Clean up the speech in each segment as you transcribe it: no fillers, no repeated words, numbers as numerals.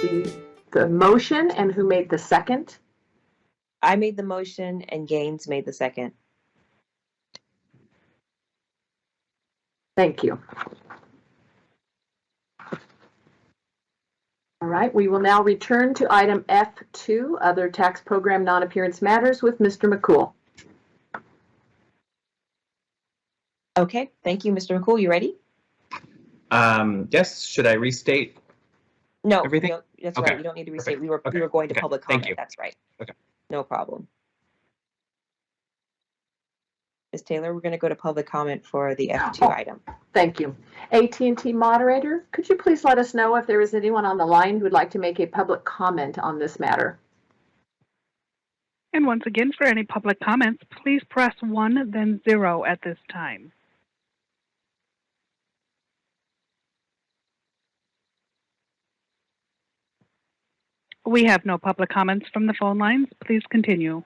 the motion and who made the second? I made the motion and Gaines made the second. Thank you. All right, we will now return to item F2, other tax program non-appearance matters with Mr. McCool. Okay, thank you, Mr. McCool. You ready? Yes. Should I restate? No, Everything? that's Okay. right. You don't need to restate. Perfect. We were going to Okay. public Thank comment. you. That's right. Okay. No problem. Ms. Taylor, we're going to go to public comment for the F2 item. Thank you. AT&T moderator, could you please let us know if there is anyone on the line who would like to make a public comment on this matter? And once again, for any public comments, please press 1, then 0 at this time. We have no public comments from the phone lines. Please continue.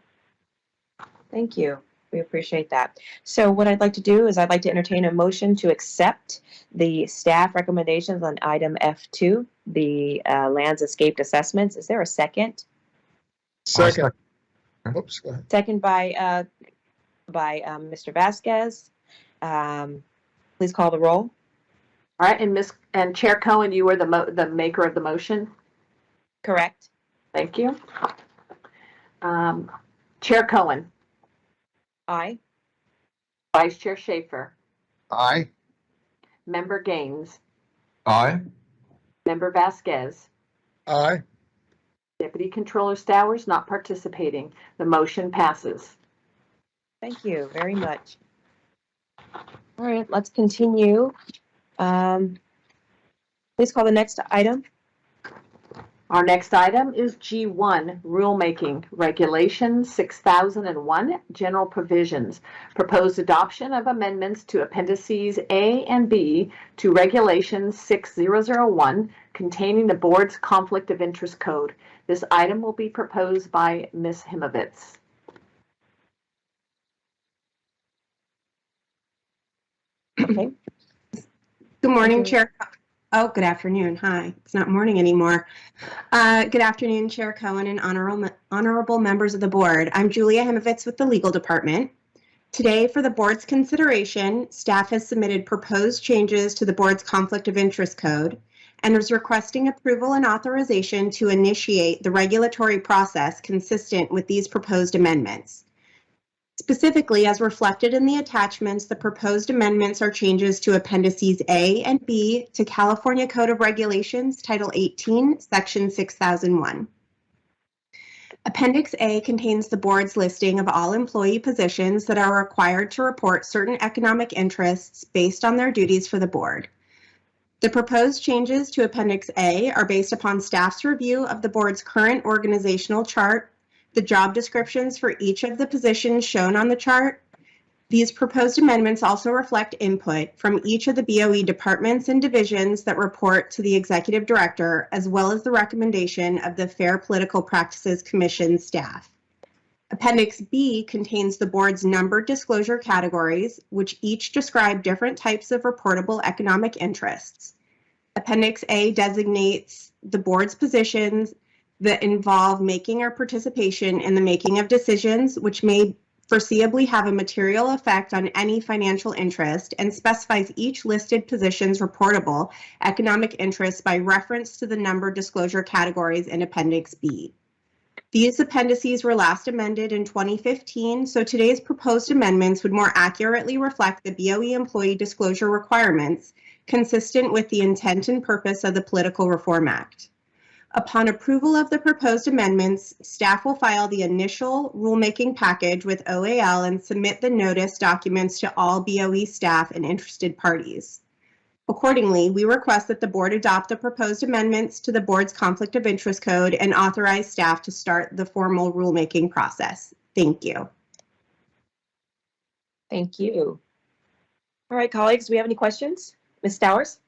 Thank you. We appreciate that. So what I'd like to do is I'd like to entertain a motion to accept the staff recommendations on item F2, the lands escaped assessments. Is there a second? Second. Oops, go ahead. Second by Mr. Vasquez. Please call the roll. All right, and Chair Cohen, you were the maker of the motion. Correct. Thank you. Chair Cohen. Aye. Vice Chair Schaefer. Aye. Member Gaines. Aye. Member Vasquez. Aye. Deputy Controller Stowers not participating. The motion passes. Thank you very much. All right, let's continue. Please call the next item. Our next item is G1, Rulemaking, Regulation 6001, General Provisions. Proposed adoption of amendments to Appendices A and B to Regulation 6001, containing the Board's Conflict of Interest Code. This item will be proposed by Ms. Himovitz. Okay. Good morning, Chair. Oh, good afternoon. Hi. It's not morning anymore. Good afternoon, Chair Cohen and honorable members of the board. I'm Julia Himovitz with the Legal Department. Today, for the board's consideration, staff has submitted proposed changes to the board's Conflict of Interest Code and is requesting approval and authorization to initiate the regulatory process consistent with these proposed amendments. Specifically, as reflected in the attachments, the proposed amendments are changes to Appendices A and B to California Code of Regulations, Title 18, Section 6001. Appendix A contains the board's listing of all employee positions that are required to report certain economic interests based on their duties for the board. The proposed changes to Appendix A are based upon staff's review of the board's current organizational chart, the job descriptions for each of the positions shown on the chart. These proposed amendments also reflect input from each of the BoE departments and divisions that report to the Executive Director, as well as the recommendation of the Fair Political Practices Commission staff. Appendix B contains the board's numbered disclosure categories, which each describe different types of reportable economic interests. Appendix A designates the board's positions that involve making or participation in the making of decisions which may foreseeably have a material effect on any financial interest, and specifies each listed position's reportable economic interest by reference to the numbered disclosure categories in Appendix B. These appendices were last amended in 2015, so today's proposed amendments would more accurately reflect the BoE employee disclosure requirements consistent with the intent and purpose of the Political Reform Act. Upon approval of the proposed amendments, staff will file the initial rulemaking package with OAL and submit the notice documents to all BoE staff and interested parties. Accordingly, we request that the board adopt the proposed amendments to the board's Conflict of Interest Code and authorize staff to start the formal rulemaking process. Thank you. Thank you. All right, colleagues, do we have any questions? Ms. Stowers?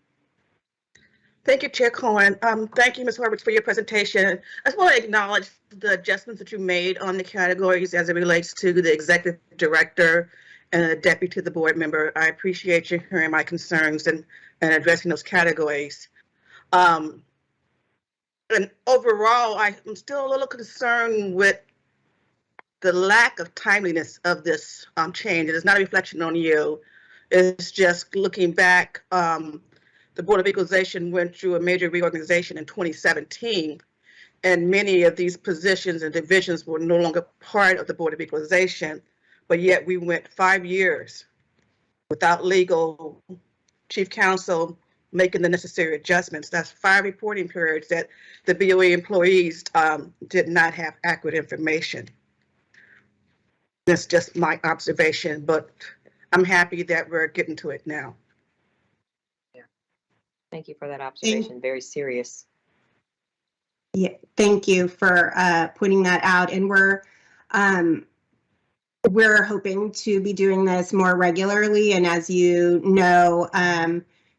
Thank you, Chair Cohen. Thank you, Ms. Horvitz, for your presentation. I just want to acknowledge the adjustments that you made on the categories as it relates to the executive director and the deputy to the board member. I appreciate you hearing my concerns and addressing those categories. And overall, I'm still a little concerned with the lack of timeliness of this change. It is not a reflection on you. It's just looking back. The Board of Equalization went through a major reorganization in 2017, and many of these positions and divisions were no longer part of the Board of Equalization, but yet we went 5 years without legal chief counsel making the necessary adjustments. That's 5 reporting periods that the BoE employees did not have accurate information. That's just my observation, but I'm happy that we're getting to it now. Thank you for that observation. Very serious. Yeah, thank you for pointing that out. And we're hoping to be doing this more regularly. And as you know,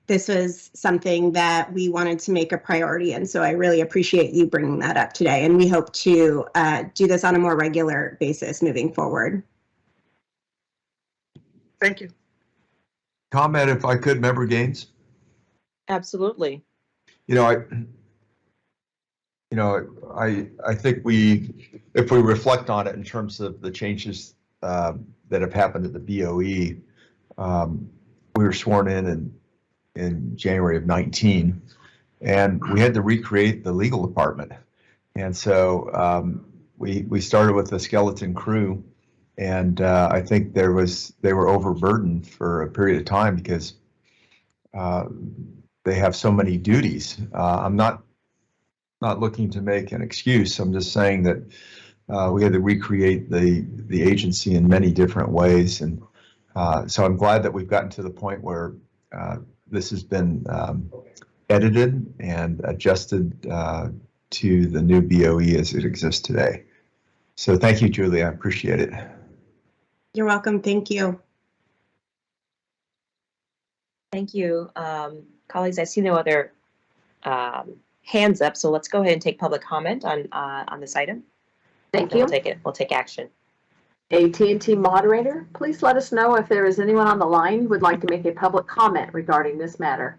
this was something that we wanted to make a priority. And so I really appreciate you bringing that up today. And we hope to do this on a more regular basis moving forward. Thank you. Comment if I could, Member Gaines. Absolutely. I think if we reflect on it in terms of the changes that have happened at the BoE, we were sworn in January of 19, and we had to recreate the legal department. And so we started with a skeleton crew, and I think they were overburdened for a period of time because they have so many duties. I'm not looking to make an excuse. I'm just saying that we had to recreate the agency in many different ways, and so I'm glad that we've gotten to the point where this has been edited and adjusted to the new BoE as it exists today. So thank you, Julie. I appreciate it. You're welcome. Thank you. Thank you. Colleagues, I see no other hands up, so let's go ahead and take public comment on this item. Thank you. We'll take action. AT&T moderator, please let us know if there is anyone on the line who would like to make a public comment regarding this matter.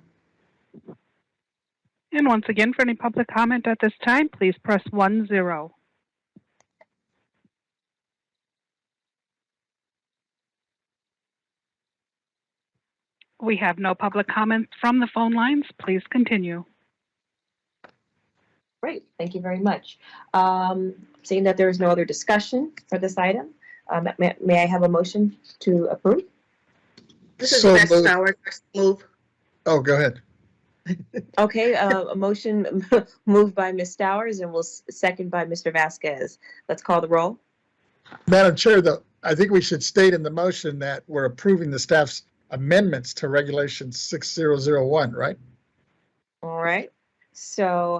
And once again, for any public comment at this time, please press 1-0. We have no public comments from the phone lines. Please continue. Great, thank you very much. Seeing that there is no other discussion for this item, may I have a motion to approve? This is So Beth moved. Stowers. Move. Oh, go ahead. Okay, a motion moved by Ms. Stowers and will second by Mr. Vasquez. Let's call the roll. Madam Chair, though, I think we should state in the motion that we're approving the staff's amendments to Regulation 6001, right? All right, so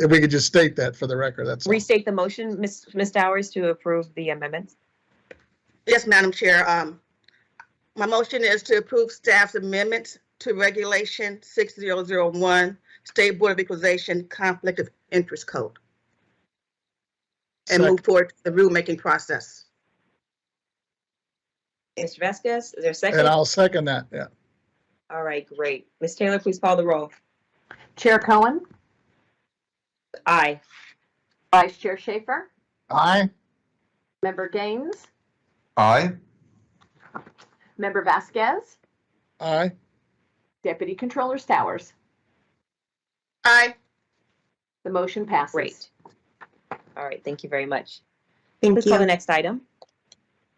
If we could just state that for the record, that's all. restate the motion, Ms. Stowers, to approve the amendments. Yes, Madam Chair. My motion is to approve staff's amendments to Regulation 6001, State Board of Equalization Conflict of Interest Code, and move forward to the rulemaking process. Mr. Vasquez, is there a second? And I'll second that, yeah. All right, great. Ms. Taylor, please call the roll. Chair Cohen, Aye. Vice Chair Schaefer, Aye. Member Gaines, Aye. Member Vasquez, Aye. Deputy Controller Stowers. Aye. The motion passes. Great. All right, thank you very much. Thank Please call the you. next item.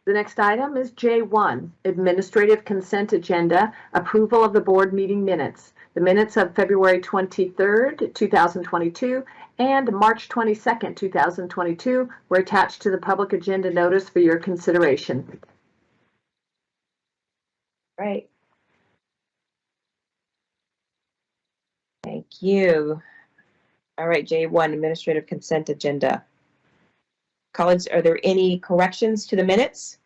The next item is J1, Administrative Consent Agenda, Approval of the Board Meeting Minutes. The minutes of February 23rd, 2022 and March 22nd, 2022 were attached to the public agenda notice for your consideration. Right. Thank you. All right, J1, Administrative Consent Agenda. Colleagues, are there any corrections to the minutes?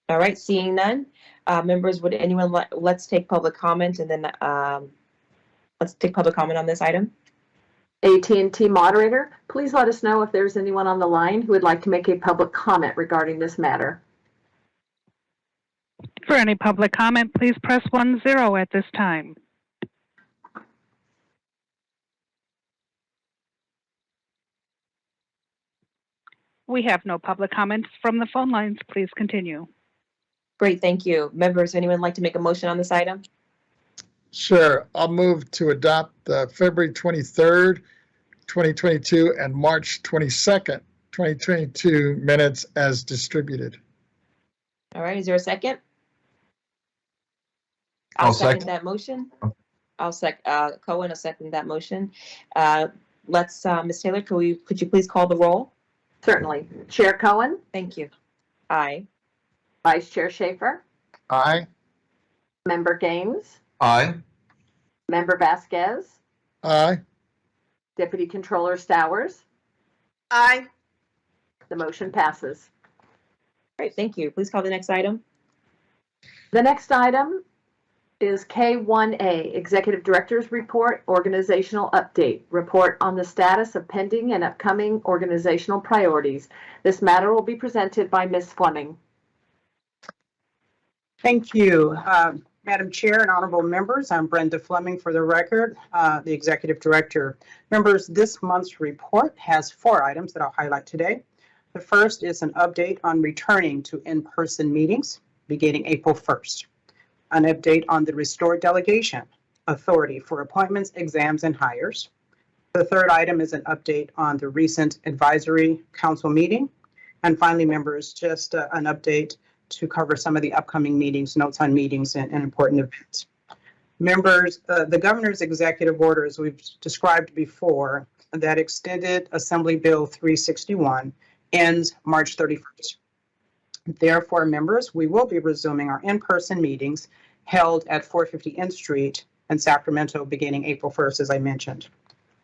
All right, seeing none. Members, would anyone let's take public comment and then let's take public comment on this item. AT&T moderator, please let us know if there's anyone on the line who would like to make a public comment regarding this matter. For any public comment, please press 1-0 at this time. We have no public comments from the phone lines. Please continue. Great, thank you. Members, anyone like to make a motion on this item? Sure. I'll move to adopt the February 23rd, 2022 and March 22nd, 2022 minutes as distributed. All right, is there a second? I'll second second. that motion. Cohen will second that motion. Ms. Taylor, could you please call the roll? Certainly. Chair Cohen, Thank you. Aye. Vice Chair Schaefer, Aye. Member Gaines, Aye. Member Vasquez, Aye. Deputy Controller Stowers. Aye. The motion passes. Great, thank you. Please call the next item. The next item is K1A, Executive Director's Report, Organizational Update, Report on the status of pending and upcoming organizational priorities. This matter will be presented by Ms. Fleming. Thank you, Madam Chair and honorable members. I'm Brenda Fleming for the record, the Executive Director. Members, this month's report has 4 items that I'll highlight today. The first is an update on returning to in-person meetings beginning April 1st. An update on the restored delegation authority for appointments, exams, and hires. The third item is an update on the recent advisory council meeting. And finally, members, just an update to cover some of the upcoming meetings, notes on meetings and important events. Members, the governor's executive order, as we've described before, that extended Assembly Bill 361 ends March 31st. Therefore, members, we will be resuming our in-person meetings held at 450 N Street in Sacramento beginning April 1st, as I mentioned.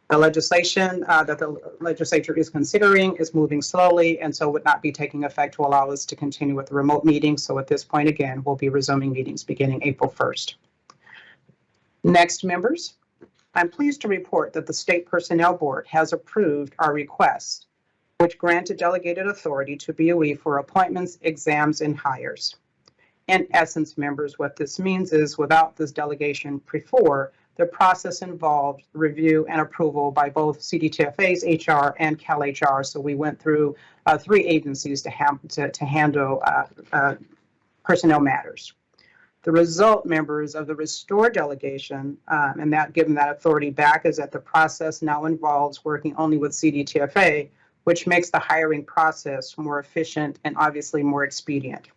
The legislation that the legislature is considering is moving slowly and so would not be taking effect to allow us to continue with the remote meetings. So at this point, again, we'll be resuming meetings beginning April 1st. Next, members, I'm pleased to report that the State Personnel Board has approved our request, which granted delegated authority to BoE for appointments, exams, and hires. In essence, members, what this means is without this delegation before, the process involved review and approval by both CDTFA's HR and CalHR. So we went through 3 agencies to handle personnel matters. The result, members, of the restored delegation and that given that authority back is that the process now involves working only with CDTFA, which makes the hiring process more efficient and obviously more expedient.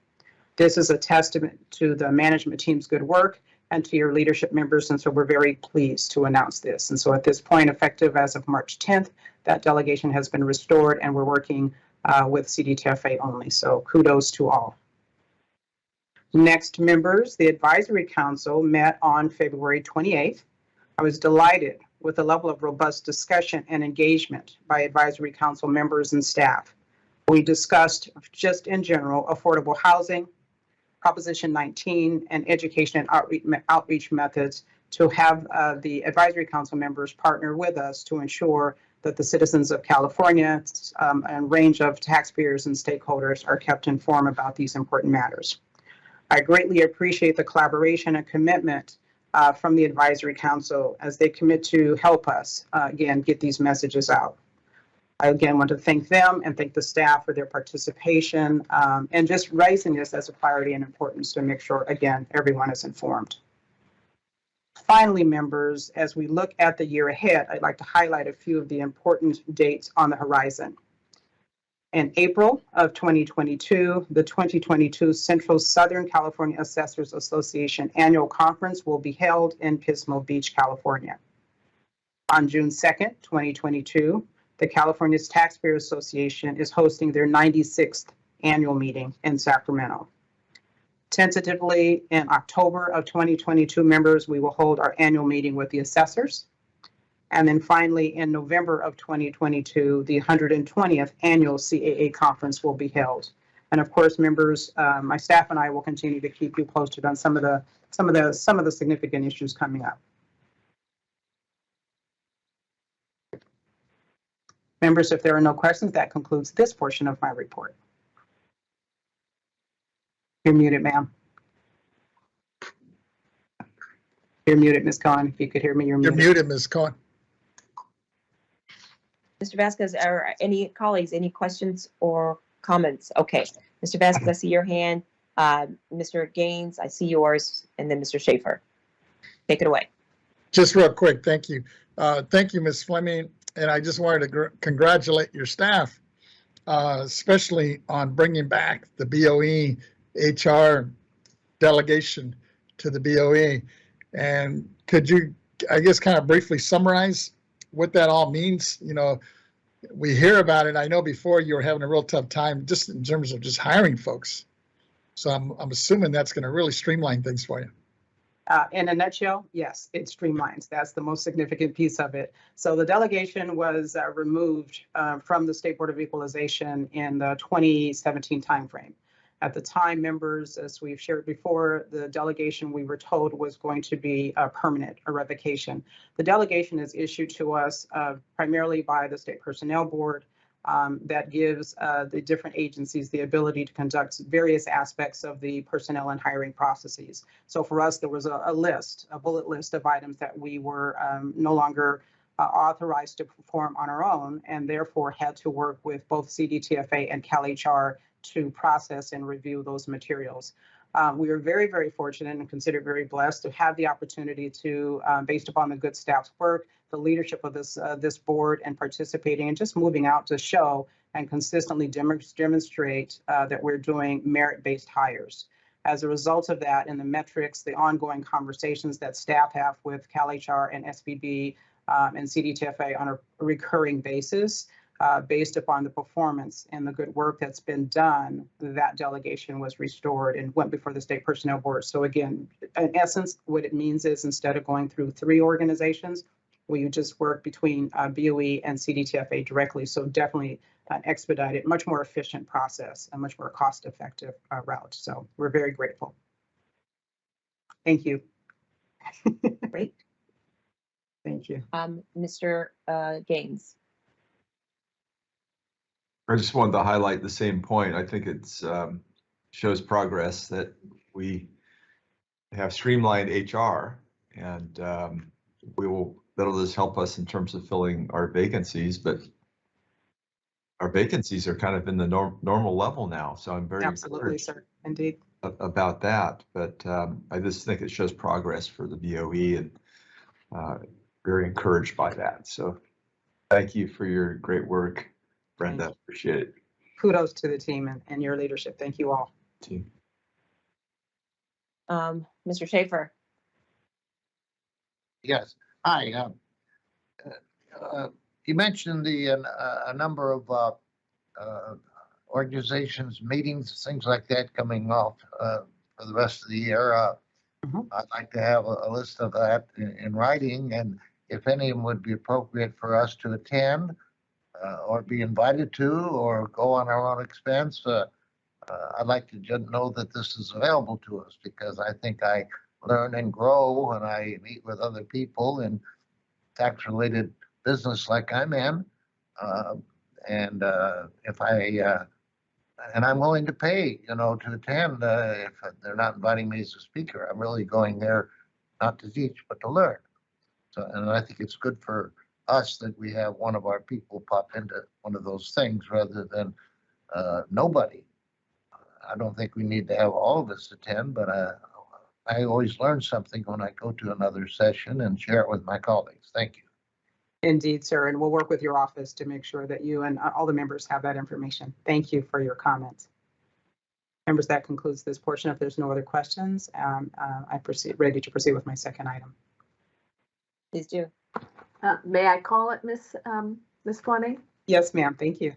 This is a testament to the management team's good work and to your leadership members, and so we're very pleased to announce this. And so at this point, effective as of March 10th, that delegation has been restored and we're working with CDTFA only, so kudos to all. Next, members, the Advisory Council met on February 28th. I was delighted with the level of robust discussion and engagement by Advisory Council members and staff. We discussed just in general affordable housing, Proposition 19, and education and outreach methods to have the Advisory Council members partner with us to ensure that the citizens of California and range of taxpayers and stakeholders are kept informed about these important matters. I greatly appreciate the collaboration and commitment from the Advisory Council as they commit to help us, again, get these messages out. I again want to thank them and thank the staff for their participation and just raising this as a priority and importance to make sure, again, everyone is informed. Finally, members, as we look at the year ahead, I'd like to highlight a few of the important dates on the horizon. In April of 2022, the 2022 Central Southern California Assessors Association Annual Conference will be held in Pismo Beach, California. On June 2nd, 2022, the California Taxpayer Association is hosting their 96th annual meeting in Sacramento. Tentatively, in October of 2022, members, we will hold our annual meeting with the assessors. And then finally, in November of 2022, the 120th annual CAA conference will be held. And of course, members, my staff and I will continue to keep you posted on some of the significant issues coming up. Members, if there are no questions, that concludes this portion of my report. You're muted, ma'am. You're muted, Ms. Cohen. If you could hear me, you're muted. You're muted, Ms. Cohen. Mr. Vasquez, or any colleagues, any questions or comments? Okay, Mr. Vasquez, I see your hand. Mr. Gaines, I see yours, and then Mr. Schaefer. Take it away. Just real quick, thank you. Thank you, Ms. Fleming. And I just wanted to congratulate your staff, especially on bringing back the BoE HR delegation to the BoE. And could you, I guess, kind of briefly summarize what that all means? You know, we hear about it. I know before you were having a real tough time just in terms of just hiring folks. So I'm assuming that's going to really streamline things for you. In a nutshell, yes, it streamlines. That's the most significant piece of it. So the delegation was removed from the State Board of Equalization in the 2017 timeframe. At the time, members, as we've shared before, the delegation we were told was going to be permanent, a revocation. The delegation is issued to us primarily by the State Personnel Board. That gives the different agencies the ability to conduct various aspects of the personnel and hiring processes. So for us, there was a bullet list of items that we were no longer authorized to perform on our own, and therefore had to work with both CDTFA and CalHR to process and review those materials. We are very, very fortunate and considered very blessed to have the opportunity to, based upon the good staff's work, the leadership of this board, and participating and just moving out to show and consistently demonstrate that we're doing merit-based hires. As a result of that, and the metrics, the ongoing conversations that staff have with CalHR and SBB and CDTFA on a recurring basis, based upon the performance and the good work that's been done, that delegation was restored and went before the State Personnel Board. So again, in essence, what it means is instead of going through 3 organizations, we just work between BoE and CDTFA directly. So definitely an expedited, much more efficient process, a much more cost-effective route. So we're very grateful. Thank you. Great. Thank you. Mr. Gaines. I just wanted to highlight the same point. I think it's shows progress that we have streamlined HR, and that'll just help us in terms of filling our vacancies. But our vacancies are kind of in the normal level now, so I'm very Absolutely, sir. Indeed. About that. But I just think it shows progress for the BoE, and very encouraged by that. So thank you for your great work, Brenda. Appreciate it. Kudos to the team and your leadership. Thank you all. Team. Mr. Schaefer. Yes. Hi. You mentioned a number of organizations, meetings, things like that coming off for the rest of the year. I'd like to have a list of that in writing, and if any of them would be appropriate for us to attend or be invited to, or go on our own expense. I'd like to just know that this is available to us, because I think I learn and grow when I meet with other people in tax-related business like I'm in. And I'm willing to pay, to attend if they're not inviting me as a speaker. I'm really going there not to teach, but to learn. So, and I think it's good for us that we have one of our people pop into one of those things rather than nobody. I don't think we need to have all of us attend, but I always learn something when I go to another session and share it with my colleagues. Thank you. Indeed, sir. And we'll work with your office to make sure that you and all the members have that information. Thank you for your comments. Members, that concludes this portion. If there's no other questions, ready to proceed with my second item. Please do. May I call it, Ms. Fleming? Yes, ma'am. Thank you.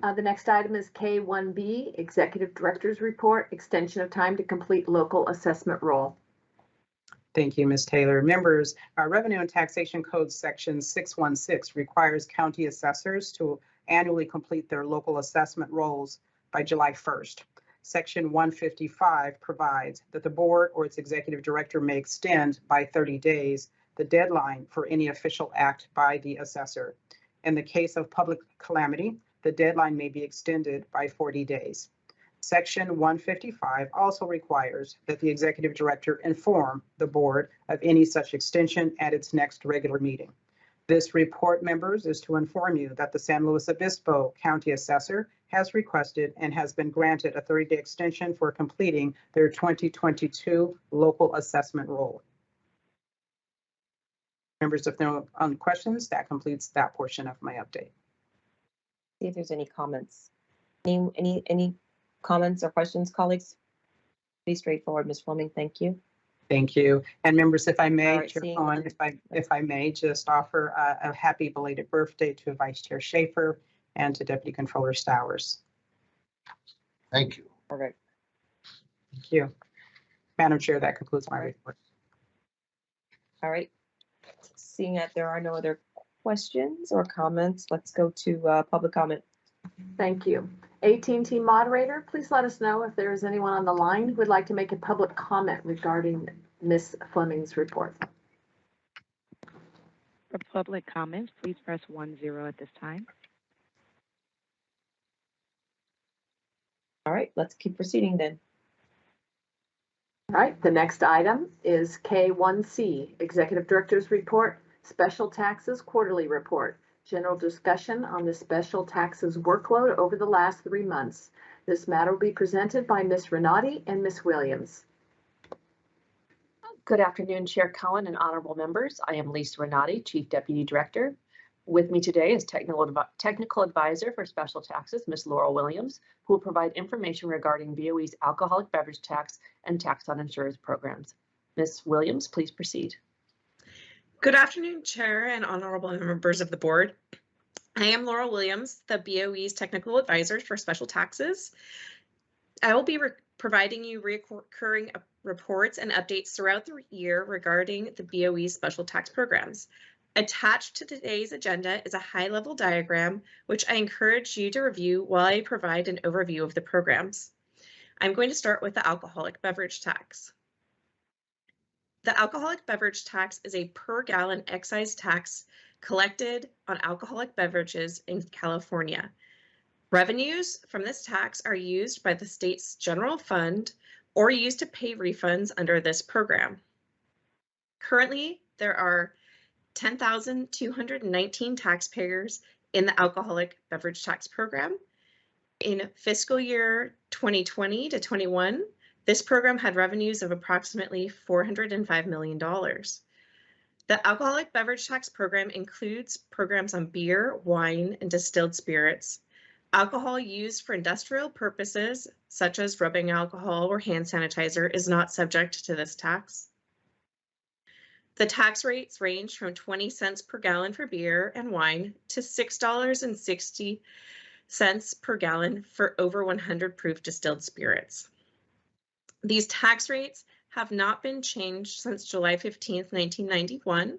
The next item is K1B, Executive Director's Report, extension of time to complete local assessment role. Thank you, Ms. Taylor. Members, our Revenue and Taxation Code Section 616 requires county assessors to annually complete their local assessment roles by July 1st. Section 155 provides that the board or its executive director may extend by 30 days the deadline for any official act by the assessor. In the case of public calamity, the deadline may be extended by 40 days. Section 155 also requires that the executive director inform the board of any such extension at its next regular meeting. This report, members, is to inform you that the San Luis Obispo County Assessor has requested and has been granted a 30-day extension for completing their 2022 local assessment role. Members, if there are no questions, that completes that portion of my update. See if there's any comments. Any comments or questions, colleagues? Pretty straightforward, Ms. Fleming, thank you. Thank you. And members, if I All may, right, Chair seeing Cohen, if I may just offer a happy belated birthday to Vice Chair Schaefer and to Deputy Controller Stowers. Thank you. Perfect. Thank you. Madam Chair, that concludes my All right. report. All right. Seeing that there are no other questions or comments, let's go to public comment. Thank you. AT&T moderator, please let us know if there is anyone on the line who would like to make a public comment regarding Ms. Fleming's report. For public comments, please press 10 at this time. All right, let's keep proceeding then. All right, the next item is K1C, Executive Director's Report, Special Taxes Quarterly Report. General discussion on the special taxes workload over the last 3 months. This matter will be presented by Ms. Renati and Ms. Williams. Good afternoon, Chair Cohen and honorable members. I am Lisa Renati, Chief Deputy Director. With me today is Technical Advisor for Special Taxes, Ms. Laurel Williams, who will provide information regarding BoE's alcoholic beverage tax and tax on insurance programs. Ms. Williams, please proceed. Good afternoon, Chair and honorable members of the board. I am Laurel Williams, the BoE's Technical Advisor for Special Taxes. I will be providing you recurring reports and updates throughout the year regarding the BoE's special tax programs. Attached to today's agenda is a high-level diagram, which I encourage you to review while I provide an overview of the programs. I'm going to start with the alcoholic beverage tax. The alcoholic beverage tax is a per gallon excise tax collected on alcoholic beverages in California. Revenues from this tax are used by the state's general fund or used to pay refunds under this program. Currently, there are 10,219 taxpayers in the alcoholic beverage tax program. In fiscal year 2020 to 21, this program had revenues of approximately $405 million. The alcoholic beverage tax program includes programs on beer, wine, and distilled spirits. Alcohol used for industrial purposes, such as rubbing alcohol or hand sanitizer, is not subject to this tax. The tax rates range from 20 cents per gallon for beer and wine to $6.60 per gallon for over 100 proof distilled spirits. These tax rates have not been changed since July 15, 1991.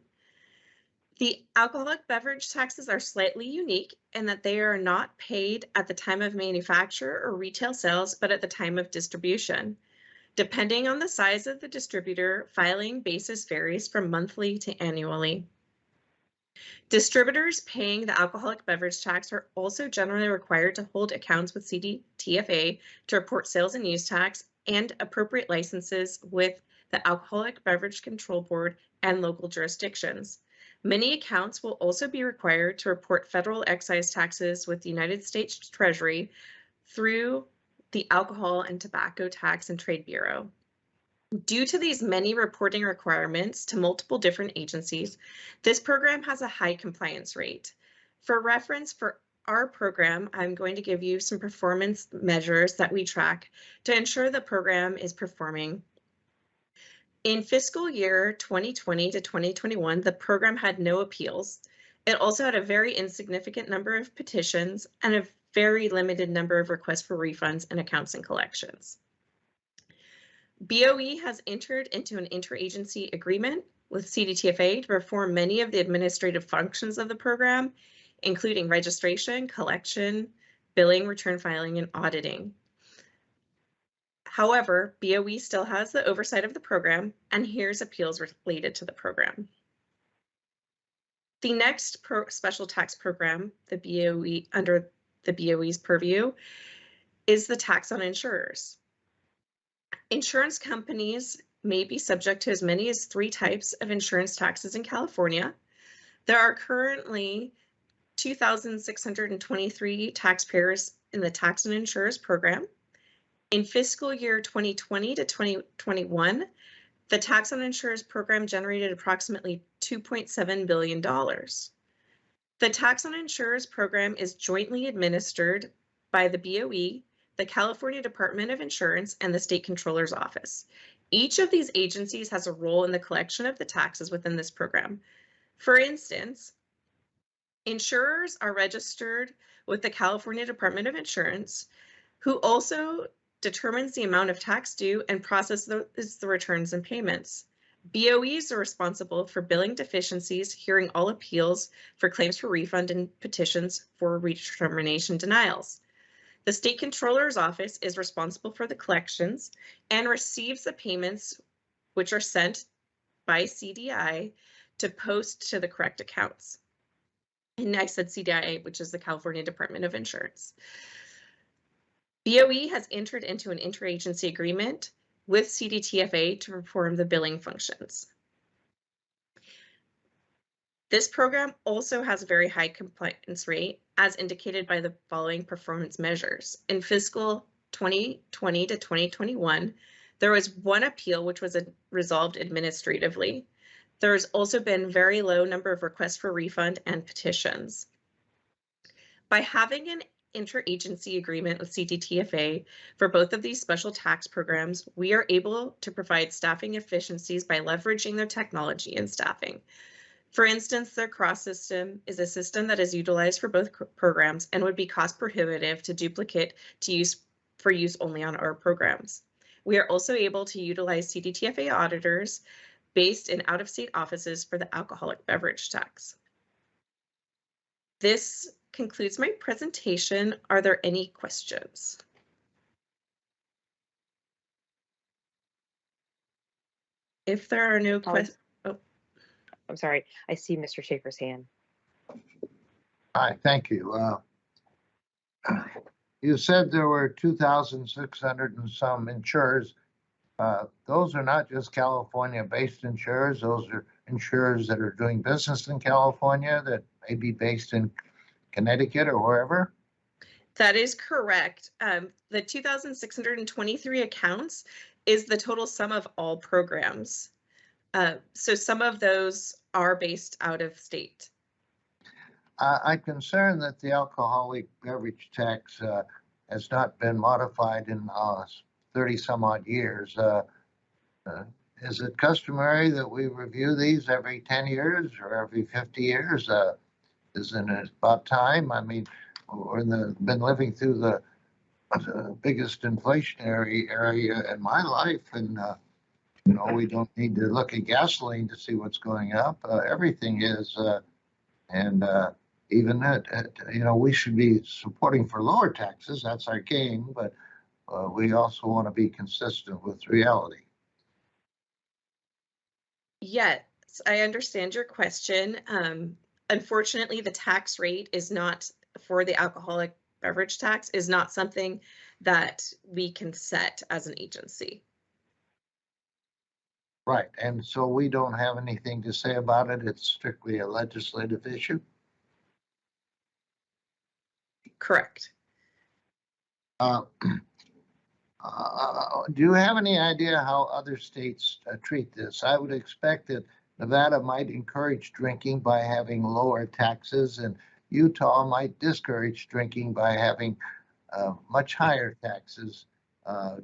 The alcoholic beverage taxes are slightly unique in that they are not paid at the time of manufacture or retail sales, but at the time of distribution. Depending on the size of the distributor, filing basis varies from monthly to annually. Distributors paying the alcoholic beverage tax are also generally required to hold accounts with CDTFA to report sales and use tax and appropriate licenses with the Alcoholic Beverage Control Board and local jurisdictions. Many accounts will also be required to report federal excise taxes with the United States Treasury through the Alcohol and Tobacco Tax and Trade Bureau. Due to these many reporting requirements to multiple different agencies, this program has a high compliance rate. For reference for our program, I'm going to give you some performance measures that we track to ensure the program is performing. In fiscal year 2020 to 2021, the program had no appeals. It also had a very insignificant number of petitions and a very limited number of requests for refunds and accounts and collections. BoE has entered into an interagency agreement with CDTFA to perform many of the administrative functions of the program, including registration, collection, billing, return filing, and auditing. However, BoE still has the oversight of the program and hears appeals related to the program. The next special tax program, the BoE under the BoE's purview, is the tax on insurers. Insurance companies may be subject to as many as 3 types of insurance taxes in California. There are currently 2,623 taxpayers in the Tax and Insurers program. In fiscal year 2020 to 2021, the Tax and Insurers program generated approximately $2.7 billion. The Tax on Insurers program is jointly administered by the BoE, the California Department of Insurance, and the State Controller's Office. Each of these agencies has a role in the collection of the taxes within this program. For instance, insurers are registered with the California Department of Insurance, who also determines the amount of tax due and processes the returns and payments. BOEs are responsible for billing deficiencies, hearing all appeals for claims for refund and petitions for redetermination denials. The State Controller's Office is responsible for the collections and receives the payments which are sent by CDI to post to the correct accounts. And I said CDIA, which is the California Department of Insurance. BOE has entered into an interagency agreement with CDTFA to perform the billing functions. This program also has a very high compliance rate, as indicated by the following performance measures. In fiscal 2020 to 2021, there was one appeal which was resolved administratively. There's also been very low number of requests for refund and petitions. By having an interagency agreement with CDTFA for both of these special tax programs, we are able to provide staffing efficiencies by leveraging their technology and staffing. For instance, their cross system is a system that is utilized for both programs and would be cost prohibitive to duplicate for use only on our programs. We are also able to utilize CDTFA auditors based in out-of-state offices for the alcoholic beverage tax. This concludes my presentation. Are there any questions? If there are no questions, I'm sorry, I see Mr. Schaefer's hand. Hi, thank you. You said there were 2,600 and some insurers. Those are not just California-based insurers. Those are insurers that are doing business in California that may be based in Connecticut or wherever? that is correct. The 2,623 accounts is the total sum of all programs. So some of those are based out of state. I'm concerned that the alcoholic beverage tax has not been modified in 30 some odd years. Is it customary that we review these every 10 years or every 50 years? Isn't it about time? I mean, we've been living through the biggest inflationary area in my life, and you know, we don't need to look at gasoline to see what's going up. Everything is, and even that, you know, we should be supporting for lower taxes. That's our game, but we also want to be consistent with reality. Yes, I understand your question. Unfortunately, the tax rate is not for the alcoholic beverage tax is not something that we can set as an agency. Right, and so we don't have anything to say about it. It's strictly a legislative issue. Correct. Do you have any idea how other states treat this? I would expect that Nevada might encourage drinking by having lower taxes, and Utah might discourage drinking by having much higher taxes.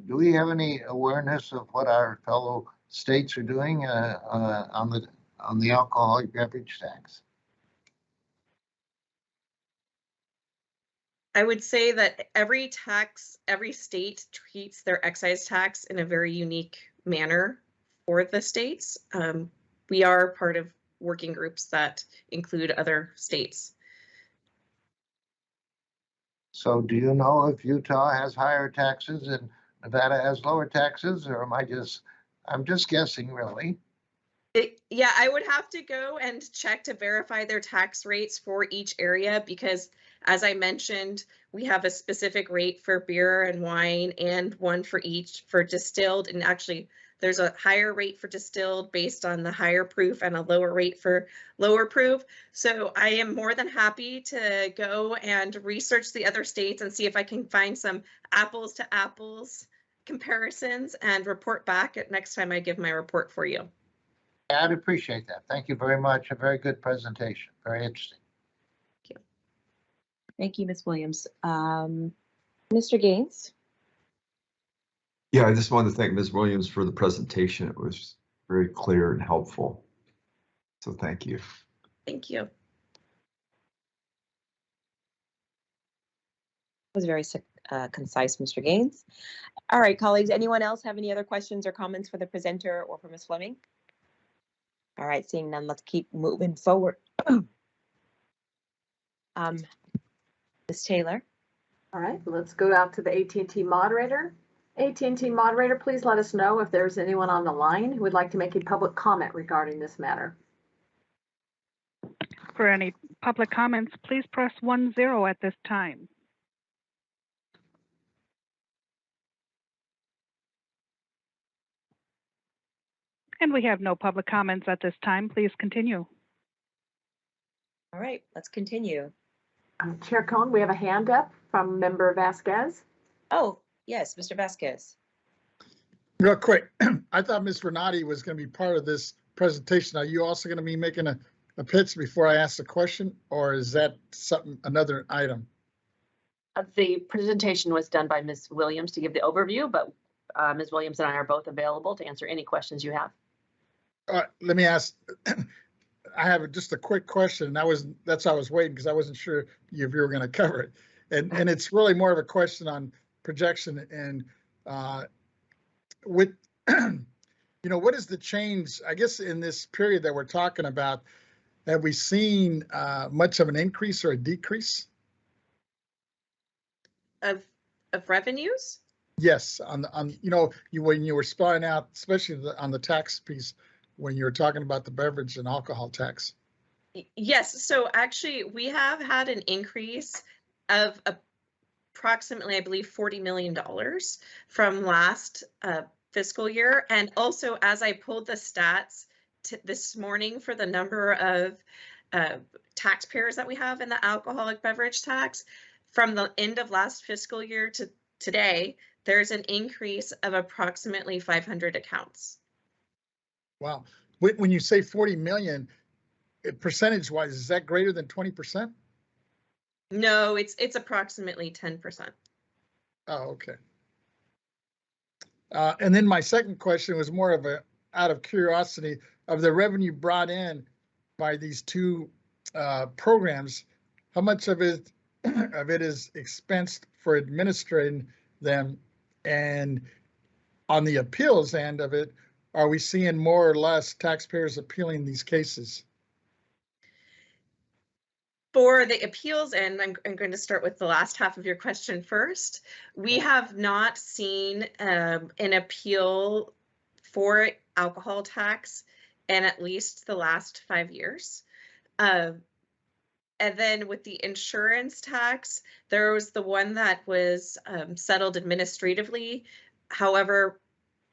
Do we have any awareness of what our fellow states are doing on the alcoholic beverage tax? I would say that every state treats their excise tax in a very unique manner for the states. We are part of working groups that include other states. So do you know if Utah has higher taxes and Nevada has lower taxes, or I'm just guessing, really? Yeah, I would have to go and check to verify their tax rates for each area because, as I mentioned, we have a specific rate for beer and wine and one for each for distilled and actually There's a higher rate for distilled based on the higher proof and a lower rate for lower proof. So I am more than happy to go and research the other states and see if I can find some apples to apples comparisons and report back at next time I give my report for you. I'd appreciate that. Thank you very much. A very good presentation. Very interesting. Thank you, Ms. Williams. Mr. Gaines? Yeah, I just wanted to thank Ms. Williams for the presentation. It was very clear and helpful. So thank you. Thank you. Was very concise, Mr. Gaines. All right, colleagues, anyone else have any other questions or comments for the presenter or for Ms. Fleming? All right, seeing none, let's keep moving forward. Ms. Taylor? All right, let's go out to the AT&T moderator. AT&T moderator, please let us know if there's anyone on the line who would like to make a public comment regarding this matter. For any public comments, please press 10 at this time. And we have no public comments at this time. Please continue. All right, let's continue. Chair Cohn, we have a hand up from Member Vasquez. Oh, yes, Mr. Vasquez. Real quick, I thought Ms. Renati was going to be part of this presentation. Are you also going to be making a pitch before I ask the question, or is that another item? The presentation was done by Ms. Williams to give the overview, but Ms. Williams and I are both available to answer any questions you have. Let me ask. I have just a quick question. That's why I was waiting, because I wasn't sure if you were going to cover it, and it's really more of a question on projection and with what is the change? I guess in this period that we're talking about, have we seen much of an increase or a decrease Of revenues? Yes, when you were spelling out, especially on the tax piece, when you were talking about the beverage and alcohol tax. Yes, so actually we have had an increase of approximately, I believe, $40 million from last fiscal year. And also, as I pulled the stats this morning for the number of taxpayers that we have in the alcoholic beverage tax, from the end of last fiscal year to today, there's an increase of approximately 500 accounts. Wow. When you say 40 million, percentage-wise, is that greater than 20%? No, it's approximately 10%. Oh, okay. And then my second question was more of out of curiosity of the revenue brought in by these two programs. How much of it is expensed for administering them, and on the appeals end of it, are we seeing more or less taxpayers appealing these cases? For the appeals end, I'm going to start with the last half of your question first. We have not seen an appeal for alcohol tax in at least the last 5 years. And then with the insurance tax, there was the one that was settled administratively. However,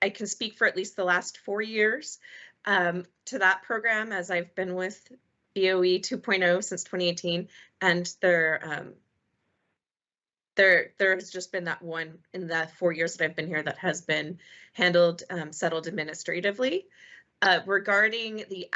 I can speak for at least the last 4 years to that program, as I've been with BoE 2.0 since 2018, and there has just been that one in the 4 years that I've been here that has been handled, settled administratively. Regarding the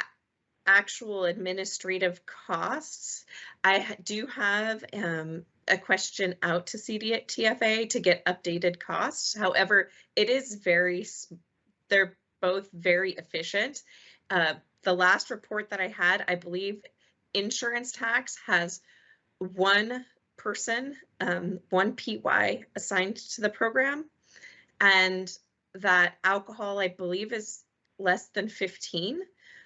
actual administrative costs, I do have a question out to CDTFA to get updated costs. However, they're both very efficient. The last report that I had, I believe insurance tax has one person, one PY assigned to the program, and that alcohol, I believe, is less than 15.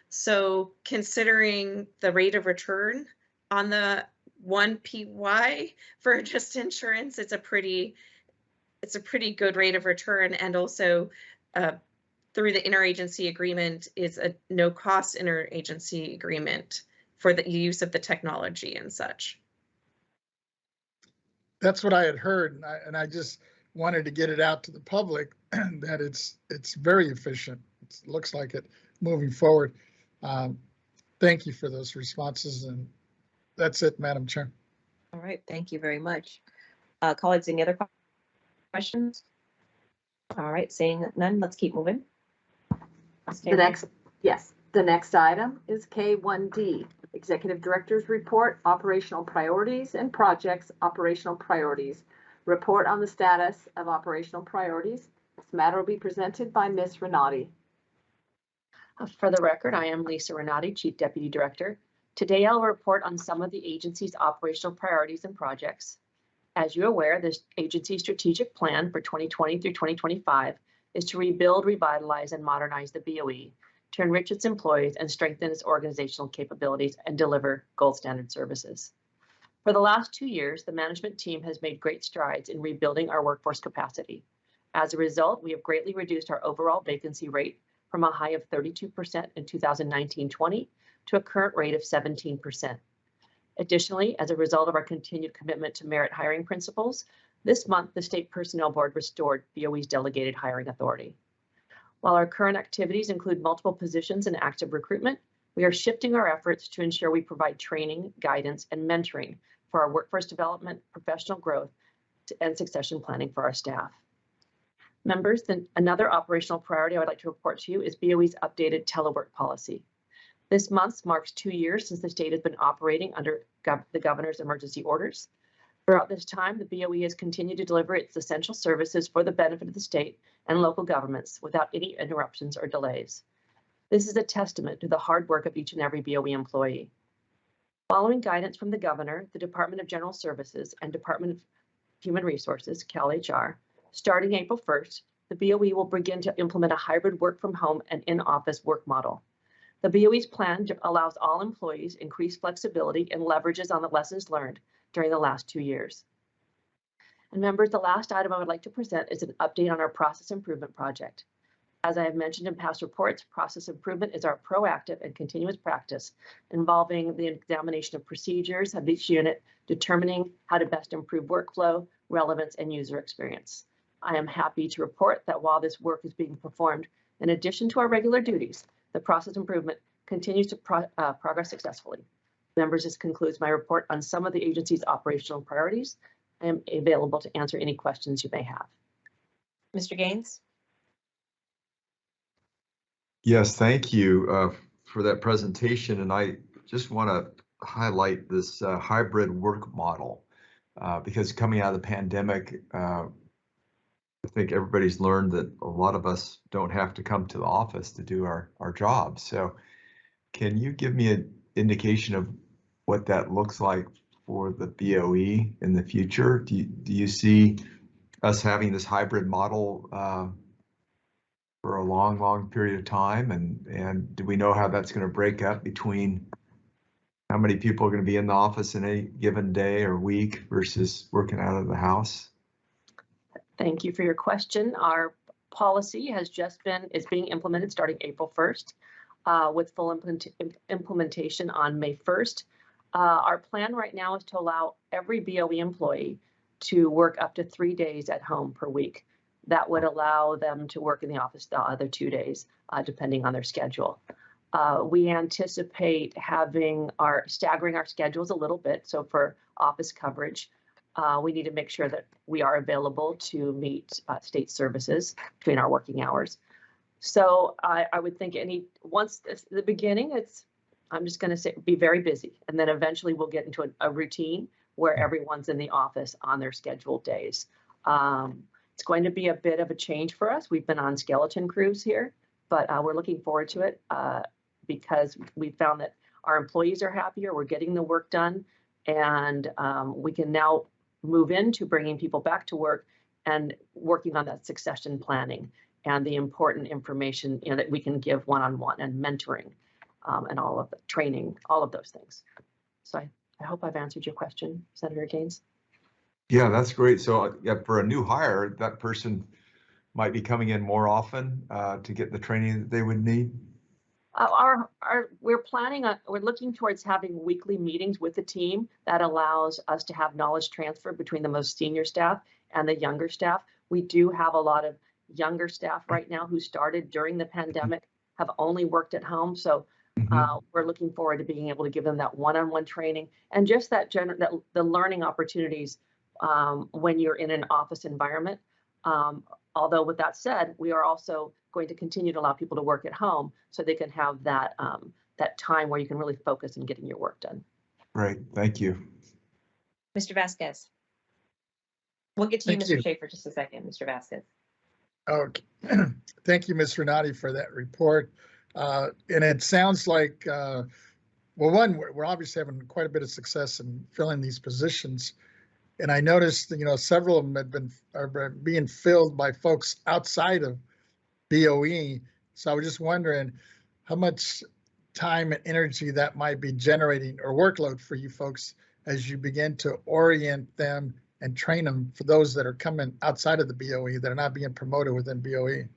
So considering the rate of return on the one PY for just insurance, it's a pretty good rate of return. And also through the interagency agreement is a no cost interagency agreement for the use of the technology and such. That's what I had heard, and I just wanted to get it out to the public that it's very efficient. It looks like it moving forward. Thank you for those responses, and that's it, Madam Chair. All right, thank you very much. Colleagues, any other questions? All right, seeing none, let's keep moving. The next item is K1D, Executive Director's Report, Operational Priorities and Projects, Operational Priorities. Report on the status of operational priorities. This matter will be presented by Ms. Renati. For the record, I am Lisa Renati, Chief Deputy Director. Today, I'll report on some of the agency's operational priorities and projects. As you're aware, the agency's strategic plan for 2020 through 2025 is to rebuild, revitalize, and modernize the BoE, to enrich its employees and strengthen its organizational capabilities and deliver gold standard services. For the last 2 years, the management team has made great strides in rebuilding our workforce capacity. As a result, we have greatly reduced our overall vacancy rate from a high of 32% in 2019-20 to a current rate of 17%. Additionally, as a result of our continued commitment to merit hiring principles, this month the State Personnel Board restored BoE's delegated hiring authority. While our current activities include multiple positions and active recruitment, we are shifting our efforts to ensure we provide training, guidance, and mentoring for our workforce development, professional growth, and succession planning for our staff. Members, another operational priority I would like to report to you is BoE's updated telework policy. This month marks 2 years since the state has been operating under the governor's emergency orders. Throughout this time, the BoE has continued to deliver its essential services for the benefit of the state and local governments without any interruptions or delays. This is a testament to the hard work of each and every BoE employee. Following guidance from the governor, the Department of General Services and Department of Human Resources, CalHR, starting April 1st, the BoE will begin to implement a hybrid work from home and in-office work model. The BoE's plan allows all employees increased flexibility and leverages on the lessons learned during the last 2 years. And members, the last item I would like to present is an update on our process improvement project. As I have mentioned in past reports, process improvement is our proactive and continuous practice involving the examination of procedures of each unit, determining how to best improve workflow, relevance, and user experience. I am happy to report that while this work is being performed in addition to our regular duties, the process improvement continues to progress successfully. Members, this concludes my report on some of the agency's operational priorities. I am available to answer any questions you may have. Mr. Gaines? Yes, thank you for that presentation. And I just want to highlight this hybrid work model because coming out of the pandemic, I think everybody's learned that a lot of us don't have to come to the office to do our jobs. So can you give me an indication of what that looks like for the BoE in the future? Do you see us having this hybrid model for a long period of time? And do we know how that's going to break up between how many people are going to be in the office in a given day or week versus working out of the house? Thank you for your question. Our policy is being implemented starting April 1st with full implementation on May 1st. Our plan right now is to allow every BoE employee to work up to 3 days at home per week. That would allow them to work in the office the other 2 days, depending on their schedule. We anticipate staggering our schedules a little bit. So for office coverage, we need to make sure that we are available to meet state services between our working hours. So I would think once the beginning, I'm just going to say be very busy, and then eventually we'll get into a routine where everyone's in the office on their scheduled days. It's going to be a bit of a change for us. We've been on skeleton crews here, but we're looking forward to it because we found that our employees are happier, we're getting the work done, and we can now move into bringing people back to work and working on that succession planning and the important information that we can give one-on-one and mentoring and all of the training, all of those things. So I hope I've answered your question, Senator Gaines. Yeah, that's great. So yeah, for a new hire, that person might be coming in more often to get the training that they would need. We're looking towards having weekly meetings with the team that allows us to have knowledge transfer between the most senior staff and the younger staff. We do have a lot of younger staff right now who started during the pandemic, have only worked at home. So we're looking forward to being able to give them that one-on-one training and just the learning opportunities when you're in an office environment. Although with that said, we are also going to continue to allow people to work at home so they can have that that time where you can really focus on getting your work done. Right, thank you. Mr. Vasquez. We'll get to you, Thank Mr. you. Schaefer, just a second, Mr. Vasquez. Okay. Thank you, Ms. Renati, for that report. And it sounds like, well, one, we're obviously having quite a bit of success in filling these positions. And I noticed, several of them are being filled by folks outside of BoE. So I was just wondering how much time and energy that might be generating or workload for you folks as you begin to orient them and train them for those that are coming outside of the BoE that are not being promoted within BoE.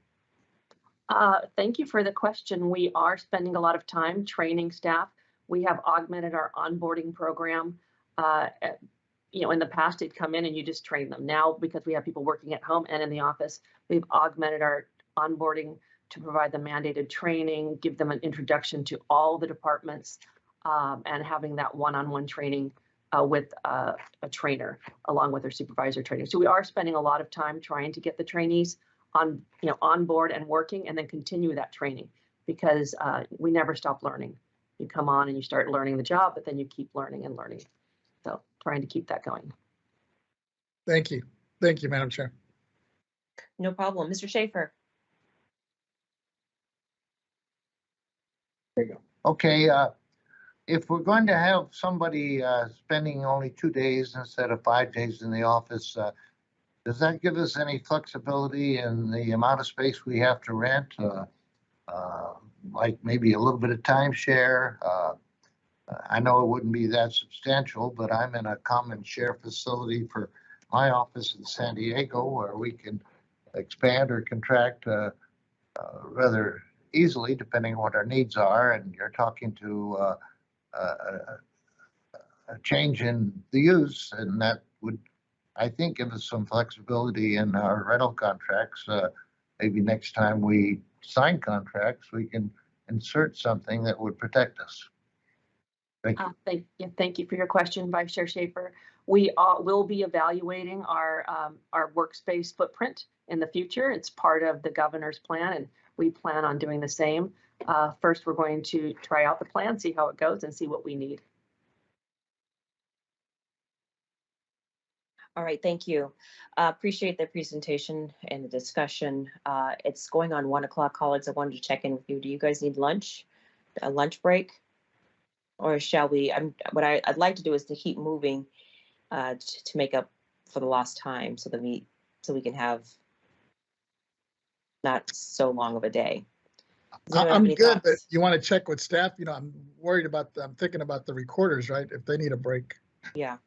Thank you for the question. We are spending a lot of time training staff. We have augmented our onboarding program. In the past, they'd come in and you just train them. Now, because we have people working at home and in the office, we've augmented our onboarding to provide the mandated training, give them an introduction to all the departments, and having that one-on-one training with a trainer along with their supervisor training. So we are spending a lot of time trying to get the trainees on board and working, and then continue that training because we never stop learning. You come on and you start learning the job, but then you keep learning and learning. So trying to keep that going. Thank you. Thank you, Madam Chair. No problem. Mr. Schaefer. There you go. Okay, if we're going to have somebody spending only 2 days instead of 5 days in the office, does that give us any flexibility in the amount of space we have to rent? Like maybe a little bit of timeshare? I know it wouldn't be that substantial, but I'm in a common share facility for my office in San Diego where we can expand or contract rather easily depending on what our needs are. And you're talking to a change in the use, and that would, I think, give us some flexibility in our rental contracts. Maybe next time we sign contracts, we can insert something that would protect us. Thank you. Thank you for your question, Vice Chair Schaefer. We will be evaluating our workspace footprint in the future. It's part of the governor's plan, and we plan on doing the same. First, we're going to try out the plan, see how it goes, and see what we need. All right, thank you. Appreciate the presentation and the discussion. It's going on 1 o'clock, colleagues. I wanted to check in with you. Do you guys need lunch, a lunch break? Or shall we, what I'd like to do is to keep moving to make up for the lost time so that we can have not so long of a day. I'm good, but you want to check with staff? I'm worried about, I'm thinking about the recorders, right? If they need a break. Yeah.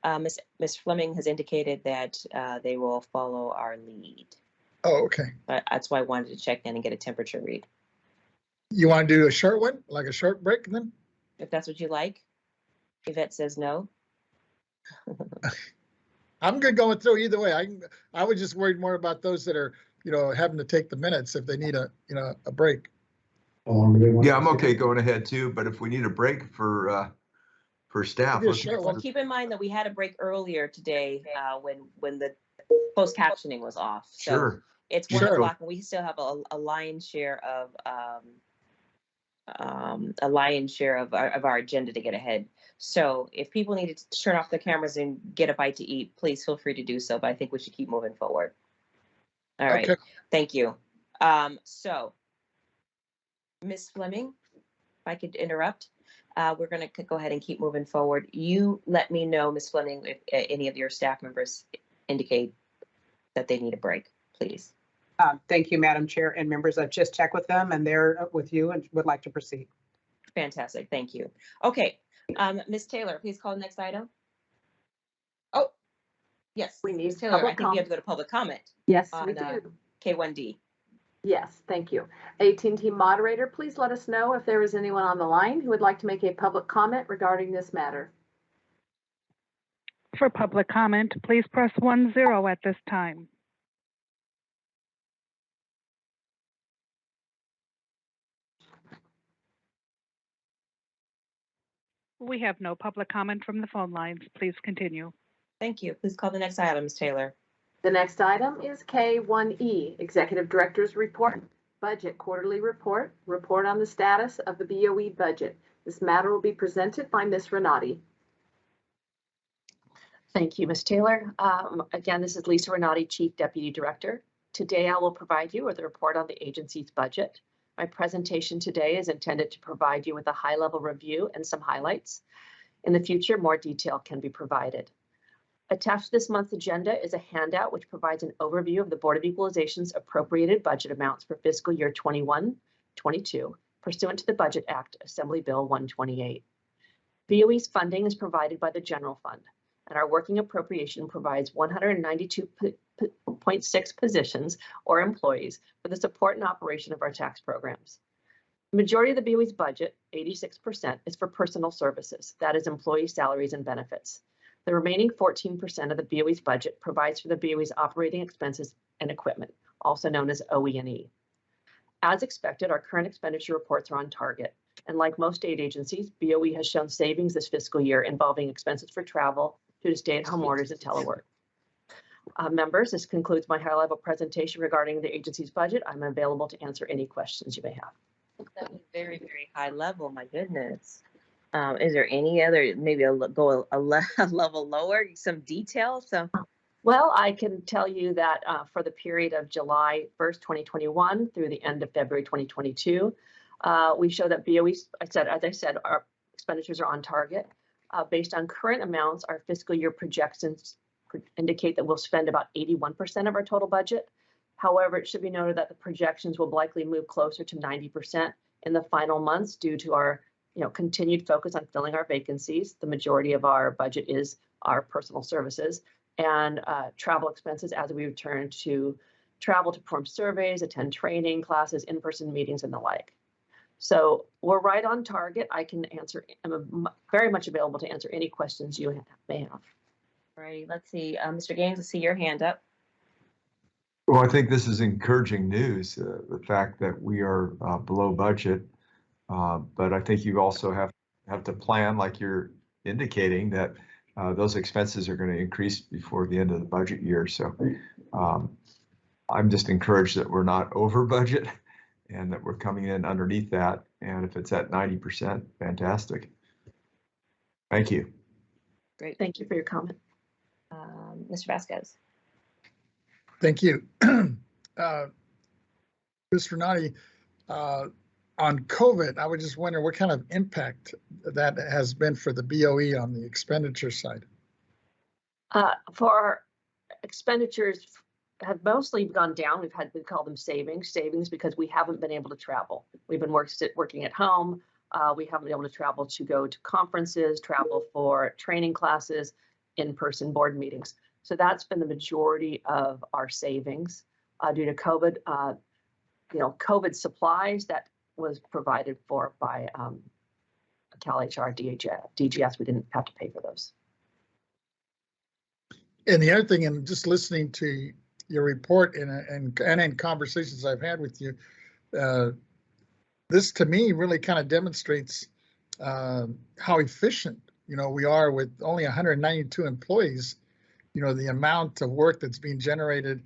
Ms. Fleming has indicated that they will follow our lead. Oh, okay. But that's why I wanted to check in and get a temperature read. You want to do a short one, like a short break then? If that's what you like. Yvette says no. I'm good going through either way. I was just worried more about those that are, having to take the minutes if they need a break. Yeah, I'm okay going ahead too, but if we need a break for staff. Well, keep in mind that we had a break earlier today when the closed captioning was off. So sure. It's 1 o'clock and we still have a lion's share of our agenda to get ahead. So if people need to turn off their cameras and get a bite to eat, please feel free to do so. But I think we should keep moving forward. All right. Okay. Thank you. So Ms. Fleming, if I could interrupt, we're going to go ahead and keep moving forward. You let me know, Ms. Fleming, if any of your staff members indicate that they need a break, please. Thank you, Madam Chair and members. I've just checked with them and they're with you and would like to proceed. Fantastic. Thank you. Okay. Ms. Taylor, please call the next item. Oh, yes. We need Ms. Taylor, I think we have to go to public comment. Yes, on, we do. K1D. Yes, thank you. AT&T moderator, please let us know if there is anyone on the line who would like to make a public comment regarding this matter. For public comment, please press 10 at this time. We have no public comment from the phone lines. Please continue. Thank you. Please call the next item, Ms. Taylor. The next item is K1E, Executive Director's Report, Budget Quarterly Report, Report on the Status of the BoE Budget. This matter will be presented by Ms. Renati. Thank you, Ms. Taylor. Again, this is Lisa Renati, Chief Deputy Director. Today, I will provide you with a report on the agency's budget. My presentation today is intended to provide you with a high-level review and some highlights. In the future, more detail can be provided. Attached to this month's agenda is a handout which provides an overview of the Board of Equalization's appropriated budget amounts for fiscal year 21-22 pursuant to the Budget Act, Assembly Bill 128. BoE's funding is provided by the General Fund, and our working appropriation provides 192.6 positions or employees for the support and operation of our tax programs. The majority of the BoE's budget, 86%, is for personal services, that is employee salaries and benefits. The remaining 14% of the BoE's budget provides for the BoE's operating expenses and equipment, also known as OE&E. As expected, our current expenditure reports are on target, and like most state agencies, BoE has shown savings this fiscal year involving expenses for travel due to stay-at-home orders and telework. Members, this concludes my high-level presentation regarding the agency's budget. I'm available to answer any questions you may have. That was very, very high level. My goodness. Is there any other, maybe a level lower, some details? Well, I can tell you that for the period of July 1st, 2021 through the end of February 2022, we show that BoE, as I said, our expenditures are on target. Based on current amounts, our fiscal year projections indicate that we'll spend about 81% of our total budget. However, it should be noted that the projections will likely move closer to 90% in the final months due to our continued focus on filling our vacancies. The majority of our budget is our personal services and travel expenses as we return to travel to perform surveys, attend training, classes, in-person meetings, and the like. So we're right on target. I'm very much available to answer any questions you may have. All right, let's see. Mr. Gaines, I see your hand up. Well, I think this is encouraging news, the fact that we are below budget. But I think you also have to plan, like you're indicating, that those expenses are going to increase before the end of the budget year. So I'm just encouraged that we're not over budget and that we're coming in underneath that. And if it's at 90%, fantastic. Thank you. Great. Thank you for your comment. Mr. Vasquez. Thank you. Ms. Renati, on COVID, I was just wondering what kind of impact that has been for the BoE on the expenditure side. For our expenditures have mostly gone down. We call them savings because we haven't been able to travel. We've been working at home. We haven't been able to travel to go to conferences, travel for training classes, in-person board meetings. So that's been the majority of our savings due to COVID. COVID supplies that was provided for by CalHR, DGS. We didn't have to pay for those. And the other thing, and just listening to your report and in conversations I've had with you, this to me really kind of demonstrates how efficient we are with only 192 employees. The amount of work that's being generated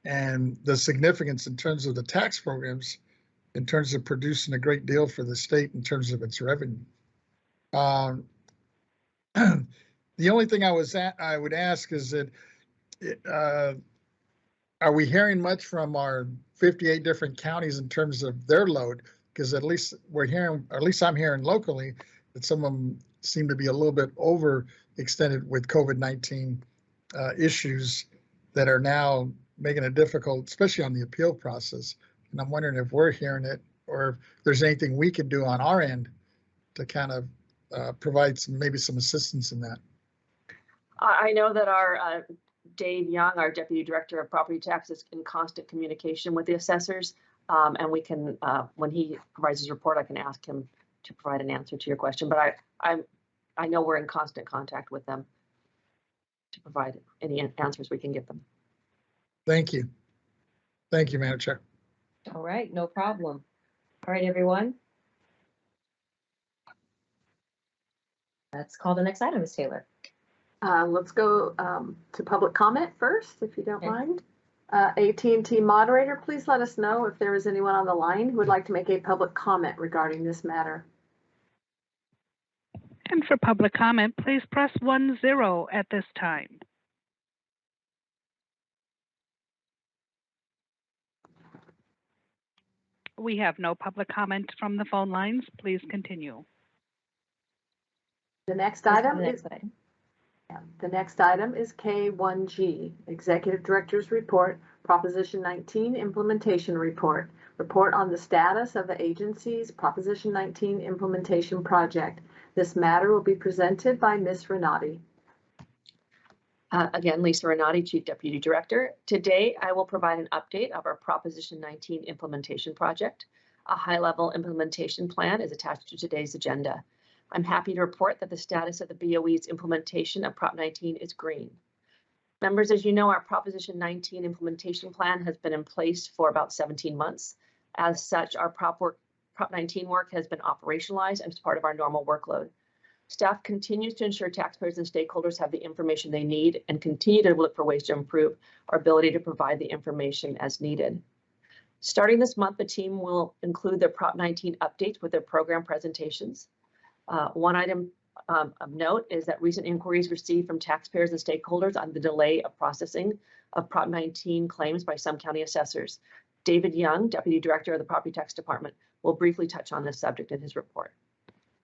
and the significance in terms of the tax programs, in terms of producing a great deal for the state in terms of its revenue. The only thing I would ask is that, are we hearing much from our 58 different counties in terms of their load? Because at least we're hearing, or at least I'm hearing locally, that some of them seem to be a little bit overextended with COVID-19 issues that are now making it difficult, especially on the appeal process. And I'm wondering if we're hearing it or if there's anything we can do on our end to kind of provide maybe some assistance in that. I know that our Dave Young, our Deputy Director of Property Taxes, is in constant communication with the assessors. And we can, when he provides his report, I can ask him to provide an answer to your question. But I know we're in constant contact with them to provide any answers we can give them. Thank you. Thank you, Madam Chair. All right, no problem. All right, everyone. Let's call the next item, Ms. Taylor. Let's go to public comment first, if you don't Okay. mind. AT&T moderator, please let us know if there is anyone on the line who would like to make a public comment regarding this matter. And for public comment, please press 10 at this time. We have no public comment from the phone lines. Please continue. The next Let's go to item the is next item. The next item is K1G, Executive Director's Report, Proposition 19 Implementation Report. Report on the status of the agency's Proposition 19 implementation project. This matter will be presented by Ms. Renati. Again, Lisa Renati, Chief Deputy Director. Today, I will provide an update of our Proposition 19 implementation project. A high-level implementation plan is attached to today's agenda. I'm happy to report that the status of the BoE's implementation of Prop 19 is green. Members, as you know, our Proposition 19 implementation plan has been in place for about 17 months. As such, our Prop 19 work has been operationalized and is part of our normal workload. Staff continues to ensure taxpayers and stakeholders have the information they need and continue to look for ways to improve our ability to provide the information as needed. Starting this month, the team will include their Prop 19 updates with their program presentations. One item of note is that recent inquiries received from taxpayers and stakeholders on the delay of processing of Prop 19 claims by some county assessors. David Young, Deputy Director of the Property Tax Department, will briefly touch on this subject in his report.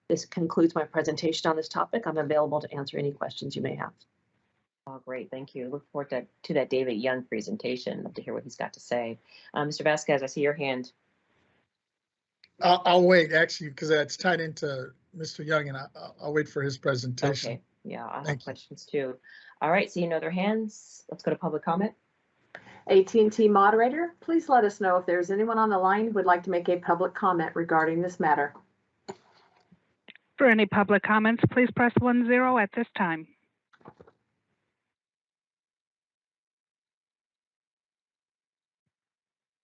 This concludes my presentation on this topic. I'm available to answer any questions you may have. Oh, great. Thank you. Look forward to that David Young presentation. Love to hear what he's got to say. Mr. Vasquez, I see your hand. I'll wait, actually, because that's tied into Mr. Young, and I'll wait for his presentation. Okay. Yeah, I have Thank you. questions too. All right, seeing no other hands, let's go to public comment. AT&T moderator, please let us know if there's anyone on the line who would like to make a public comment regarding this matter. For any public comments, please press 10 at this time.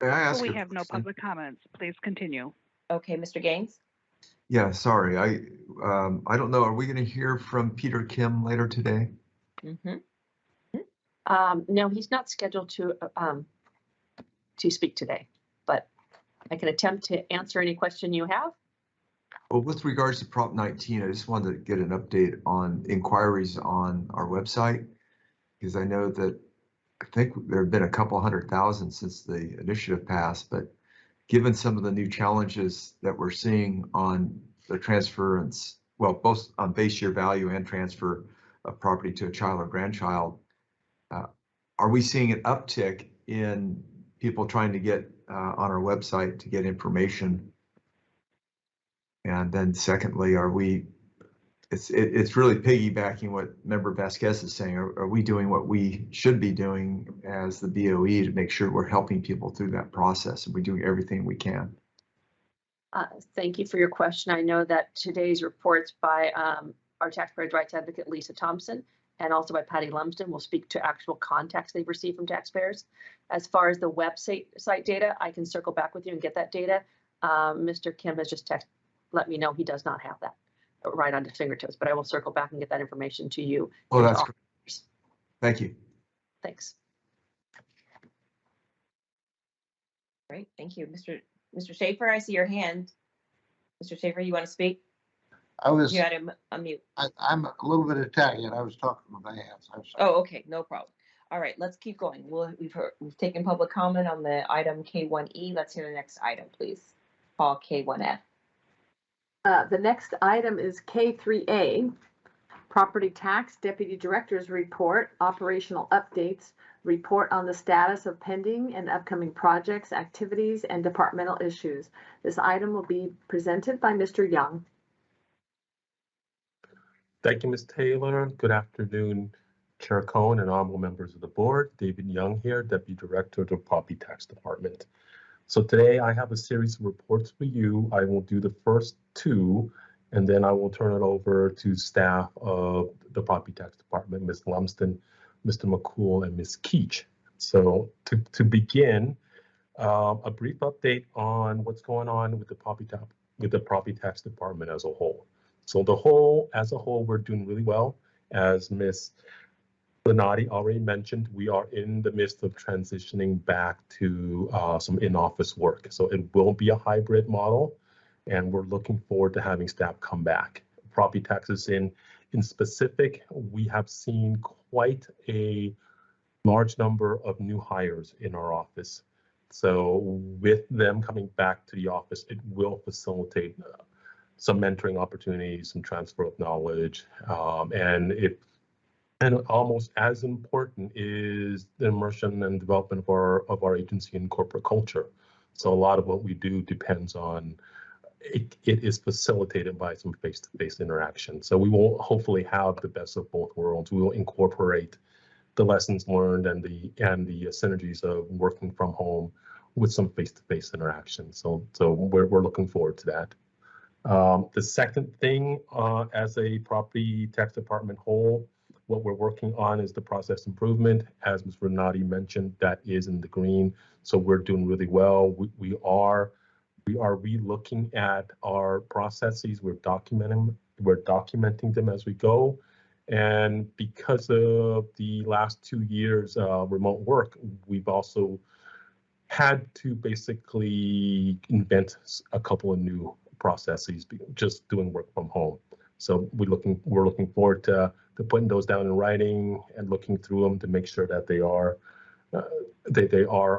May I ask We a have no question? public comments. Please continue. Okay, Mr. Gaines. Yeah, sorry. I don't know. Are we going to hear from Peter Kim later today? Mm-hmm. No, he's not scheduled to speak today, but I can attempt to answer any question you have. Well, with regards to Prop 19, I just wanted to get an update on inquiries on our website, because I know that I think there have been a couple 100,000 since the initiative passed, but given some of the new challenges that we're seeing on the transference, well, both on base year value and transfer of property to a child or grandchild, are we seeing an uptick in people trying to get on our website to get information? And then secondly, it's really piggybacking what Member Vasquez is saying. Are we doing what we should be doing as the BoE to make sure we're helping people through that process? Are we doing everything we can? Thank you for your question. I know that today's reports by our taxpayers' rights advocate, Lisa Thompson, and also by Patty Lumsden will speak to actual contacts they've received from taxpayers. As far as the website data, I can circle back with you and get that data. Mr. Kim has just let me know he does not have that right on his fingertips, but I will circle back and get that information to you. Oh, that's great. Thank you. Thanks. Great, thank you. Mr. Schaefer, I see your hand. Mr. Schaefer, you want to speak? You had to unmute. I'm a little bit Italian. I was talking with my hands. I'm sorry. Oh, okay, no problem. All right, let's keep going. We've taken public comment on the item K1E. Let's hear the next item, please. Call K1F. The next item is K3A, Property Tax Deputy Director's Report, Operational Updates, Report on the Status of Pending and Upcoming Projects, Activities, and Departmental Issues. This item will be presented by Mr. Young. Thank you, Ms. Taylor. Good afternoon, Chair Cohen and honorable members of the board. David Young here, Deputy Director of the Property Tax Department. So today I have a series of reports for you. I will do the first two, and then I will turn it over to staff of the Property Tax Department, Ms. Lumsden, Mr. McCool, and Ms. Keach. So to begin, a brief update on what's going on with the Property Tax Department as a whole. So as a whole, we're doing really well. As Ms. Lenati already mentioned, we are in the midst of transitioning back to some in-office work. So it will be a hybrid model, and we're looking forward to having staff come back. Property taxes in specific, we have seen quite a large number of new hires in our office. So with them coming back to the office, it will facilitate some mentoring opportunities, some transfer of knowledge, and almost as important is the immersion and development of our agency and corporate culture. So a lot of what we do depends on, it is facilitated by some face-to-face interaction. So we will hopefully have the best of both worlds. We will incorporate the lessons learned and the synergies of working from home with some face-to-face interaction. So we're looking forward to that. The second thing, as a property tax department whole, what we're working on is the process improvement. As Ms. Renati mentioned, that is in the green. So we're doing really well. We are re-looking at our processes. We're documenting them as we go. And because of the last 2 years remote work, we've also had to basically invent a couple of new processes, just doing work from home. So we're looking forward to putting those down in writing and looking through them to make sure that they are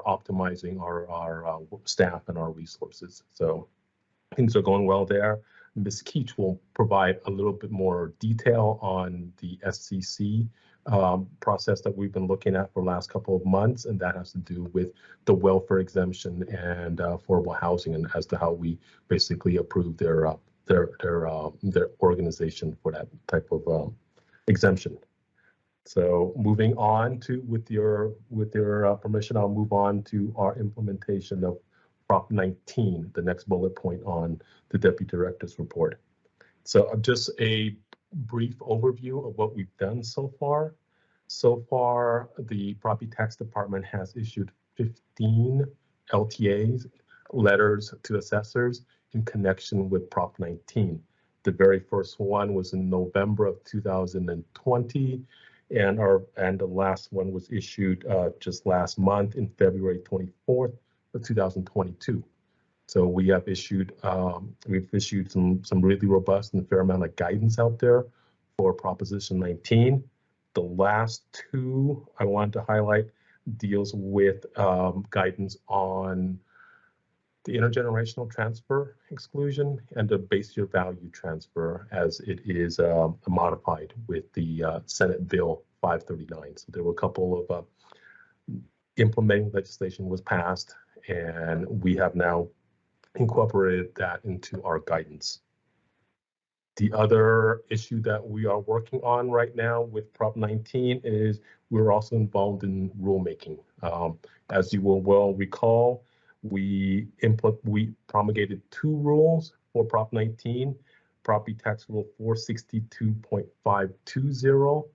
optimizing our staff and our resources. So things are going well there. Ms. Keach will provide a little bit more detail on the SCC process that we've been looking at for the last couple of months, and that has to do with the welfare exemption and affordable housing, and as to how we basically approve their organization for that type of exemption. So moving on to, with your permission, I'll move on to our implementation of Prop 19, the next bullet point on the Deputy Director's report. So just a brief overview of what we've done so far. So far, the Property Tax Department has issued 15 LTAs, letters to assessors, in connection with Prop 19. The very first one was in November of 2020, and the last one was issued just last month in February 24th of 2022. So we have issued some really robust and fair amount of guidance out there for Proposition 19. The last two I want to highlight deals with guidance on the intergenerational transfer exclusion and the base year value transfer, as it is modified with the Senate Bill 539. So there were a couple of implementing legislation was passed, and we have now incorporated that into our guidance. The other issue that we are working on right now with Prop 19 is we're also involved in rulemaking. As you will well recall, we promulgated 2 rules for Prop 19, Property Tax Rule 462.520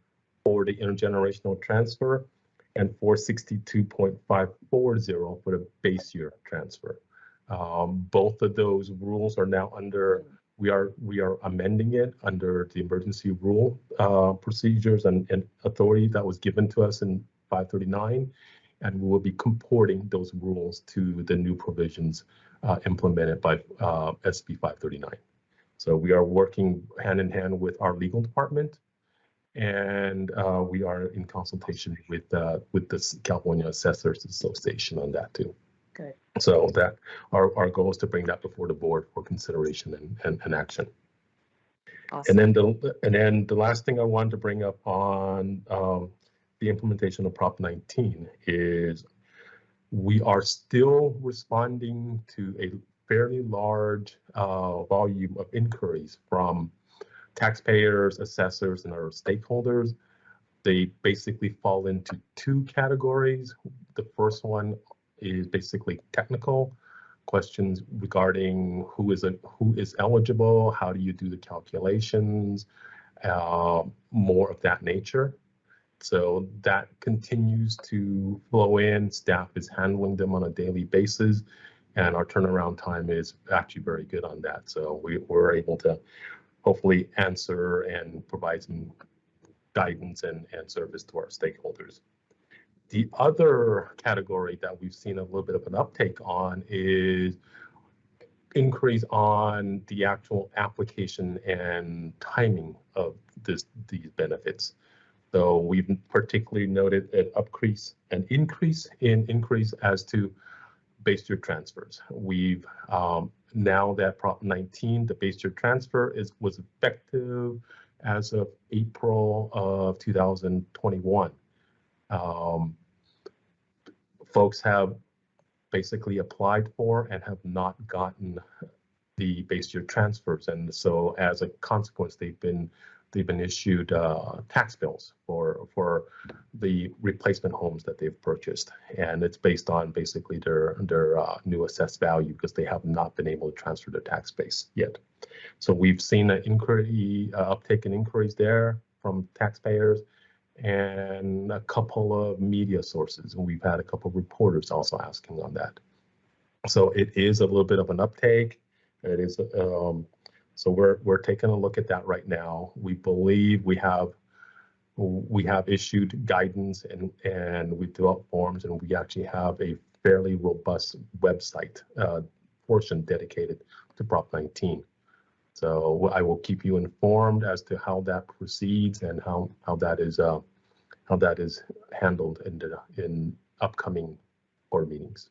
for the intergenerational transfer, and 462.540 for the base year transfer. Both of those rules are now under, we are amending it under the emergency rule procedures and authority that was given to us in 539, and we will be comporting those rules to the new provisions implemented by SB 539. So we are working hand in hand with our legal department, and we are in consultation with the California Assessors Association on that too. Good. So that our goal is to bring that before the board for consideration and action. Awesome. And then the last thing I wanted to bring up on the implementation of Prop 19 is we are still responding to a fairly large volume of inquiries from taxpayers, assessors, and our stakeholders. They basically fall into 2 categories. The first one is basically technical. questions regarding who is eligible, how do you do the calculations, more of that nature. So that continues to flow in. Staff is handling them on a daily basis, and our turnaround time is actually very good on that. So we're able to hopefully answer and provide some guidance and service to our stakeholders. The other category that we've seen a little bit of an uptake on is increase on the actual application and timing of these benefits. So we've particularly noted an increase in inquiries as to base year transfers. We've now that Prop 19, the base year transfer was effective as of April of 2021. Folks have basically applied for and have not gotten the base year transfers, and so as a consequence, they've been issued tax bills for the replacement homes that they've purchased, and it's based on basically their new assessed value because they have not been able to transfer their tax base yet. So we've seen an uptake in inquiries there from taxpayers and a couple of media sources, and we've had a couple of reporters also asking on that. So it is a little bit of an uptake. It is so we're taking a look at that right now. We believe we have issued guidance and we developed forms, and we actually have a fairly robust website portion dedicated to Prop 19. So I will keep you informed as to how that proceeds and how that is handled in upcoming board meetings.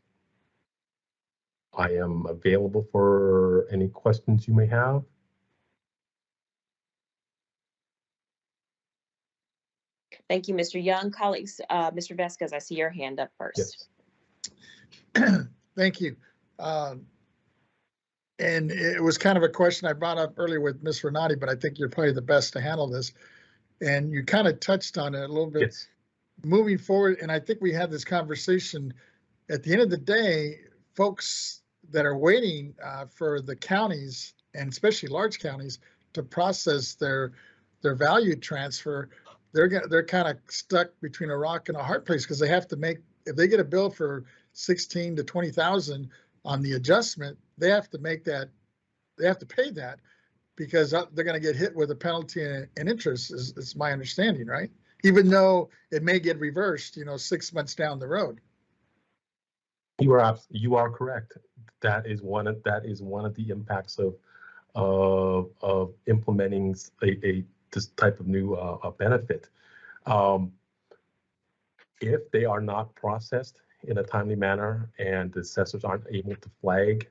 I am available for any questions you may have. Thank you, Mr. Young. Colleagues, Mr. Vasquez, I see your hand up first. Yes. Thank you. And it was kind of a question I brought up earlier with Ms. Renati, but I think you're probably the best to handle this. And you kind of touched on it a little bit. Yes. Moving forward, and I think we had this conversation, at the end of the day, folks that are waiting for the counties, and especially large counties, to process their value transfer, they're kind of stuck between a rock and a hard place because they have to make, if they get a bill for 16 to 20,000 on the adjustment, they have to make that, they have to pay that because they're going to get hit with a penalty and interest is my understanding, right? Even though it may get reversed, 6 months down the road. You are correct. That is one of the impacts of implementing this type of new benefit. If they are not processed in a timely manner and the assessors aren't able to flag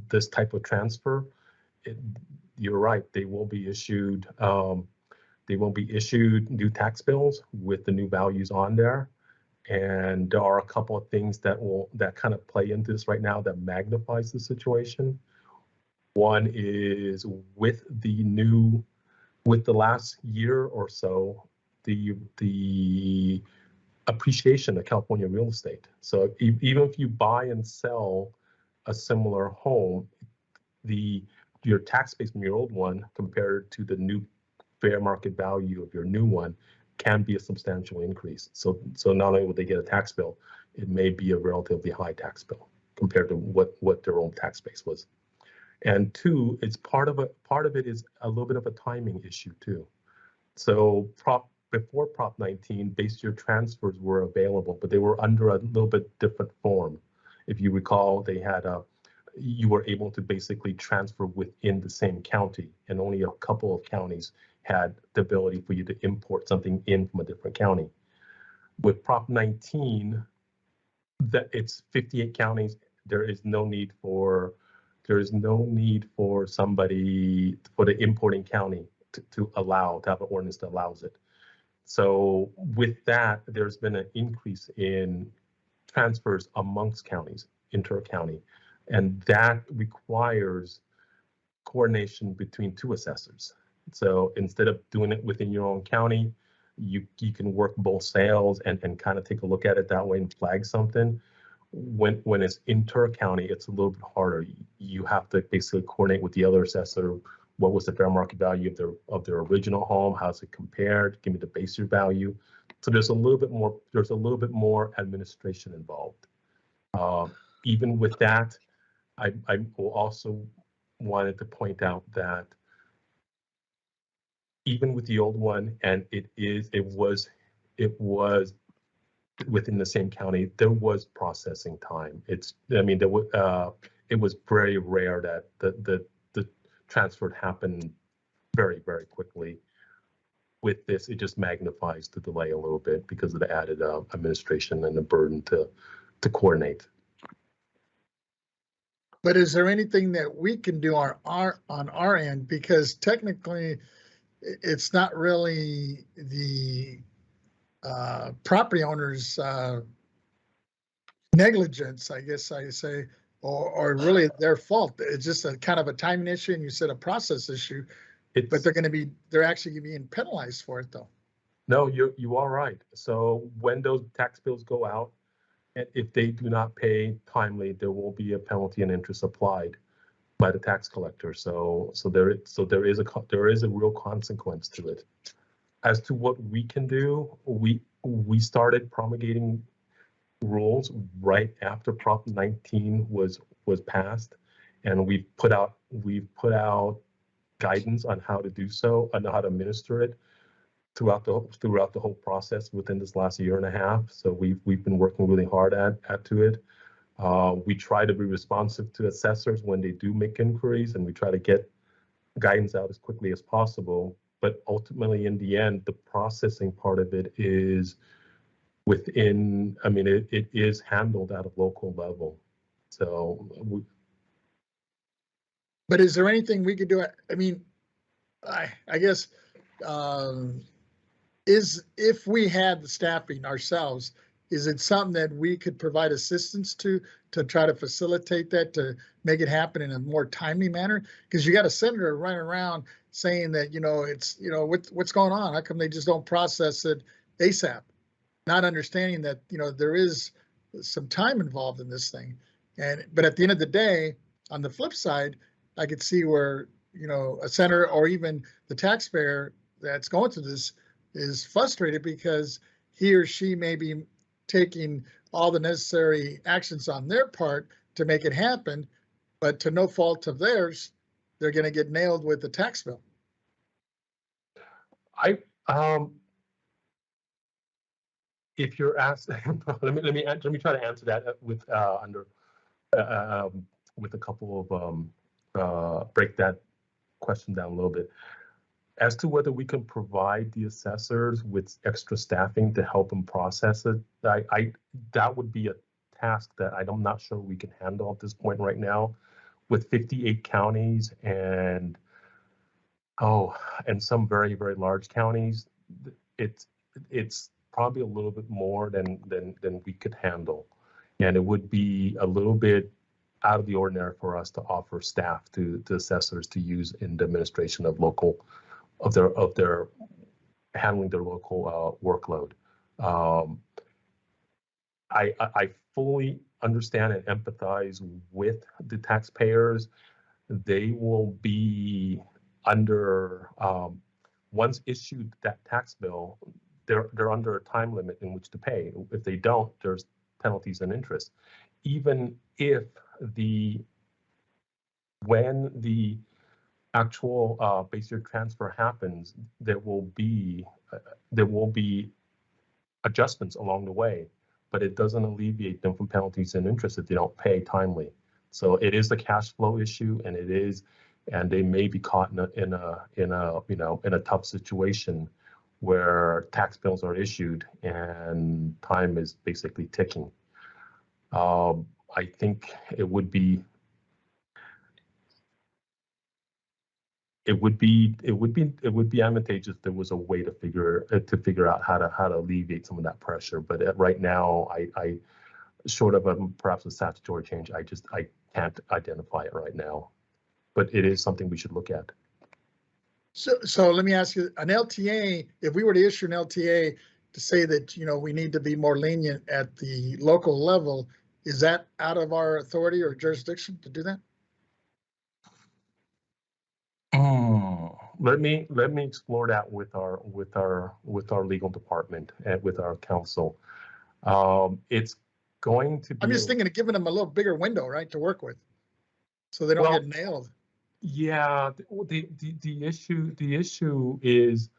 this type of transfer, you're right. They will be issued. They will be issued new tax bills with the new values on there. And there are a couple of things that kind of play into this right now that magnifies the situation. One is with the last year or so, the appreciation of California real estate. So even if you buy and sell a similar home, your tax base from your old one compared to the new fair market value of your new one can be a substantial increase. So not only will they get a tax bill, it may be a relatively high tax bill compared to what their own tax base was. And two, it's part of it is a little bit of a timing issue too. So before Prop 19, base year transfers were available, but they were under a little bit different form. If you recall, you were able to basically transfer within the same county, and only a couple of counties had the ability for you to import something in from a different county. With Prop 19, that it's 58 counties, there is no need for somebody, for the importing county to have an ordinance that allows it. So with that, there's been an increase in transfers amongst counties, inter-county, and that requires coordination between two assessors. So instead of doing it within your own county, you can work both sales and kind of take a look at it that way and flag something. when it's inter-county, it's a little bit harder. You have to basically coordinate with the other assessor. What was the fair market value of their original home? How's it compared? Give me the base year value. So there's a little bit more administration involved. Even with that, I will also wanted to point out that even with the old one, and it was within the same county, there was processing time. It was very rare that the transfer happened very, very quickly. With this, it just magnifies the delay a little bit because of the added administration and the burden to coordinate. But is there anything that we can do on our end? Because technically, it's not really the property owner's negligence, I guess I say, or really their fault. It's just a kind of a timing issue, and you said a process issue. But they're actually being penalized for it, though. No, you are right. So when those tax bills go out, and if they do not pay timely, there will be a penalty and interest applied by the tax collector. So there is a real consequence to it. As to what we can do, we started promulgating rules right after Prop 19 was passed, and we've put out guidance on how to do so and how to administer it throughout the whole process within this last year and a half. So we've been working really hard at it. We try to be responsive to assessors when they do make inquiries, and we try to get guidance out as quickly as possible. But ultimately, in the end, the processing part of it is within, it is handled at a local level. So but is there anything we could do? I guess if we had the staffing ourselves, is it something that we could provide assistance to try to facilitate that, to make it happen in a more timely manner? Because you got a senator running around saying that, it's, what's going on? How come they just don't process it ASAP? Not understanding that, there is some time involved in this thing. But at the end of the day, on the flip side, I could see where, a senator or even the taxpayer that's going through this is frustrated because he or she may be taking all the necessary actions on their part to make it happen, but to no fault of theirs, they're going to get nailed with the tax bill. If you're asked, let me try to answer that with with a couple of break that question down a little bit. As to whether we can provide the assessors with extra staffing to help them process it, that would be a task that I'm not sure we can handle at this point right now. With 58 counties and some very, very large counties, it's probably a little bit more than we could handle, and it would be a little bit out of the ordinary for us to offer staff to assessors to use in the administration of their handling their local workload. I fully understand and empathize with the taxpayers. They will be under, once issued that tax bill, they're under a time limit in which to pay. If they don't, there's penalties and interest. Even if when the actual base year transfer happens, there will be adjustments along the way, but it doesn't alleviate them from penalties and interest if they don't pay timely. So it is a cash flow issue, and they may be caught in a tough situation where tax bills are issued and time is basically ticking. I think it would be advantageous if there was a way to figure out how to alleviate some of that pressure. But right now, I short of perhaps a statutory change, I can't identify it right now. But it is something we should look at. So let me ask you, an LTA, if we were to issue an LTA to say that, we need to be more lenient at the local level, Is that out of our authority or jurisdiction to do that? Let me explore that with our legal department and with our counsel. It's going to be. I'm just thinking of giving them a little bigger window, right, to work with, so they don't Well, get nailed. Yeah, the issue is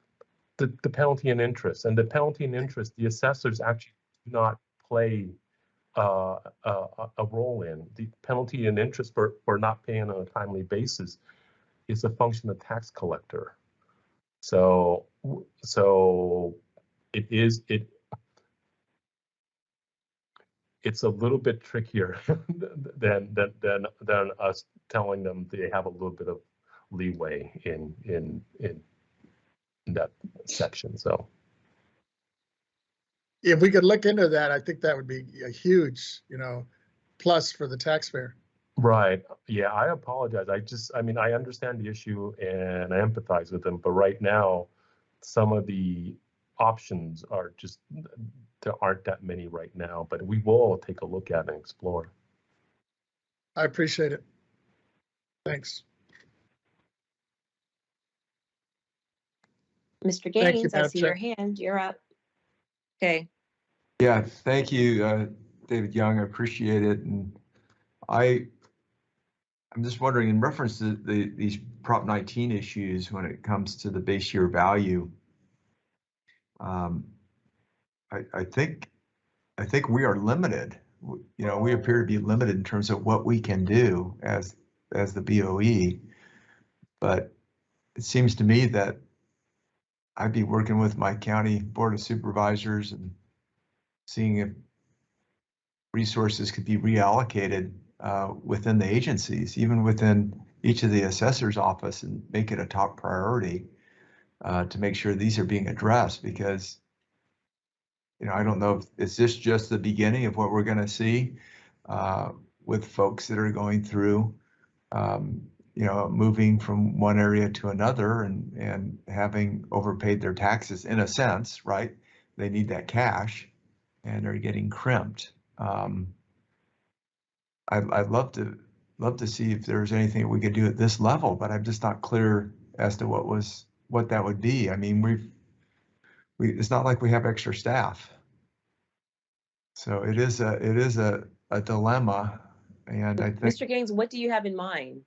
the penalty and interest, and the penalty and interest, the assessors actually do not play a role in. The penalty and interest for not paying on a timely basis is a function of tax collector. So it's a little bit trickier than us telling them they have a little bit of leeway in that section. So If we could look into that, I think that would be a huge, plus for the taxpayer. right, yeah, I apologize. I mean, I understand the issue and I empathize with them, but right now, some of the options are just, there aren't that many right now, but we will take a look at and explore. I appreciate it. Thanks. Mr. Thank you, Gaines, I Madam see Chair. your hand. You're up. Okay. Yeah, thank you, David Young. I appreciate it. And I'm just wondering, in reference to these Prop 19 issues when it comes to the base year value, I think we are limited. We appear to be limited in terms of what we can do as the BoE. But it seems to me that I'd be working with my county board of supervisors and seeing if resources could be reallocated within the agencies, even within each of the assessor's office, and make it a top priority to make sure these are being addressed. Because I don't know if is this just the beginning of what we're going to see with folks that are going through moving from one area to another and having overpaid their taxes in a sense, right? They need that cash and they're getting crimped. I'd love to see if there's anything we could do at this level, but I'm just not clear as to what that would be. I mean, it's not like we have extra staff. So it is a dilemma. And I think, Mr. Gaines, what do you have in mind?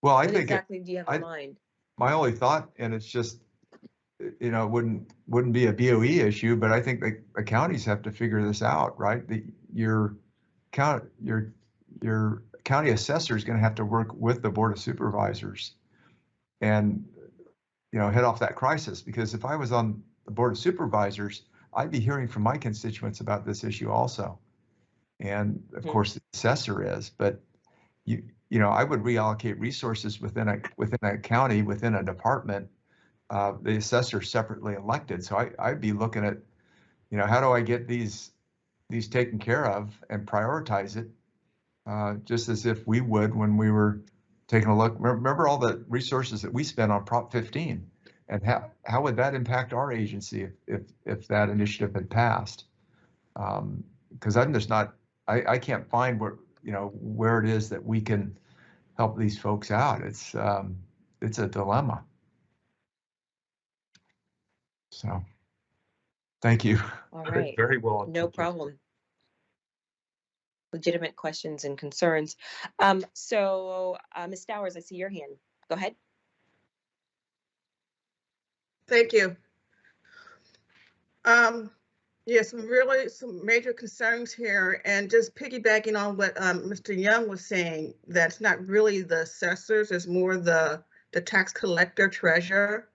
well, I What think exactly do you have in mind? my only thought, and it's just, it wouldn't be a BoE issue, but I think the counties have to figure this out, right? Your county assessor is going to have to work with the board of supervisors and head off that crisis. Because if I was on the board of supervisors, I'd be hearing from my constituents about this issue also, and of course the assessor is. But I would reallocate resources within a county, within a department. The assessor separately elected, so I'd be looking at, how do I get these taken care of and prioritize it, just as if we would when we were taking a look. Remember all the resources that we spent on Prop 15, and how would that impact our agency if that initiative had passed? Because I'm just not, I can't find where it is that we can help these folks out. It's a dilemma. So, thank you. All right. Very well. No problem. Legitimate questions and concerns. So, Ms. Stowers, I see your hand. Go ahead. Thank you. Yes, some major concerns here, and just piggybacking on what Mr. Young was saying, that's not really the assessors, it's more the tax collector treasurer.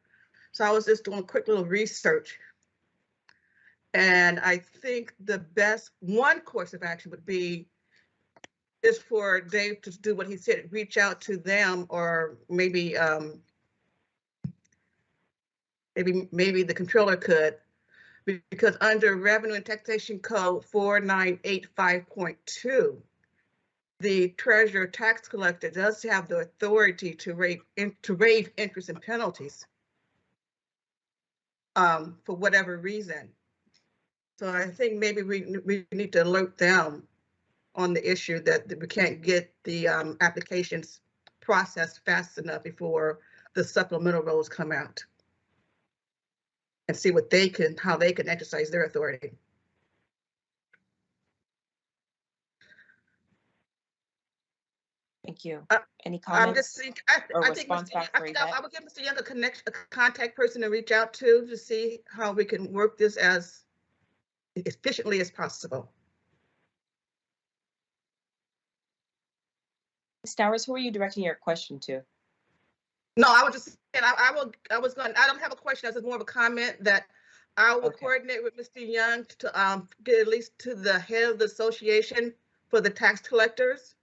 So I was just doing a quick little research, and I think the best one course of action would be is for Dave to do what he said, reach out to them, or maybe maybe the controller could, because under Revenue and Taxation Code 4985.2, the treasurer tax collector does have the authority to waive interest and penalties for whatever reason. So I think maybe we need to alert them on the issue that we can't get the applications processed fast enough before the supplemental roles come out, and see what how they can exercise their authority. Thank you. Uh, Any I'm just comments thinking, or I think response back for Yvette? I would give Mr. Young a contact person to reach out to see how we can work this as efficiently as possible. Ms. Towers, who are you directing your question to? No, I was just saying, I don't have a question, that's more of a comment that I will Okay. coordinate with Mr. Young to get at least to the head of the association for the tax collectors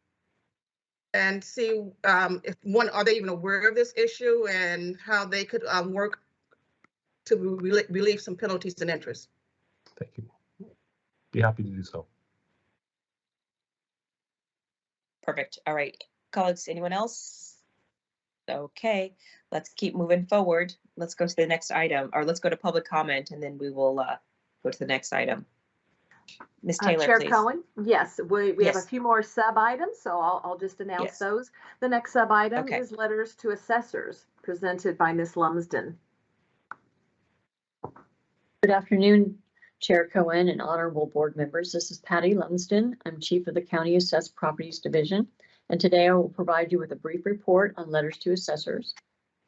and see if are they even aware of this issue and how they could work to relieve some penalties and interest. Thank you. Be happy to do so. Perfect. All right. Colleagues, anyone else? Okay, let's keep moving forward. Let's go to the next item, or let's go to public comment, and then we will go to the next item. Ms. Taylor, Chair please. Cohen, yes, we have a Yes. few more sub items, so I'll just announce Yes. those. The next sub item Okay. is letters to assessors presented by Ms. Lumsden. Good afternoon, Chair Cohen and honorable board members. This is Patty Lumsden. I'm Chief of the County Assessed Properties Division, and today I will provide you with a brief report on letters to assessors.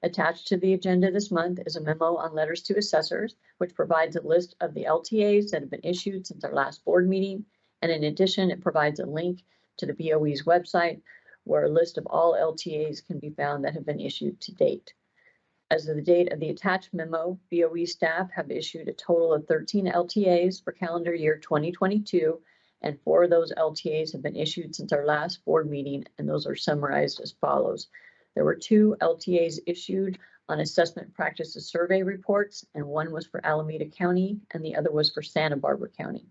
Attached to the agenda this month is a memo on letters to assessors, which provides a list of the LTAs that have been issued since our last board meeting. And in addition, it provides a link to the BOE's website where a list of all LTAs can be found that have been issued to date. As of the date of the attached memo, BOE staff have issued a total of 13 LTAs for calendar year 2022, and 4 of those LTAs have been issued since our last board meeting, and those are summarized as follows. There were 2 LTAs issued on assessment practices survey reports, and 1 was for Alameda County, and the other was for Santa Barbara County.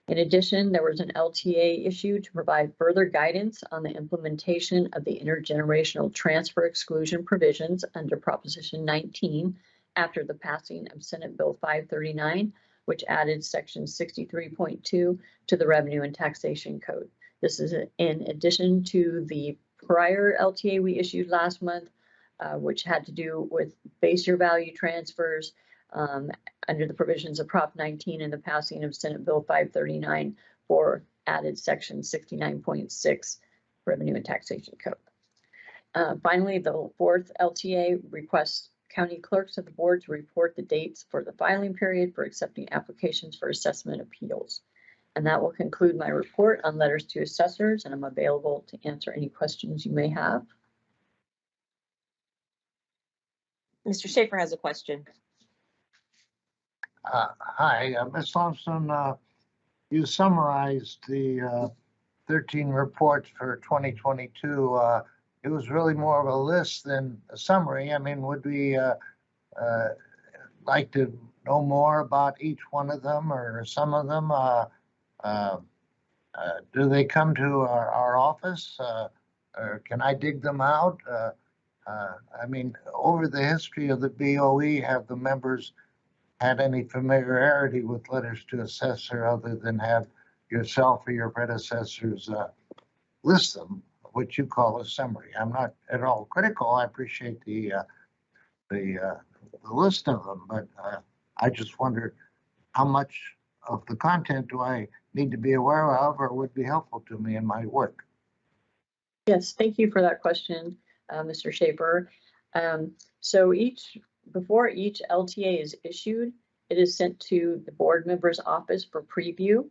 In addition, there was an LTA issued to provide further guidance on the implementation of the intergenerational transfer exclusion provisions under Proposition 19 after the passing of Senate Bill 539, which added Section 63.2 to the Revenue and Taxation Code. This is in addition to the prior LTA we issued last month, which had to do with base year value transfers, under the provisions of Prop 19 and the passing of Senate Bill 539 for added Section 69.6 Revenue and Taxation Code. Finally, the 4th LTA requests county clerks of the board to report the dates for the filing period for accepting applications for assessment appeals. And that will conclude my report on letters to assessors, and I'm available to answer any questions you may have. Mr. Schaefer has a question. Hi, Ms. Thompson. You summarized the 13 reports for 2022. It was really more of a list than a summary. I mean, would we like to know more about each one of them or some of them? Do they come to our office? Or can I dig them out? I mean, over the history of the BOE, have the members had any familiarity with letters to assessor other than have yourself or your predecessors list them, which you call a summary? I'm not at all critical. I appreciate the list of them, but I just wonder how much of the content do I need to be aware of or would be helpful to me in my work? Yes, thank you for that question, Mr. Schaefer. So before each LTA is issued, it is sent to the board member's office for preview,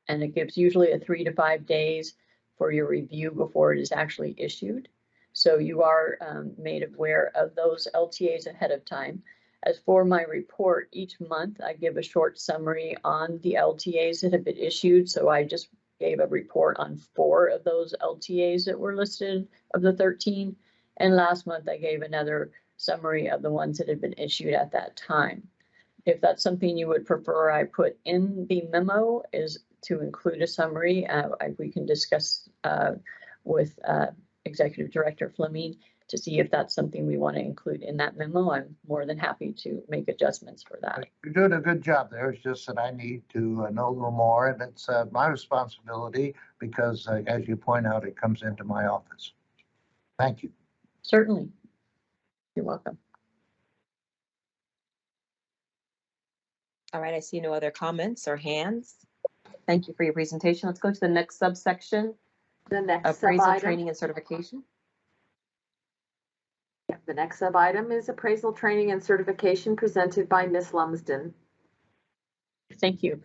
and it gives usually a 3 to 5 days for your review before it is actually issued. So you are made aware of those LTAs ahead of time. As for my report, each month I give a short summary on the LTAs that have been issued. So I just gave a report on 4 of those LTAs that were listed of the 13. And last month I gave another summary of the ones that had been issued at that time. If that's something you would prefer I put in the memo, is to include a summary. We can discuss with Executive Director Fleming to see if that's something we want to include in that memo. I'm more than happy to make adjustments for that. You're doing a good job there. It's just that I need to know a little more, and it's my responsibility because, as you point out, it comes into my office. Thank you. Certainly. You're welcome. All right, I see no other comments or hands. Thank you for your presentation. Let's go to the next subsection, The next appraisal, sub-item. training, and certification. The next sub-item is appraisal, training, and certification presented by Ms. Lumsden. Thank you.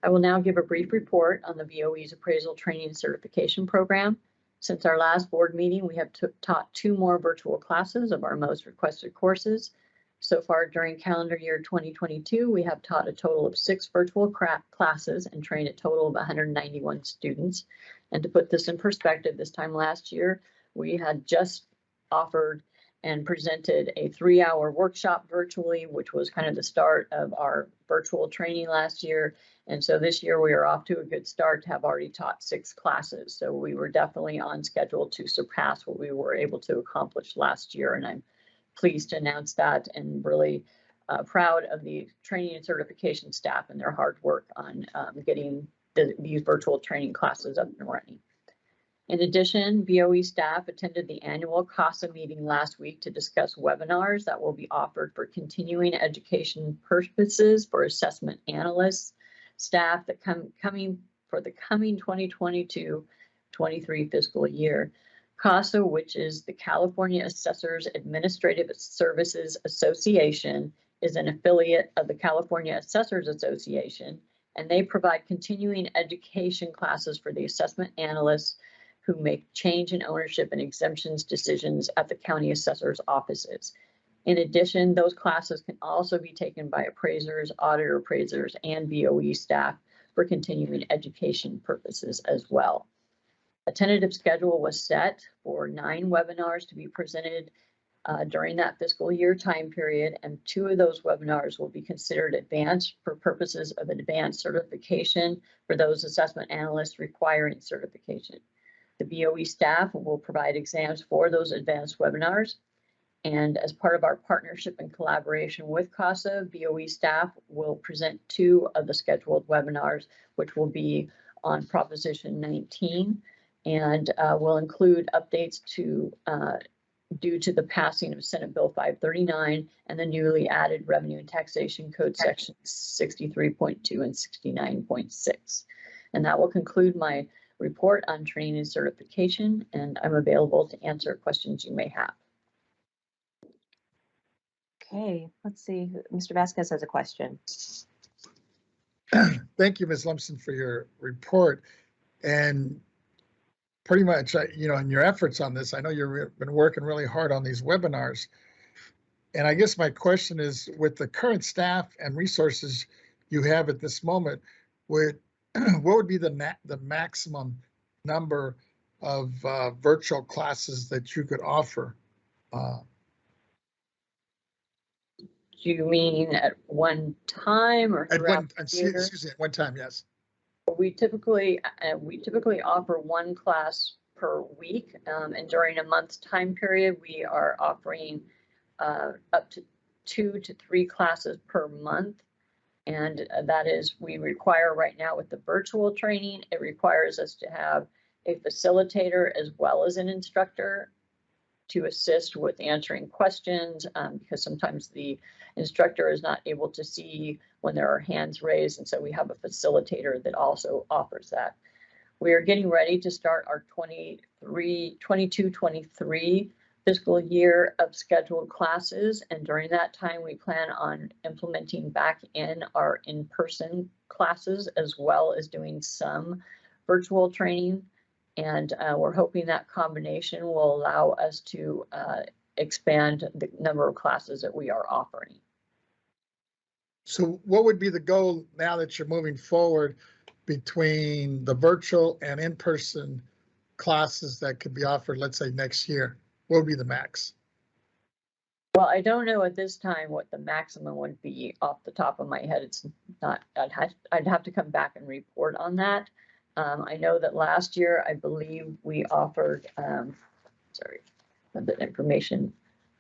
I will now give a brief report on the BoE's appraisal, training, and certification program. Since our last board meeting, we have taught 2 more virtual classes of our most requested courses. So far during calendar year 2022, we have taught a total of 6 virtual classes and trained a total of 191 students. And to put this in perspective, this time last year, we had just offered and presented a 3-hour workshop virtually, which was kind of the start of our virtual training last year. And so this year we are off to a good start to have already taught 6 classes. So we were definitely on schedule to surpass what we were able to accomplish last year. And I'm pleased to announce that and really proud of the training and certification staff and their hard work on getting these virtual training classes up and running. In addition, BoE staff attended the annual CASA meeting last week to discuss webinars that will be offered for continuing education purposes for assessment analysts, staff that coming for the coming 2022-23 fiscal year. CASA, which is the California Assessors Administrative Services Association, is an affiliate of the California Assessors Association, and they provide continuing education classes for the assessment analysts who make change in ownership and exemptions decisions at the county assessor's offices. In addition, those classes can also be taken by appraisers, auditor appraisers, and BoE staff for continuing education purposes as well. A tentative schedule was set for 9 webinars to be presented during that fiscal year time period, and 2 of those webinars will be considered advanced for purposes of advanced certification for those assessment analysts requiring certification. The BoE staff will provide exams for those advanced webinars. And as part of our partnership and collaboration with CASA, BoE staff will present 2 of the scheduled webinars, which will be on Proposition 19 and will include updates to due to the passing of Senate Bill 539 and the newly added Revenue and Taxation Code sections 63.2 and 69.6. And that will conclude my report on training and certification, and I'm available to answer questions you may have. Okay, let's see. Mr. Vasquez has a question. Thank you, Ms. Lumpson, for your report. And pretty much, in your efforts on this, I know you've been working really hard on these webinars. And I guess my question is, with the current staff and resources you have at this moment, what would be the maximum number of virtual classes that you could offer? Do you mean at one time or throughout the year? Excuse me, at one time, yes. We typically offer 1 class per week, and during a month's time period, we are offering up to 2 to 3 classes per month. And that is, we require right now with the virtual training, it requires us to have a facilitator as well as an instructor to assist with answering questions, because sometimes the instructor is not able to see when there are hands raised, and so we have a facilitator that also offers that. We are getting ready to start our 22-23 fiscal year of scheduled classes, and during that time we plan on implementing back in our in-person classes as well as doing some virtual training. And we're hoping that combination will allow us to expand the number of classes that we are offering. So what would be the goal now that you're moving forward between the virtual and in-person classes that could be offered, let's say next year? What would be the max? Well, I don't know at this time what the maximum would be off the top of my head. It's not, I'd have to come back and report on that. I know that last year, I believe we offered, the information.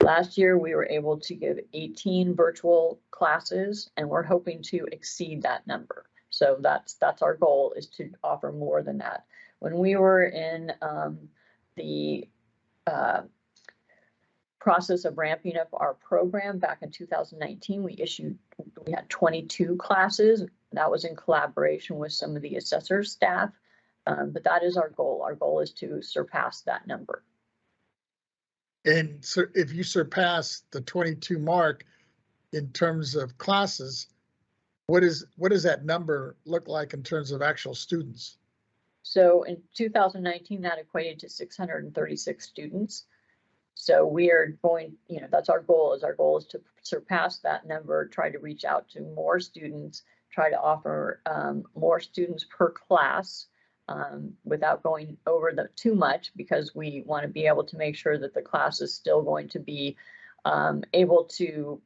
Last year, we were able to give 18 virtual classes, and we're hoping to exceed that number. So that's our goal, is to offer more than that. When we were in the process of ramping up our program back in 2019, we had 22 classes. That was in collaboration with some of the assessor staff, but that is our goal. Our goal is to surpass that number. And so if you surpass the 22 mark in terms of classes, what does that number look like in terms of actual students? So in 2019, that equated to 636 students. So we are going, that's our goal. Our goal is to surpass that number, try to reach out to more students, try to offer more students per class, without going over too much, because we want to be able to make sure that the class is still going to be able to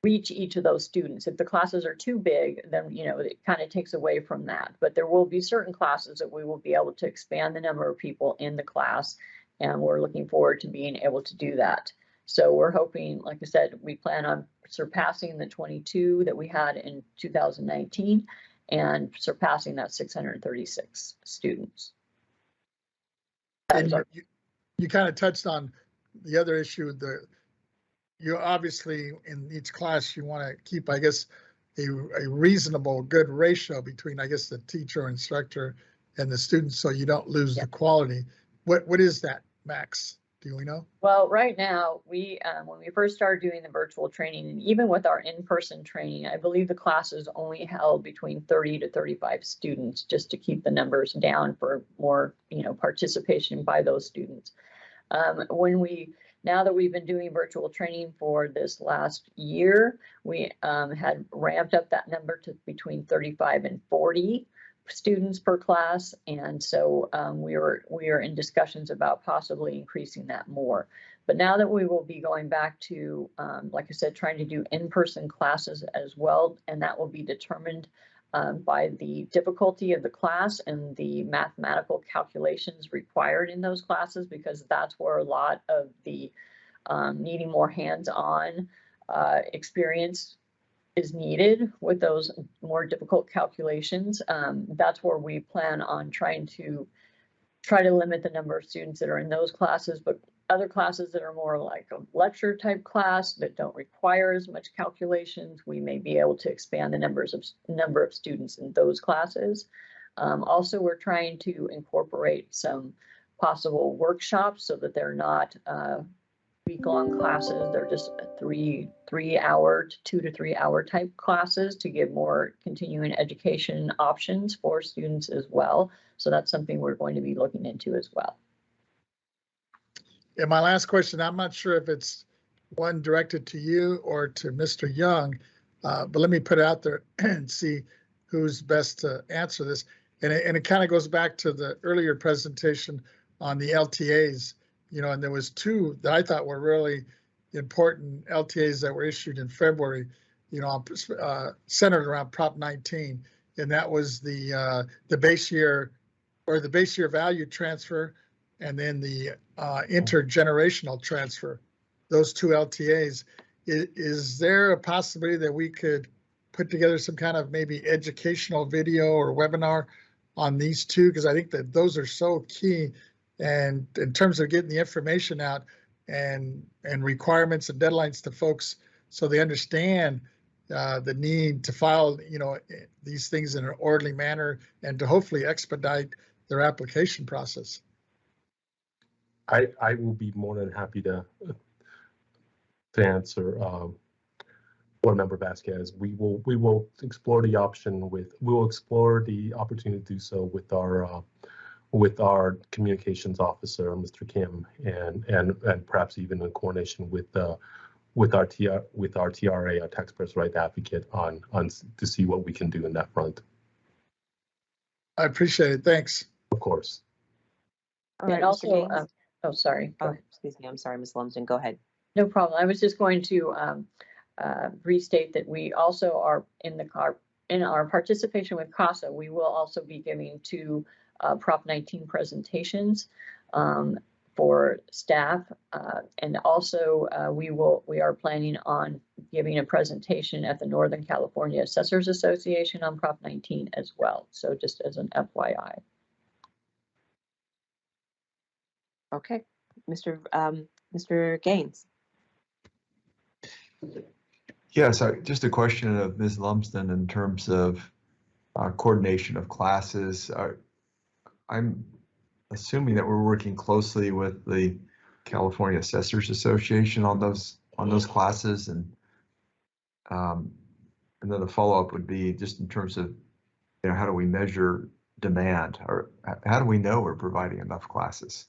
reach each of those students. If the classes are too big, then it kind of takes away from that. But there will be certain classes that we will be able to expand the number of people in the class, and we're looking forward to being able to do that. So we're hoping, like I said, we plan on surpassing the 22 that we had in 2019 and surpassing that 636 students. And you kind of touched on the other issue. You obviously, in each class, you want to keep, I guess, a reasonable, good ratio between, I guess, the teacher or instructor and the students, so you don't lose the quality. What is that, Max? Do we know? Well, right now, we when we first started doing the virtual training, and even with our in-person training, I believe the classes only held between 30 to 35 students, just to keep the numbers down for more, participation by those students. Now that we've been doing virtual training for this last year, we had ramped up that number to between 35 and 40 students per class, and so we are in discussions about possibly increasing that more. But now that we will be going back to, like I said, trying to do in-person classes as well, and that will be determined by the difficulty of the class and the mathematical calculations required in those classes, because that's where a lot of the needing more hands-on experience is needed with those more difficult calculations. That's where we plan on trying to limit the number of students that are in those classes, but other classes that are more like a lecture type class that don't require as much calculations, we may be able to expand the number of students in those classes. Also, we're trying to incorporate some possible workshops so that they're not week-long classes. They're just 3-hour to 2 to 3 hour type classes to give more continuing education options for students as well. So that's something we're going to be looking into as well. And my last question, I'm not sure if it's one directed to you or to Mr. Young, but let me put it out there and see who's best to answer this. And it kind of goes back to the earlier presentation on the LTAs. And there was two that I thought were really important LTAs that were issued in February, centered around Prop 19. And that was the base year value transfer, and then the intergenerational transfer, those two LTAs. Is there a possibility that we could put together some kind of maybe educational video or webinar on these two? Because I think that those are so key. And in terms of getting the information out and requirements and deadlines to folks, so they understand the need to file, these things in an orderly manner and to hopefully expedite their application process. I will be more than happy to answer Board Member Vasquez. We will explore the option we'll explore the opportunity to do so with our communications officer, Mr. Kim, and perhaps even in coordination with our TRA, our Taxpayers' Right Advocate, on to see what we can do in that front. I appreciate it. Thanks. Of course. All right, And also, Mr. Gaines? sorry. Oh, excuse me. I'm sorry, Ms. Lumsden. Go ahead. No problem. I was just going to restate that we also are in our participation with CASA. We will also be giving two Prop 19 presentations for staff. And also, we are planning on giving a presentation at the Northern California Assessors Association on Prop 19 as well. So just as an FYI. Okay, Mr. Gaines. Yes, just a question of Ms. Lumsden in terms of coordination of classes. I'm assuming that we're working closely with the California Assessors Association on those classes, and then the follow-up would be just in terms of, how do we measure demand, or how do we know we're providing enough classes?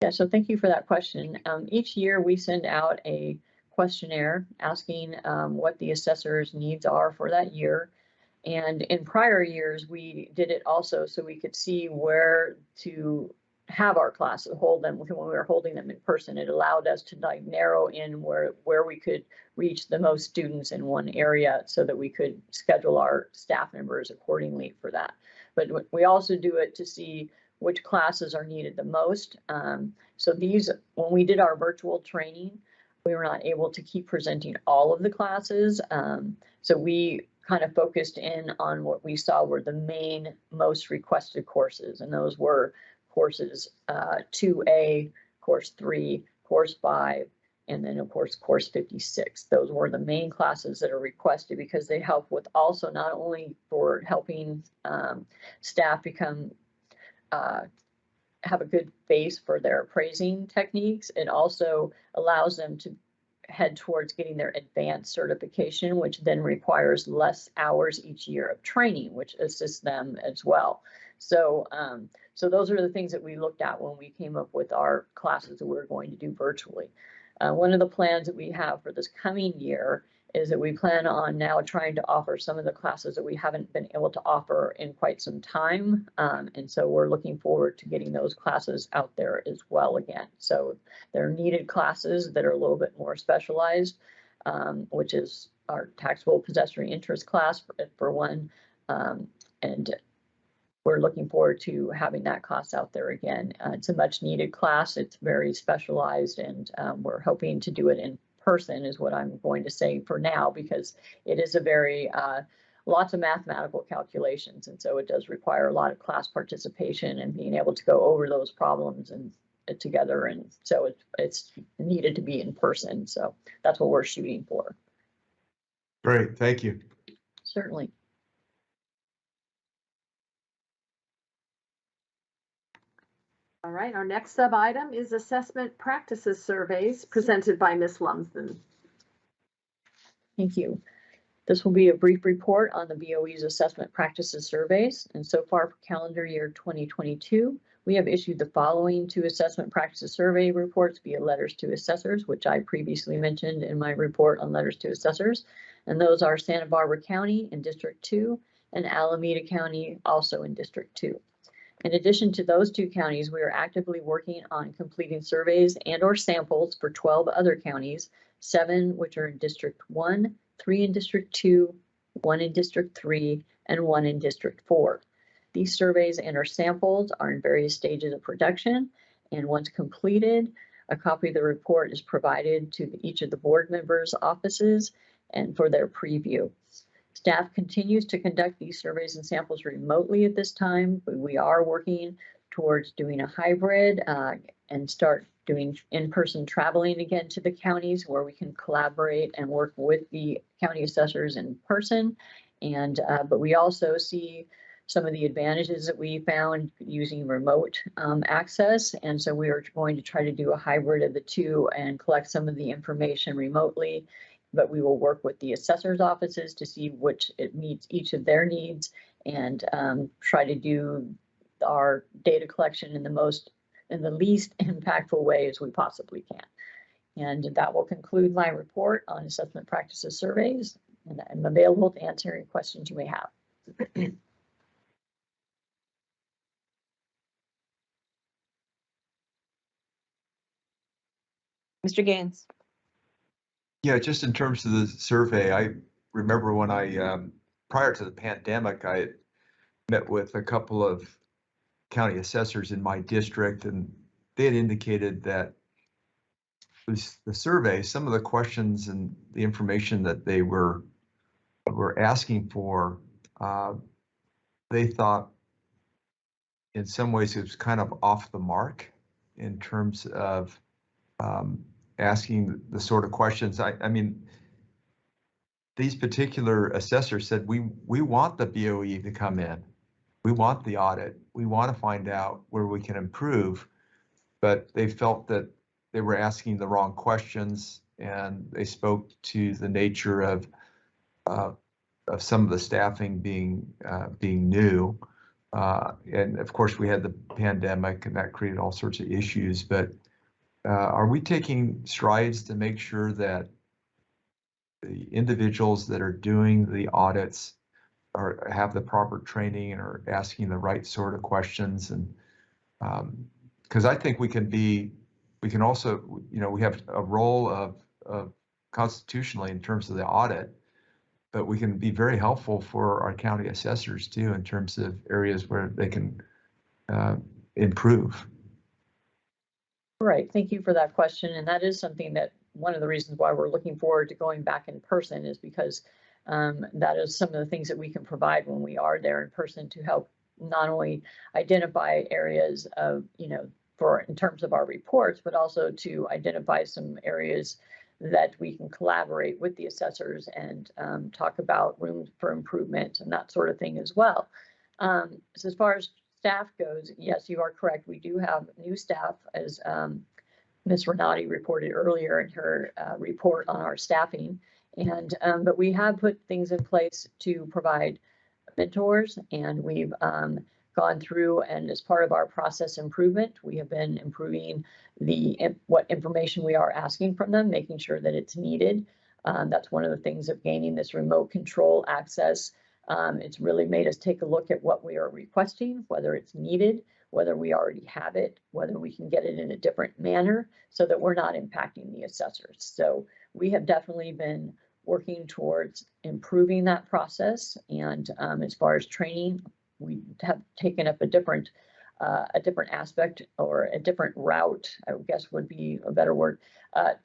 Yeah, so thank you for that question. Each year we send out a questionnaire asking what the assessor's needs are for that year. And in prior years, we did it also so we could see where to have our classes, hold them when we were holding them in person. It allowed us to like narrow in where we could reach the most students in one area so that we could schedule our staff members accordingly for that. But we also do it to see which classes are needed the most. So when we did our virtual training, we were not able to keep presenting all of the classes. So we kind of focused in on what we saw were the most requested courses, and those were courses 2A, course 3, course 5, and then of course course 56. Those were the main classes that are requested because they help with also not only for helping staff become have a good base for their appraising techniques. It also allows them to head towards getting their advanced certification, which then requires less hours each year of training, which assists them as well. So, so those are the things that we looked at when we came up with our classes that we're going to do virtually. One of the plans that we have for this coming year is that we plan on now trying to offer some of the classes that we haven't been able to offer in quite some time. And so we're looking forward to getting those classes out there as well again. So they're needed classes that are a little bit more specialized, which is our taxable possessory interest class for one. And we're looking forward to having that class out there again. It's a much needed class. It's very specialized, and we're hoping to do it in person is what I'm going to say for now, because it is a very lots of mathematical calculations, and so it does require a lot of class participation and being able to go over those problems and together, and so it's needed to be in person. So that's what we're shooting for. Great, thank you. Certainly. All right, our next sub item is assessment practices surveys presented by Ms. Lumsden. Thank you. This will be a brief report on the BoE's assessment practices surveys. And so far for calendar year 2022, we have issued the following 2 assessment practices survey reports via letters to assessors, which I previously mentioned in my report on letters to assessors. And those are Santa Barbara County in District 2 and Alameda County also in District 2. In addition to those 2 counties, we are actively working on completing surveys and/or samples for 12 other counties, 7 which are in District 1, 3 in District 2, 1 in District 3, and 1 in District 4. These surveys and/or samples are in various stages of production, and once completed, a copy of the report is provided to each of the board members' offices and for their preview. Staff continues to conduct these surveys and samples remotely at this time, but we are working towards doing a hybrid and start doing in-person traveling again to the counties where we can collaborate and work with the county assessors in person. And but we also see some of the advantages that we found using remote access. And so we are going to try to do a hybrid of the 2 and collect some of the information remotely. But we will work with the assessor's offices to see which it meets each of their needs and try to do our data collection in the least impactful way as we possibly can. And that will conclude my report on assessment practices surveys, and I'm available to answer any questions you may have. Mr. Gaines. Yeah, just in terms of the survey, I remember when I, prior to the pandemic, I met with a couple of county assessors in my district, and they had indicated that the survey, some of the questions and the information that they were asking for, they thought in some ways it was kind of off the mark in terms of asking the sort of questions. I mean, these particular assessors said, we want the BOE to come in. We want the audit. We want to find out where we can improve, but they felt that they were asking the wrong questions, and they spoke to the nature of some of the staffing being new. And of course, we had the pandemic, and that created all sorts of issues. But are we taking strides to make sure that the individuals that are doing the audits have the proper training and are asking the right sort of questions? And because I think we can also, we have a role of constitutionally in terms of the audit, but we can be very helpful for our county assessors too in terms of areas where they can improve. Right. Thank you for that question. And that is something that one of the reasons why we're looking forward to going back in person is because that is some of the things that we can provide when we are there in person to help not only identify areas of, in terms of our reports, but also to identify some areas that we can collaborate with the assessors and talk about room for improvement and that sort of thing as well. So as far as staff goes, yes, you are correct. We do have new staff, as Ms. Renati reported earlier in her report on our staffing. And but we have put things in place to provide mentors, and we've gone through, and as part of our process improvement, we have been improving what information we are asking from them, making sure that it's needed. That's one of the things of gaining this remote control access. It's really made us take a look at what we are requesting, whether it's needed, whether we already have it, whether we can get it in a different manner so that we're not impacting the assessors. So we have definitely been working towards improving that process. And as far as training, we have taken up a different aspect, or a different route, I guess would be a better word,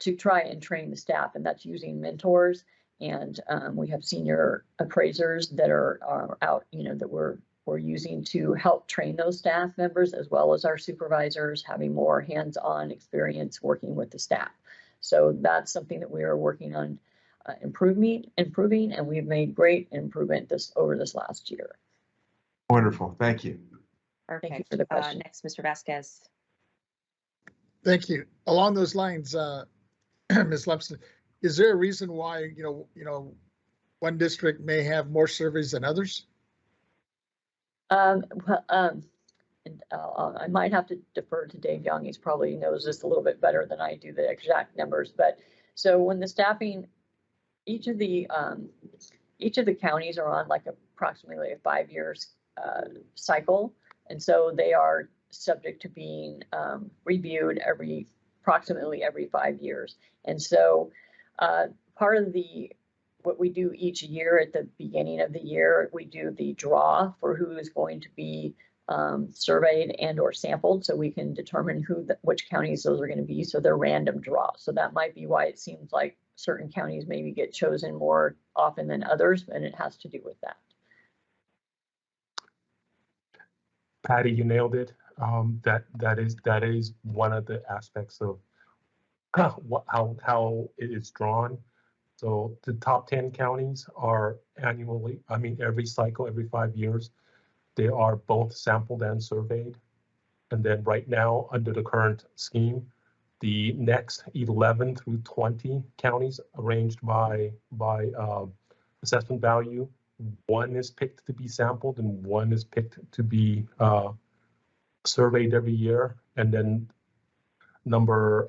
to try and train the staff, and that's using mentors. And we have senior appraisers that are out, that we're using to help train those staff members, as well as our supervisors having more hands-on experience working with the staff. So that's something that we are working on improving, and we've made great improvement over this last year. Wonderful. Thank you. Perfect. Thank you for the question. Next, Mr. Vasquez. Thank you. Along those lines, Ms. Lepson, is there a reason why, one district may have more surveys than others? And I might have to defer to Dave Young. He's probably knows this a little bit better than I do, the exact numbers. But so when the staffing, each of the counties are on like approximately a 5 years cycle, and so they are subject to being reviewed approximately every 5 years. And so part of what we do each year at the beginning of the year, we do the draw for who is going to be surveyed and or sampled, so we can determine which counties those are going to be. So they're random draw. So that might be why it seems like certain counties maybe get chosen more often than others, and it has to do with that. Patty, you nailed it. That is one of the aspects of how it is drawn. So the top 10 counties are every cycle, every 5 years, they are both sampled and surveyed. And then right now, under the current scheme, the next 11 through 20 counties arranged by assessment value, one is picked to be sampled and one is picked to be surveyed every year. And then number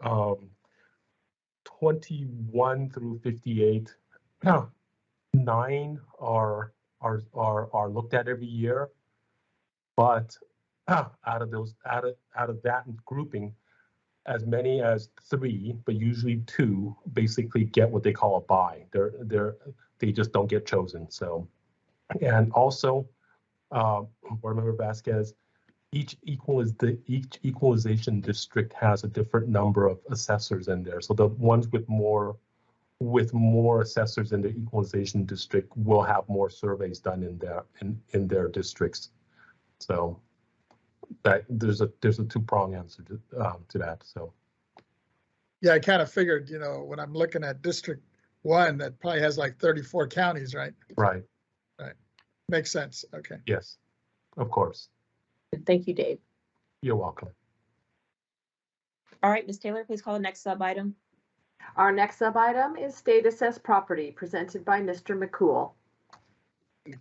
21 through 58, 9 are looked at every year, but out of that grouping, as many as 3, but usually 2, basically get what they call a bye. They just don't get chosen. So, and also, Board Member Vasquez, each equalization district has a different number of assessors in there. So the ones with more assessors in the equalization district will have more surveys done in their districts. So that there's a two-prong answer to that. So Yeah, I kind of figured, when I'm looking at District 1, that probably has like 34 counties, right? right, Makes sense. Okay. yes, of course. Thank you, Dave. You're welcome. All right, Ms. Taylor, please call the next sub item. Our next sub-item is state assessed property presented by Mr. McCool.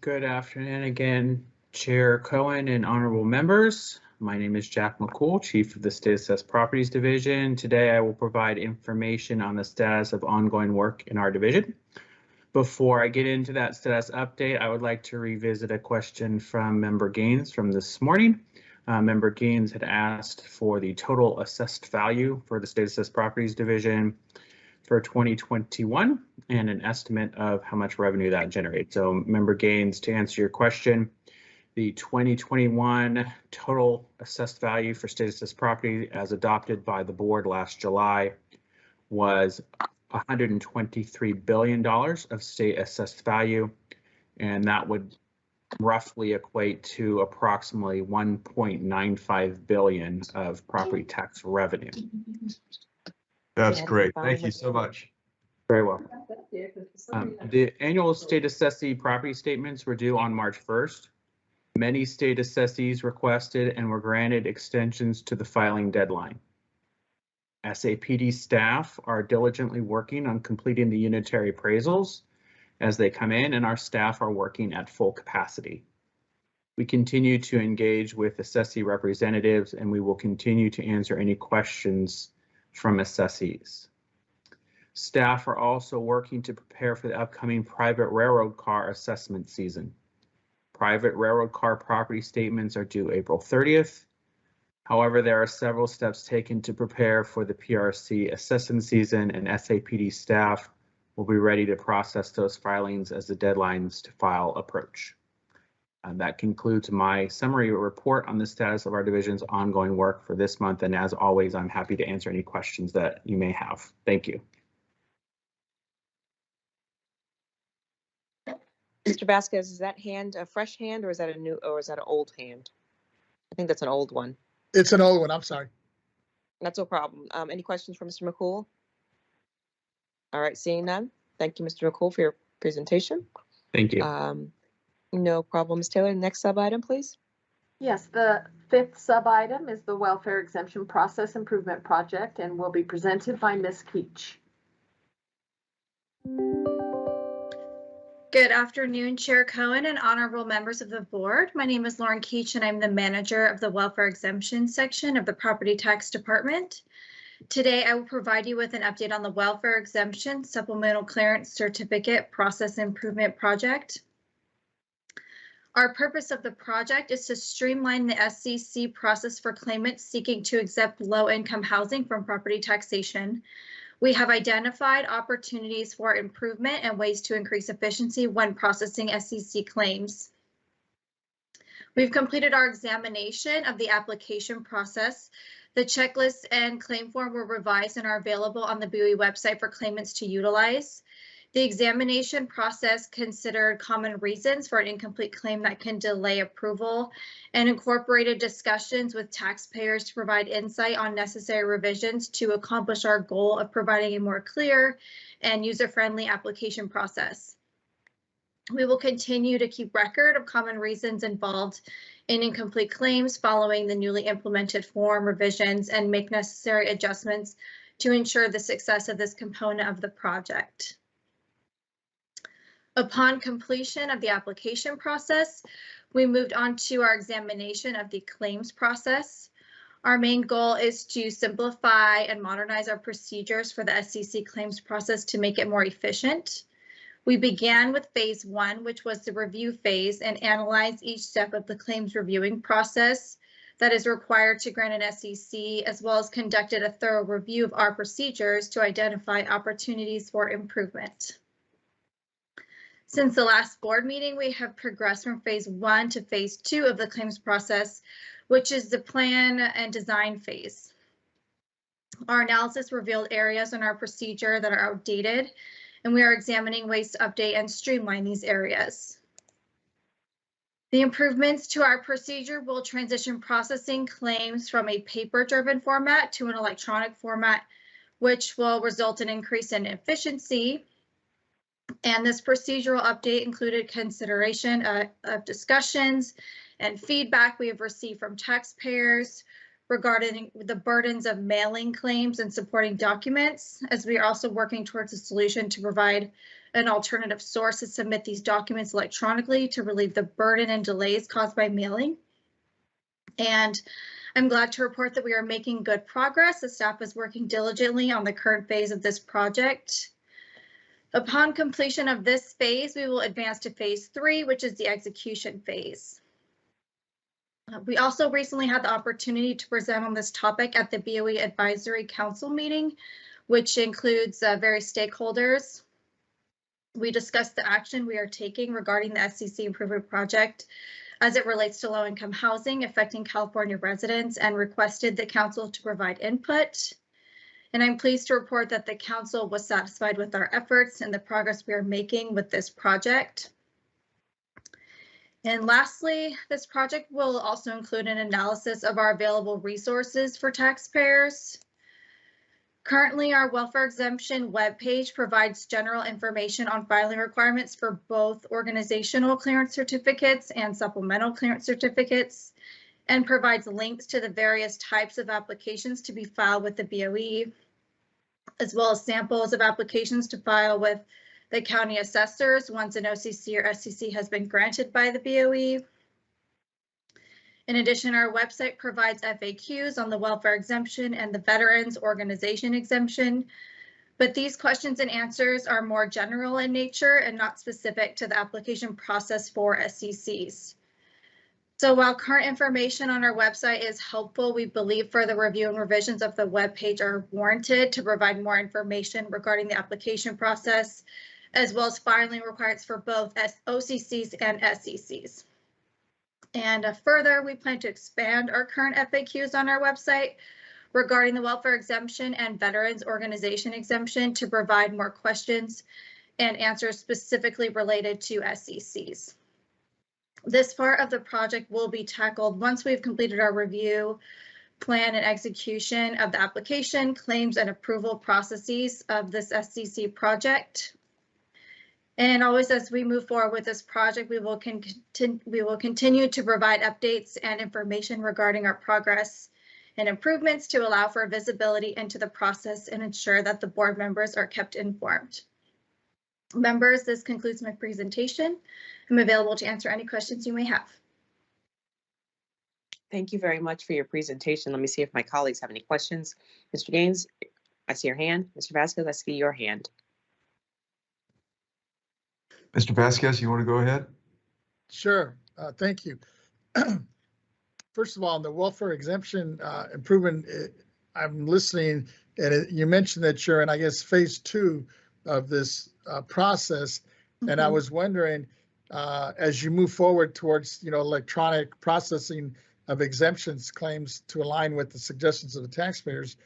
Good afternoon again, Chair Cohen and honorable members. My name is Jack McCool, Chief of the State Assessed Properties Division. Today I will provide information on the status of ongoing work in our division. Before I get into that status update, I would like to revisit a question from Member Gaines from this morning. Member Gaines had asked for the total assessed value for the State Assessed Properties Division for 2021 and an estimate of how much revenue that generates. So Member Gaines, to answer your question, the 2021 total assessed value for state assessed property as adopted by the board last July was $123 billion of state assessed value, and that would roughly equate to approximately 1.95 billion of property tax revenue. That's great. Thank you so much. Very well. The annual state assessee property statements were due on March 1st. Many state assessees requested and were granted extensions to the filing deadline. SAPD staff are diligently working on completing the unitary appraisals as they come in, and our staff are working at full capacity. We continue to engage with assessee representatives, and we will continue to answer any questions from assessees. Staff are also working to prepare for the upcoming private railroad car assessment season. Private railroad car property statements are due April 30th. However, there are several steps taken to prepare for the PRC assessment season, and SAPD staff will be ready to process those filings as the deadlines to file approach. And that concludes my summary report on the status of our division's ongoing work for this month. And as always, I'm happy to answer any questions that you may have. Thank you. Mr. Vasquez, is that hand a fresh hand or is that an old hand? I think that's an old one. It's an old one. I'm sorry. That's no problem. Any questions for Mr. McCool? All right, seeing none. Thank you, Mr. McCool, for your presentation. Thank you. No problem. Ms. Taylor, next sub item, please. Yes, the fifth sub-item is the Welfare Exemption Process Improvement Project and will be presented by Ms. Keach. Good afternoon, Chair Cohen and honorable members of the board. My name is Lauren Keach and I'm the manager of the Welfare Exemption section of the Property Tax Department. Today, I will provide you with an update on the Welfare Exemption Supplemental Clearance Certificate Process Improvement Project. Our purpose of the project is to streamline the SCC process for claimants seeking to exempt low-income housing from property taxation. We have identified opportunities for improvement and ways to increase efficiency when processing SCC claims. We've completed our examination of the application process. The checklist and claim form were revised and are available on the BoE website for claimants to utilize. The examination process considered common reasons for an incomplete claim that can delay approval and incorporated discussions with taxpayers to provide insight on necessary revisions to accomplish our goal of providing a more clear and user-friendly application process. We will continue to keep record of common reasons involved in incomplete claims following the newly implemented form revisions and make necessary adjustments to ensure the success of this component of the project. Upon completion of the application process, we moved on to our examination of the claims process. Our main goal is to simplify and modernize our procedures for the SCC claims process to make it more efficient. We began with phase 1, which was the review phase, and analyzed each step of the claims reviewing process that is required to grant an SCC, as well as conducted a thorough review of our procedures to identify opportunities for improvement. Since the last board meeting, we have progressed from phase 1 to phase 2 of the claims process, which is the plan and design phase. Our analysis revealed areas in our procedure that are outdated, and we are examining ways to update and streamline these areas. The improvements to our procedure will transition processing claims from a paper-driven format to an electronic format, which will result in increase in efficiency. And this procedural update included consideration of discussions and feedback we have received from taxpayers regarding the burdens of mailing claims and supporting documents, as we are also working towards a solution to provide an alternative source to submit these documents electronically to relieve the burden and delays caused by mailing. And I'm glad to report that we are making good progress. The staff is working diligently on the current phase of this project. Upon completion of this phase, we will advance to phase 3, which is the execution phase. We also recently had the opportunity to present on this topic at the BoE Advisory Council meeting, which includes various stakeholders. We discussed the action we are taking regarding the SCC improvement project as it relates to low-income housing affecting California residents and requested the council to provide input. And I'm pleased to report that the council was satisfied with our efforts and the progress we are making with this project. And lastly, this project will also include an analysis of our available resources for taxpayers. Currently, our welfare exemption webpage provides general information on filing requirements for both organizational clearance certificates and supplemental clearance certificates, and provides links to the various types of applications to be filed with the BoE, as well as samples of applications to file with the county assessors once an OCC or SCC has been granted by the BoE. In addition, our website provides FAQs on the welfare exemption and the veterans organization exemption, but these questions and answers are more general in nature and not specific to the application process for SCCs. So while current information on our website is helpful, we believe further review and revisions of the webpage are warranted to provide more information regarding the application process, as well as filing requirements for both OCCs and SCCs. And further, we plan to expand our current FAQs on our website regarding the welfare exemption and veterans organization exemption to provide more questions and answers specifically related to SCCs. This part of the project will be tackled once we've completed our review, plan, and execution of the application, claims, and approval processes of this SCC project. And always as we move forward with this project, we will continue to provide updates and information regarding our progress and improvements to allow for visibility into the process and ensure that the board members are kept informed. Members, this concludes my presentation. I'm available to answer any questions you may have. Thank you very much for your presentation. Let me see if my colleagues have any questions. Mr. Gaines, I see your hand. Mr. Vasquez, I see your hand. Mr. Vasquez, you want to go ahead? Sure. Thank you. First of all, on the welfare exemption improvement, I'm listening, and you mentioned that you're in, I guess, phase 2 of this process. And I was wondering, as you move forward towards, electronic processing of exemptions claims to align with the suggestions of the taxpayers,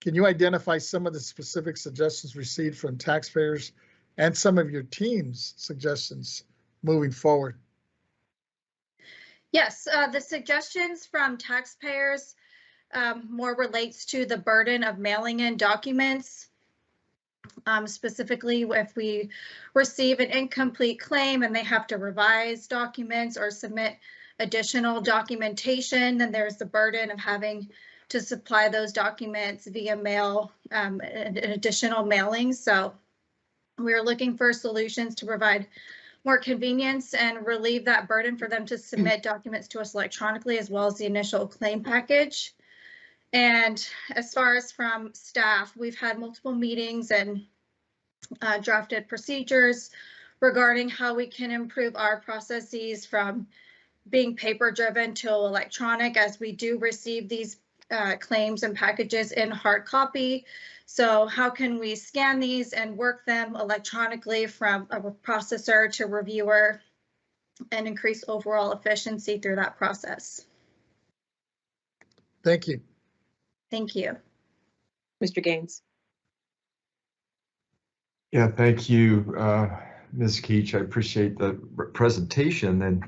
can you identify some of the specific suggestions received from taxpayers and some of your team's suggestions moving forward? Yes, the suggestions from taxpayers more relates to the burden of mailing in documents. Specifically, if we receive an incomplete claim and they have to revise documents or submit additional documentation, then there's the burden of having to supply those documents via mail, and additional mailings. So we're looking for solutions to provide more convenience and relieve that burden for them to submit documents to us electronically, as well as the initial claim package. And as far as from staff, we've had multiple meetings and drafted procedures regarding how we can improve our processes from being paper driven to electronic, as we do receive these claims and packages in hard copy. So how can we scan these and work them electronically from a processor to reviewer and increase overall efficiency through that process? Thank you. Thank you. Mr. Gaines? Yeah, thank you, Ms. Keach. I appreciate the presentation. And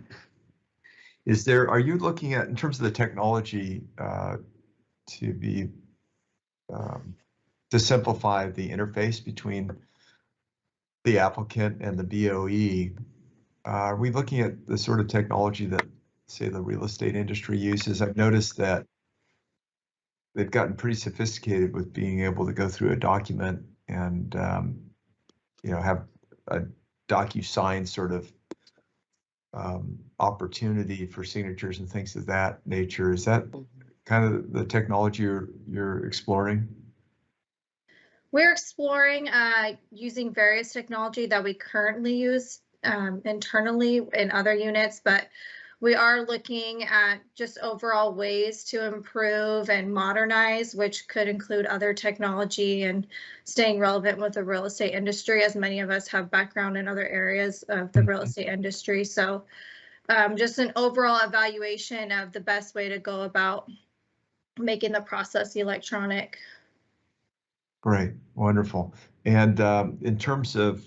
are you looking at, in terms of the technology, to be, to simplify the interface between the applicant and the BoE? Are we looking at the sort of technology that, say, the real estate industry uses? I've noticed that they've gotten pretty sophisticated with being able to go through a document and have a DocuSign sort of opportunity for signatures and things of that nature. Is that kind of the technology you're exploring? We're exploring using various technology that we currently use internally in other units, but we are looking at just overall ways to improve and modernize, which could include other technology and staying relevant with the real estate industry, as many of us have background in other areas of the real estate industry. So just an overall evaluation of the best way to go about making the process electronic. Great, wonderful. And in terms of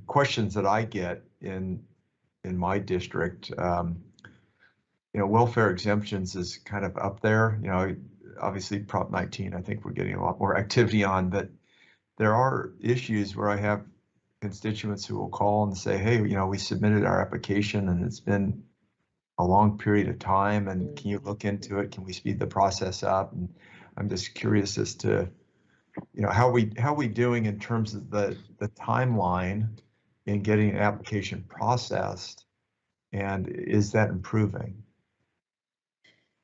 questions that I get in my district, welfare exemptions is kind of up there. Obviously Prop 19, I think we're getting a lot more activity on, but there are issues where I have constituents who will call and say, hey, we submitted our application and it's been a long period of time, and can you look into it? Can we speed the process up? And I'm just curious as to, how we doing in terms of the timeline in getting an application processed, and is that improving?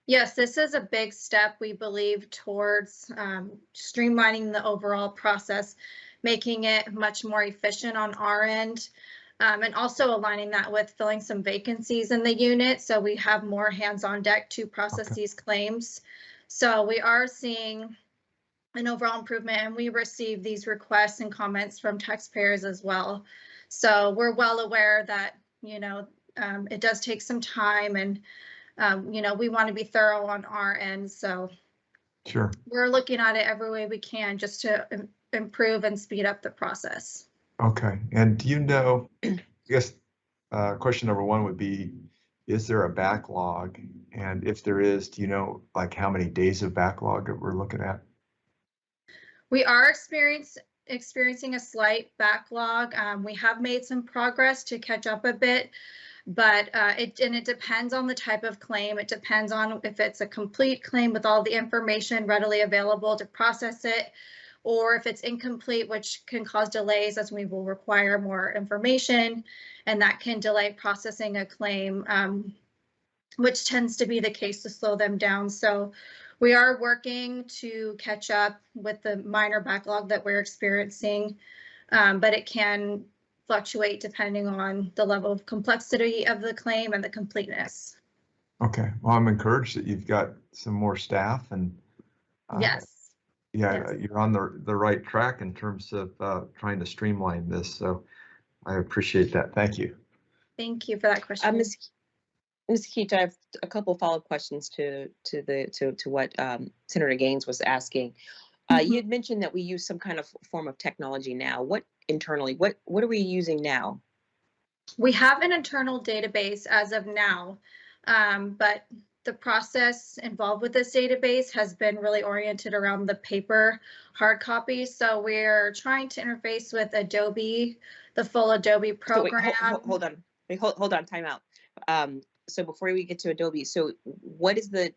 Yes, this is a big step, we believe, towards streamlining the overall process, making it much more efficient on our end, and also aligning that with filling some vacancies in the unit so we have more hands on deck to process these claims. So we are seeing an overall improvement, and we receive these requests and comments from taxpayers as well. So we're well aware that, it does take some time, and we want to be thorough on our end. So sure, we're looking at it every way we can just to improve and speed up the process. Okay. And do you know, I guess question number one would be, is there a backlog? And if there is, do you know like how many days of backlog that we're looking at? We are experiencing a slight backlog. We have made some progress to catch up a bit, but it depends on the type of claim. It depends on if it's a complete claim with all the information readily available to process it, or if it's incomplete, which can cause delays as we will require more information, and that can delay processing a claim, which tends to be the case to slow them down. So we are working to catch up with the minor backlog that we're experiencing, but it can fluctuate depending on the level of complexity of the claim and the completeness. Okay, well, I'm encouraged that you've got some more staff, and Yes. Yeah, you're on the right track in terms of trying to streamline this. So I appreciate that. Thank you. Thank you for that question. Ms. Keach, I have a couple of follow-up questions to what Senator Gaines was asking. You had mentioned that we use some kind of form of technology now. What are we using now? We have an internal database as of now, but the process involved with this database has been really oriented around the paper hard copies. So we're trying to interface with Adobe, the full Adobe program. So wait, hold on, time out. So before we get to Adobe, so what is the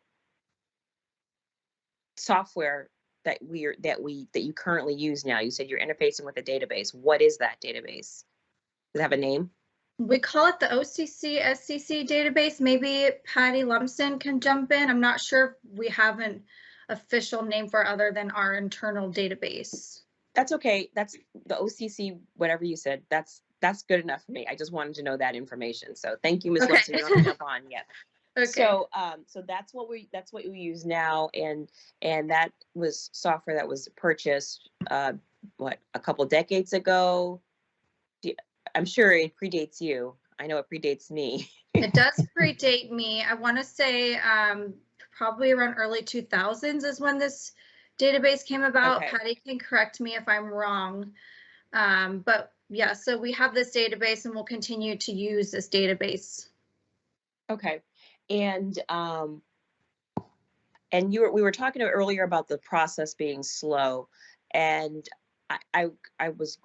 software that you currently use now? You said you're interfacing with a database. What is that database? Does it have a name? We call it the OCC SCC database. Maybe Patty Lumsden can jump in. I'm not sure if we have an official name for other than our internal database. That's okay. That's the OCC, whatever you said. That's good enough for me. I just wanted to know that information. So thank you, Ms. Lumsden. You don't have to jump on yet. Okay. So that's what we use now, and that was software that was purchased a couple decades ago. I'm sure it predates you. I know it predates me. It does predate me. I want to say probably around early 2000s is when this database came about. Okay. Patty can correct me if I'm wrong. But yeah, so we have this database and we'll continue to use this database. Okay. And we were talking earlier about the process being slow, and I was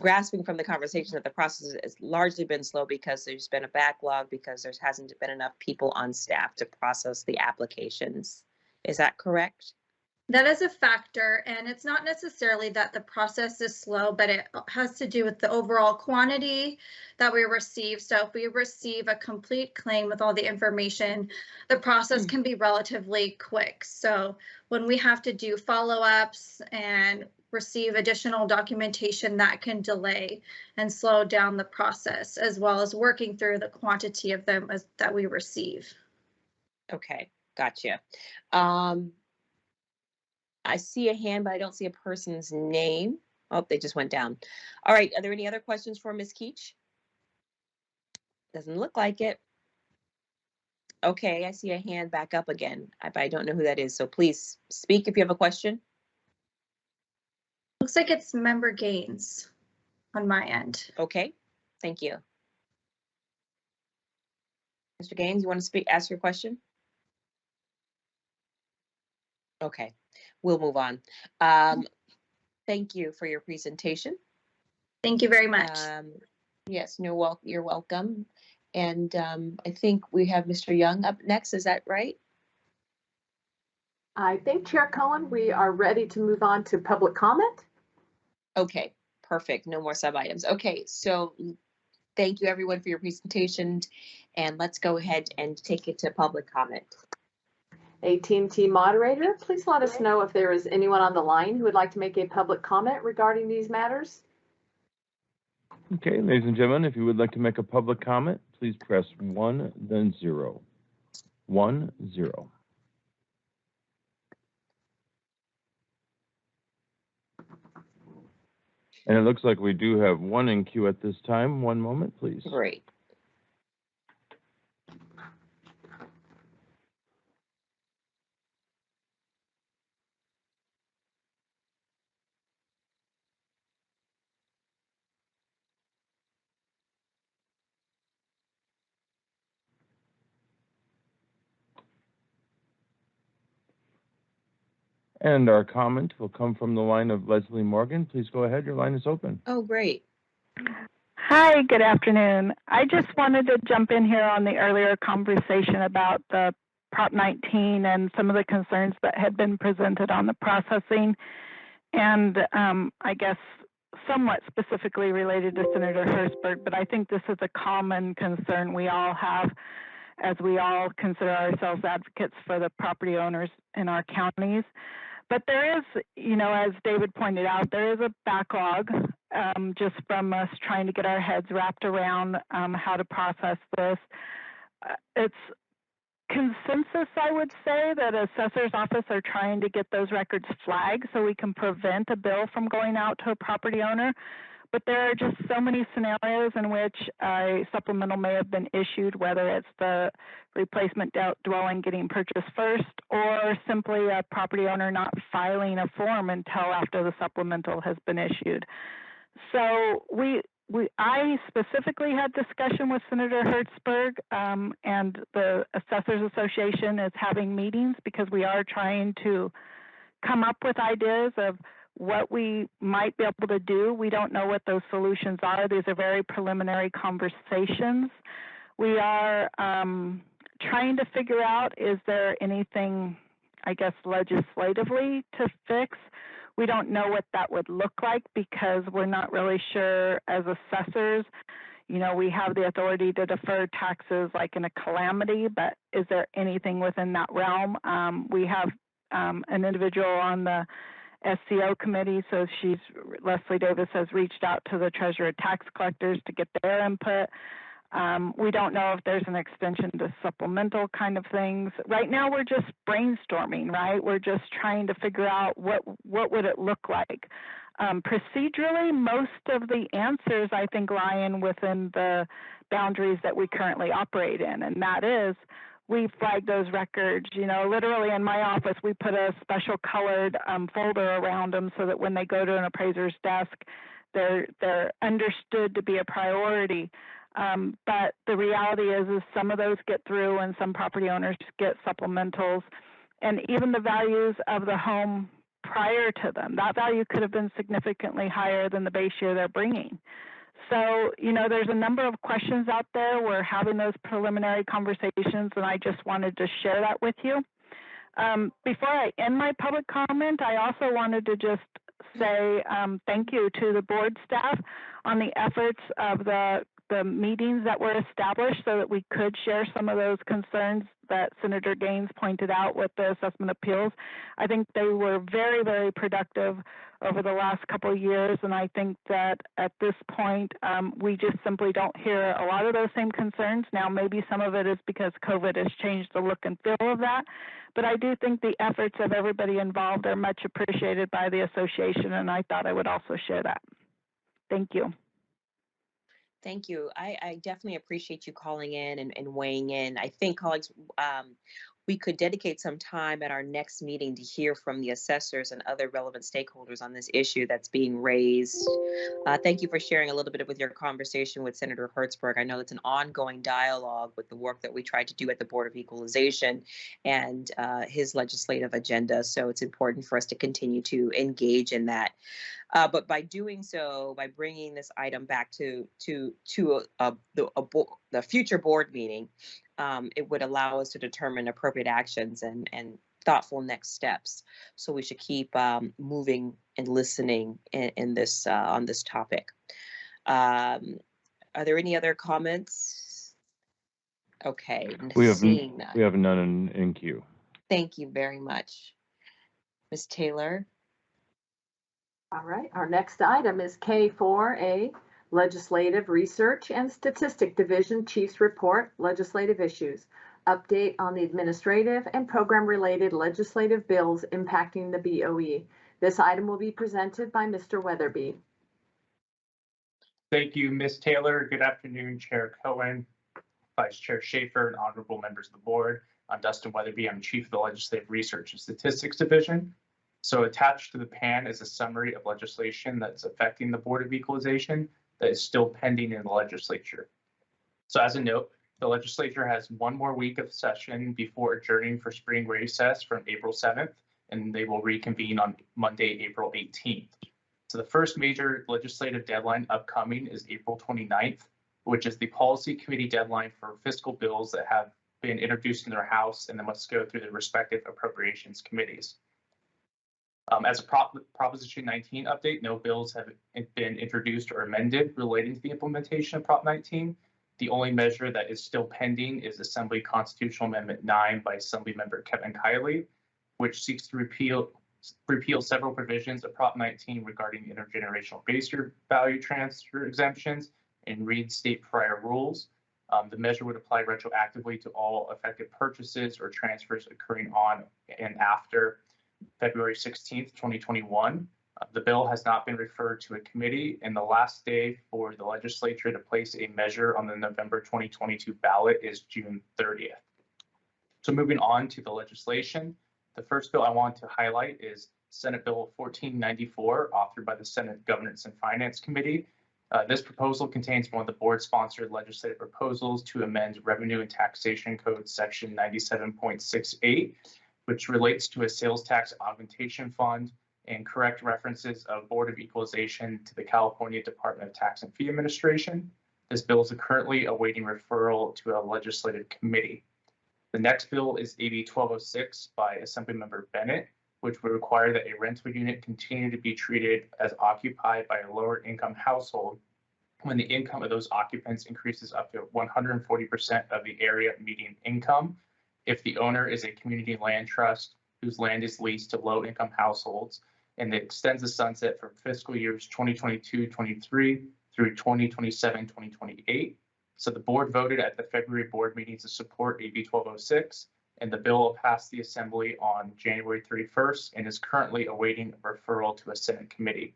grasping from the conversation that the process has largely been slow because there's been a backlog because there hasn't been enough people on staff to process the applications. Is that correct? That is a factor, and it's not necessarily that the process is slow, but it has to do with the overall quantity that we receive. So if we receive a complete claim with all the information, the process can be relatively quick. So when we have to do follow-ups and receive additional documentation, that can delay and slow down the process, as well as working through the quantity of them that we receive. Okay, gotcha. I see a hand, but I don't see a person's name. Oh, they just went down. All right, are there any other questions for Ms. Keach? Doesn't look like it. Okay, I see a hand back up again, but I don't know who that is. So please speak if you have a question. Looks like it's Member Gaines on my end. Okay, thank you. Mr. Gaines, you want to speak, ask your question? Okay, we'll move on. Thank you for your presentation. Thank you very much. Yes, you're welcome. And I think we have Mr. Young up next. Is that right? I think, Chair Cohen, we are ready to move on to public comment. Okay, perfect. No more sub items. Okay, so thank you everyone for your presentation, and let's go ahead and take it to public comment. AT&T moderator, please let us know if there is anyone on the line who would like to make a public comment regarding these matters. Okay, ladies and gentlemen, if you would like to make a public comment, please press 1, then 0. 1, 0. And it looks like we do have one in queue at this time. One moment, please. Great. And our comment will come from the line of Leslie Morgan. Please go ahead. Your line is open. Oh, great. Hi, good afternoon. I just wanted to jump in here on the earlier conversation about the Prop 19 and some of the concerns that had been presented on the processing. And I guess somewhat specifically related to Senator Hertzberg, but I think this is a common concern we all have as we all consider ourselves advocates for the property owners in our counties. But there is, you know, as David pointed out, there is a backlog just from us trying to get our heads wrapped around how to process this. It's consensus, I would say, that assessor's office are trying to get those records flagged so we can prevent a bill from going out to a property owner. But there are just so many scenarios in which a supplemental may have been issued, whether it's the replacement dwelling getting purchased first or simply a property owner not filing a form until after the supplemental has been issued. So I specifically had discussion with Senator Hertzberg, and the Assessors Association is having meetings because we are trying to come up with ideas of what we might be able to do. We don't know what those solutions are. These are very preliminary conversations. We are trying to figure out, is there anything, I guess, legislatively to fix? We don't know what that would look like because we're not really sure as assessors. You know, we have the authority to defer taxes like in a calamity, but is there anything within that realm? We have an individual on the SCO committee, so Leslie Davis has reached out to the Treasurer tax collectors to get their input. We don't know if there's an extension to supplemental kind of things. Right now, we're just brainstorming, right? We're just trying to figure out what would it look like. Procedurally, most of the answers, I think, lie within the boundaries that we currently operate in, and that is we flag those records. You know, literally in my office, we put a special colored folder around them so that when they go to an appraiser's desk, they're understood to be a priority. But the reality is some of those get through and some property owners get supplementals. And even the values of the home prior to them, that value could have been significantly higher than the base year they're bringing. So, you know, there's a number of questions out there. We're having those preliminary conversations, and I just wanted to share that with you. Before I end my public comment, I also wanted to just say thank you to the board staff on the efforts of the meetings that were established so that we could share some of those concerns that Senator Gaines pointed out with the assessment appeals. I think they were very, very productive over the last couple of years, and I think that at this point, we just simply don't hear a lot of those same concerns. Now, maybe some of it is because COVID has changed the look and feel of that, but I do think the efforts of everybody involved are much appreciated by the association, and I thought I would also share that. Thank you. Thank you. I definitely appreciate you calling in and weighing in. I think, colleagues, we could dedicate some time at our next meeting to hear from the assessors and other relevant stakeholders on this issue that's being raised. Thank you for sharing a little bit with your conversation with Senator Hertzberg. I know it's an ongoing dialogue with the work that we tried to do at the Board of Equalization and his legislative agenda. So it's important for us to continue to engage in that. But by doing so, by bringing this item back to the future board meeting, it would allow us to determine appropriate actions and thoughtful next steps. So we should keep moving and listening in this on this topic. Are there any other comments? Okay, We have seeing none. we have none in queue. Thank you very much, Ms. Taylor. All right, our next item is K4A, Legislative Research and Statistic Division Chief's Report, Legislative Issues. Update on the administrative and program-related legislative bills impacting the BoE. This item will be presented by Mr. Weatherby. Thank you, Ms. Taylor. Good afternoon, Chair Cohen, Vice Chair Schaefer, and honorable members of the board. I'm Dustin Weatherby. I'm Chief of the Legislative Research and Statistics Division. So attached to the PAN is a summary of legislation that's affecting the Board of Equalization that is still pending in the legislature. So as a note, the legislature has one more week of session before adjourning for spring recess from April 7th, and they will reconvene on Monday, April 18th. So the first major legislative deadline upcoming is April 29th, which is the policy committee deadline for fiscal bills that have been introduced in their House and then must go through the respective appropriations committees. As a Proposition 19 update, no bills have been introduced or amended relating to the implementation of Prop 19. The only measure that is still pending is Assembly Constitutional Amendment 9 by Assemblymember Kevin Kiley, which seeks to repeal several provisions of Prop 19 regarding intergenerational base year value transfer exemptions and reinstate prior rules. The measure would apply retroactively to all affected purchases or transfers occurring on and after February 16th, 2021. The bill has not been referred to a committee, and the last day for the legislature to place a measure on the November 2022 ballot is June 30th. So moving on to the legislation, the first bill I want to highlight is Senate Bill 1494, authored by the Senate Governance and Finance Committee. This proposal contains one of the board-sponsored legislative proposals to amend Revenue and Taxation Code Section 97.68, which relates to a sales tax augmentation fund and correct references of Board of Equalization to the California Department of Tax and Fee Administration. This bill is currently awaiting referral to a legislative committee. The next bill is AB 1206 by Assemblymember Bennett, which would require that a rental unit continue to be treated as occupied by a lower income household when the income of those occupants increases up to 140% of the area median income, if the owner is a community land trust whose land is leased to low-income households, and it extends the sunset from fiscal years 2022-23 through 2027-2028. So the board voted at the February board meeting to support AB 1206, and the bill passed the Assembly on January 31st and is currently awaiting a referral to a Senate committee.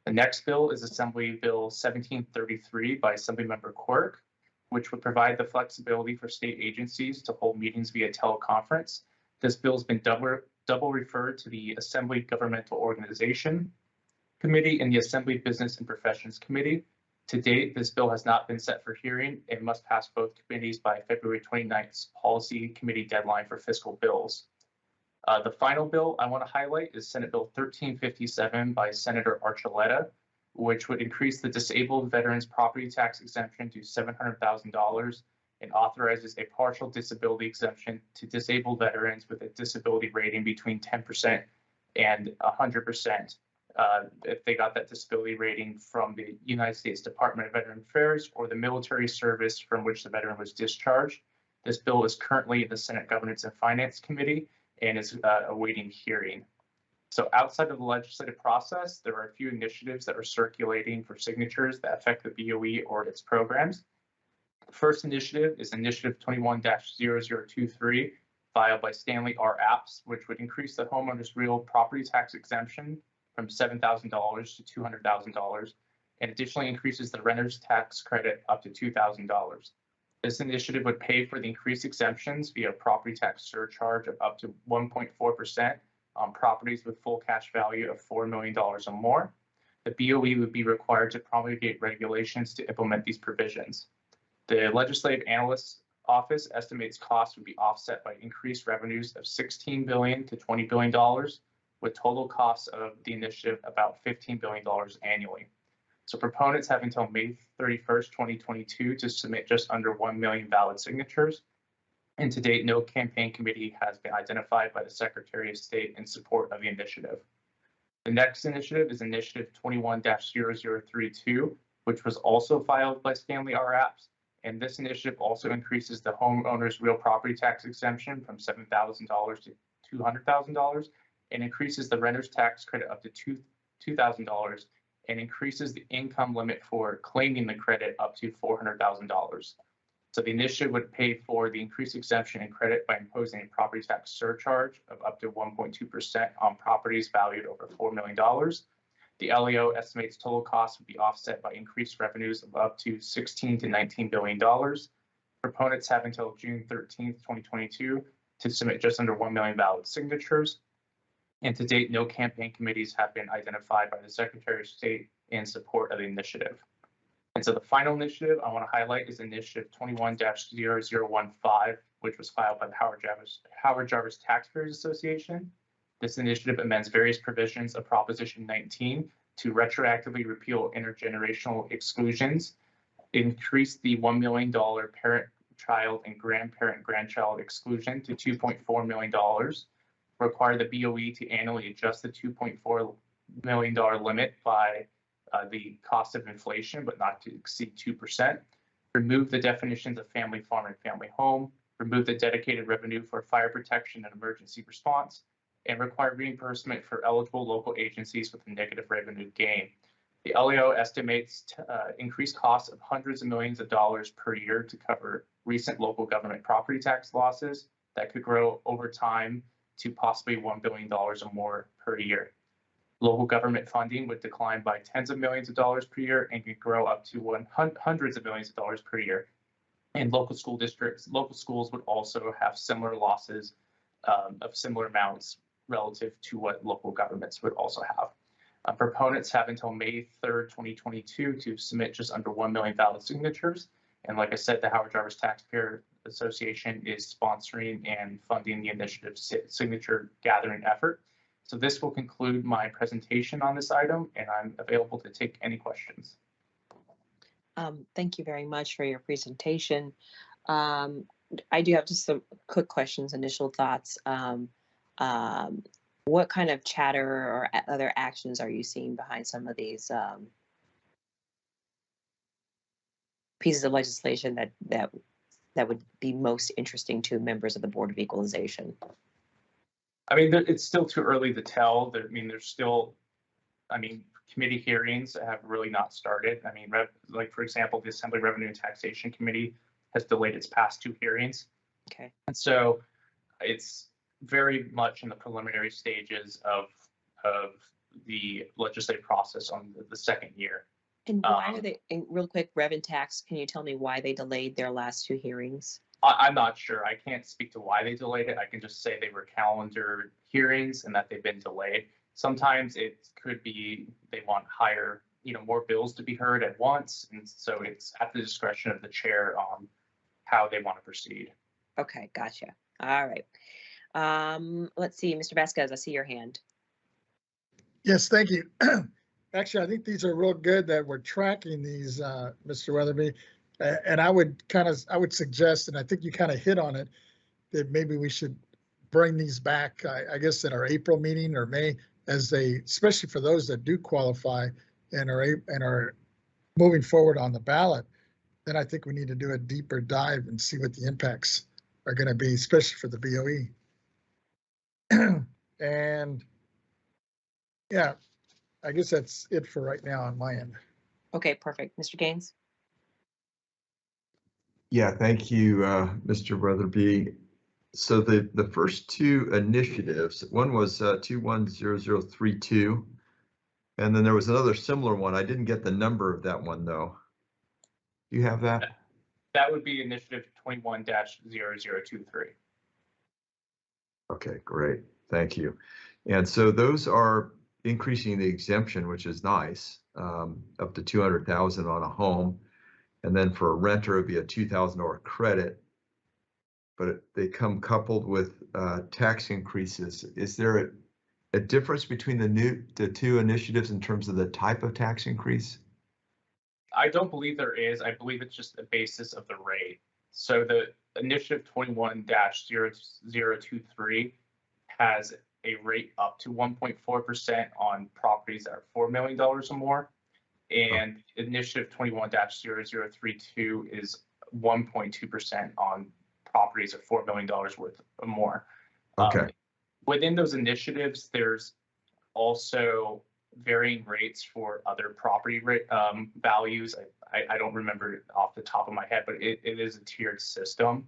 The next bill is Assembly Bill 1733 by Assemblymember Quirk. which would provide the flexibility for state agencies to hold meetings via teleconference. This bill has been double referred to the Assembly Governmental Organization Committee and the Assembly Business and Professions Committee. To date, this bill has not been set for hearing and must pass both committees by February 29th's Policy Committee deadline for fiscal bills. The final bill I want to highlight is Senate Bill 1357 by Senator Archuleta, which would increase the disabled veterans property tax exemption to $700,000 and authorizes a partial disability exemption to disabled veterans with a disability rating between 10% and 100%. If they got that disability rating from the United States Department of Veteran Affairs or the military service from which the veteran was discharged. This bill is currently in the Senate Governance and Finance Committee and is awaiting hearing. So outside of the legislative process, there are a few initiatives that are circulating for signatures that affect the BoE or its programs. The first initiative is Initiative 21-0023, filed by Stanley R. Apps, which would increase the homeowner's real property tax exemption from $7,000 to $200,000, and additionally increases the renter's tax credit up to $2,000. This initiative would pay for the increased exemptions via a property tax surcharge of up to 1.4% on properties with full cash value of $4 million or more. The BoE would be required to promulgate regulations to implement these provisions. The Legislative Analyst's Office estimates costs would be offset by increased revenues of $16 billion to $20 billion, with total costs of the initiative about $15 billion annually. So proponents have until May 31st, 2022 to submit just under 1 million valid signatures. And to date, no campaign committee has been identified by the Secretary of State in support of the initiative. The next initiative is Initiative 21-0032, which was also filed by Stanley R. Apps. And this initiative also increases the homeowner's real property tax exemption from $7,000 to $200,000 and increases the renter's tax credit up to $2,000 and increases the income limit for claiming the credit up to $400,000. So the initiative would pay for the increased exemption and credit by imposing a property tax surcharge of up to 1.2% on properties valued over $4 million. The LEO estimates total costs would be offset by increased revenues of up to $16 to $19 billion. Proponents have until June 13th, 2022 to submit just under 1 million valid signatures. And to date, no campaign committees have been identified by the Secretary of State in support of the initiative. And so the final initiative I want to highlight is Initiative 21-0015, which was filed by the Howard Jarvis Taxpayers Association. This initiative amends various provisions of Proposition 19 to retroactively repeal intergenerational exclusions, increase the $1 million parent, child, and grandparent-grandchild exclusion to $2.4 million, require the BoE to annually adjust the $2.4 million limit by the cost of inflation, but not to exceed 2%, remove the definitions of family farm and family home, remove the dedicated revenue for fire protection and emergency response, and require reimbursement for eligible local agencies with a negative revenue gain. The LEO estimates increased costs of hundreds of millions of dollars per year to cover recent local government property tax losses that could grow over time to possibly $1 billion or more per year. Local government funding would decline by tens of millions of dollars per year and could grow up to hundreds of millions of dollars per year. And local schools would also have similar losses of similar amounts relative to what local governments would also have. Proponents have until May 3rd, 2022 to submit just under 1 million valid signatures. And like I said, the Howard Jarvis Taxpayer Association is sponsoring and funding the initiative's signature gathering effort. So this will conclude my presentation on this item, and I'm available to take any questions. Thank you very much for your presentation. I do have just some quick questions, initial thoughts. What kind of chatter or other actions are you seeing behind some of these pieces of legislation that would be most interesting to members of the Board of Equalization? I mean, it's still too early to tell. There's still, committee hearings have really not started. Like for example, the Assembly Revenue and Taxation Committee has delayed its past 2 hearings. Okay. And so it's very much in the preliminary stages of the legislative process on the second year. And why are they, and real quick, Rev and Tax, can you tell me why they delayed their last two hearings? I'm not sure. I can't speak to why they delayed it. I can just say they were calendar hearings and that they've been delayed. Sometimes it could be they want higher, more bills to be heard at once. And so it's at the discretion of the chair on how they want to proceed. Okay, gotcha. All right. Let's see, Mr. Vasquez, I see your hand. Yes, thank you. Actually, I think these are real good that we're tracking these, Mr. Weatherby. And I would suggest, and I think you kind of hit on it, that maybe we should bring these back, I guess, in our April meeting or May, especially for those that do qualify and are moving forward on the ballot. Then I think we need to do a deeper dive and see what the impacts are going to be, especially for the BoE. And yeah, I guess that's it for right now on my end. Okay, perfect. Mr. Gaines? Yeah, thank you, Mr. Weatherby. So the first two initiatives, one was 210032, and then there was another similar one. I didn't get the number of that one though. Do you have that? That would be initiative 21-0023. Okay, great. Thank you. And so those are increasing the exemption, which is nice, up to 200,000 on a home. And then for a renter, it'd be a $2,000 credit, but they come coupled with tax increases. Is there a difference between the two initiatives in terms of the type of tax increase? I don't believe there is. I believe it's just the basis of the rate. So the initiative 21-0023 has a rate up to 1.4% on properties that are $4 million or more. And initiative 21-0032 is 1.2% on properties of $4 million worth or more. Okay. Within those initiatives, there's also varying rates for other property rate, values. I don't remember it off the top of my head, but it is a tiered system.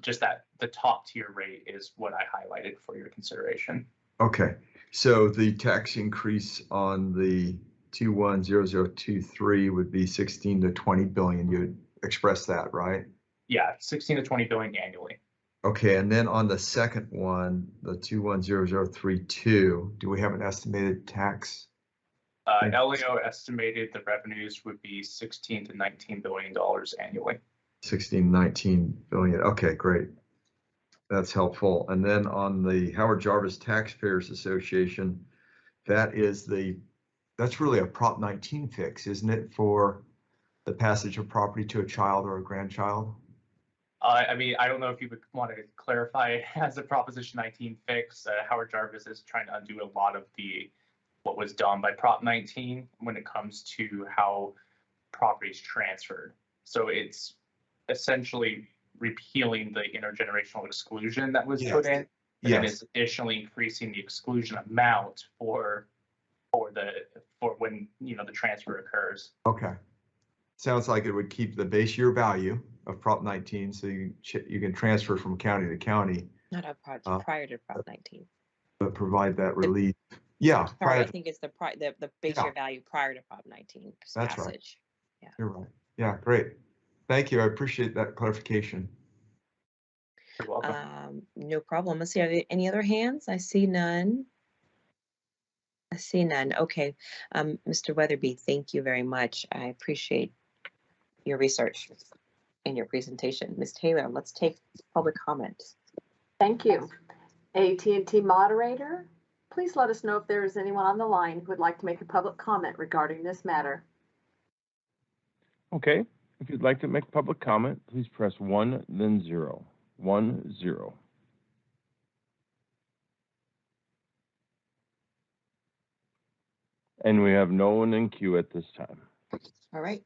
Just that the top tier rate is what I highlighted for your consideration. Okay. So the tax increase on the 210023 would be 16 to 20 billion. You would express that, right? Yeah, 16 to 20 billion annually. Okay, and then on the second one, the 210032, do we have an estimated tax? LAO estimated the revenues would be 16 to 19 billion dollars annually. 16, 19 billion. Okay, great. That's helpful. And then on the Howard Jarvis Taxpayers Association, that's really a Prop 19 fix, isn't it, for the passage of property to a child or a grandchild? I mean, I don't know if you would want to clarify it as a Proposition 19 fix. Howard Jarvis is trying to undo a lot of what was done by Prop 19 when it comes to how property is transferred. So it's essentially repealing the intergenerational exclusion that was put in. And then it's additionally increasing the exclusion amount for when the transfer occurs. Okay. Sounds like it would keep the base year value of Prop 19, so you can transfer from county to county. Not a project prior to Prop 19. But provide that relief. Yeah. Sorry, I think it's the base year Yeah. value prior to Prop 19 That's right. passage. Yeah. You're right. Yeah, great. Thank you. I appreciate that clarification. You're welcome. No problem. Let's see, are there any other hands? I see none. Okay. Mr. Weatherby, thank you very much. I appreciate your research and your presentation. Ms. Taylor, let's take public comment. Thank you. AT&T moderator, please let us know if there is anyone on the line who would like to make a public comment regarding this matter. Okay, if you'd like to make public comment, please press 1, then 0. 1, 0. And we have no one in queue at this time. All right.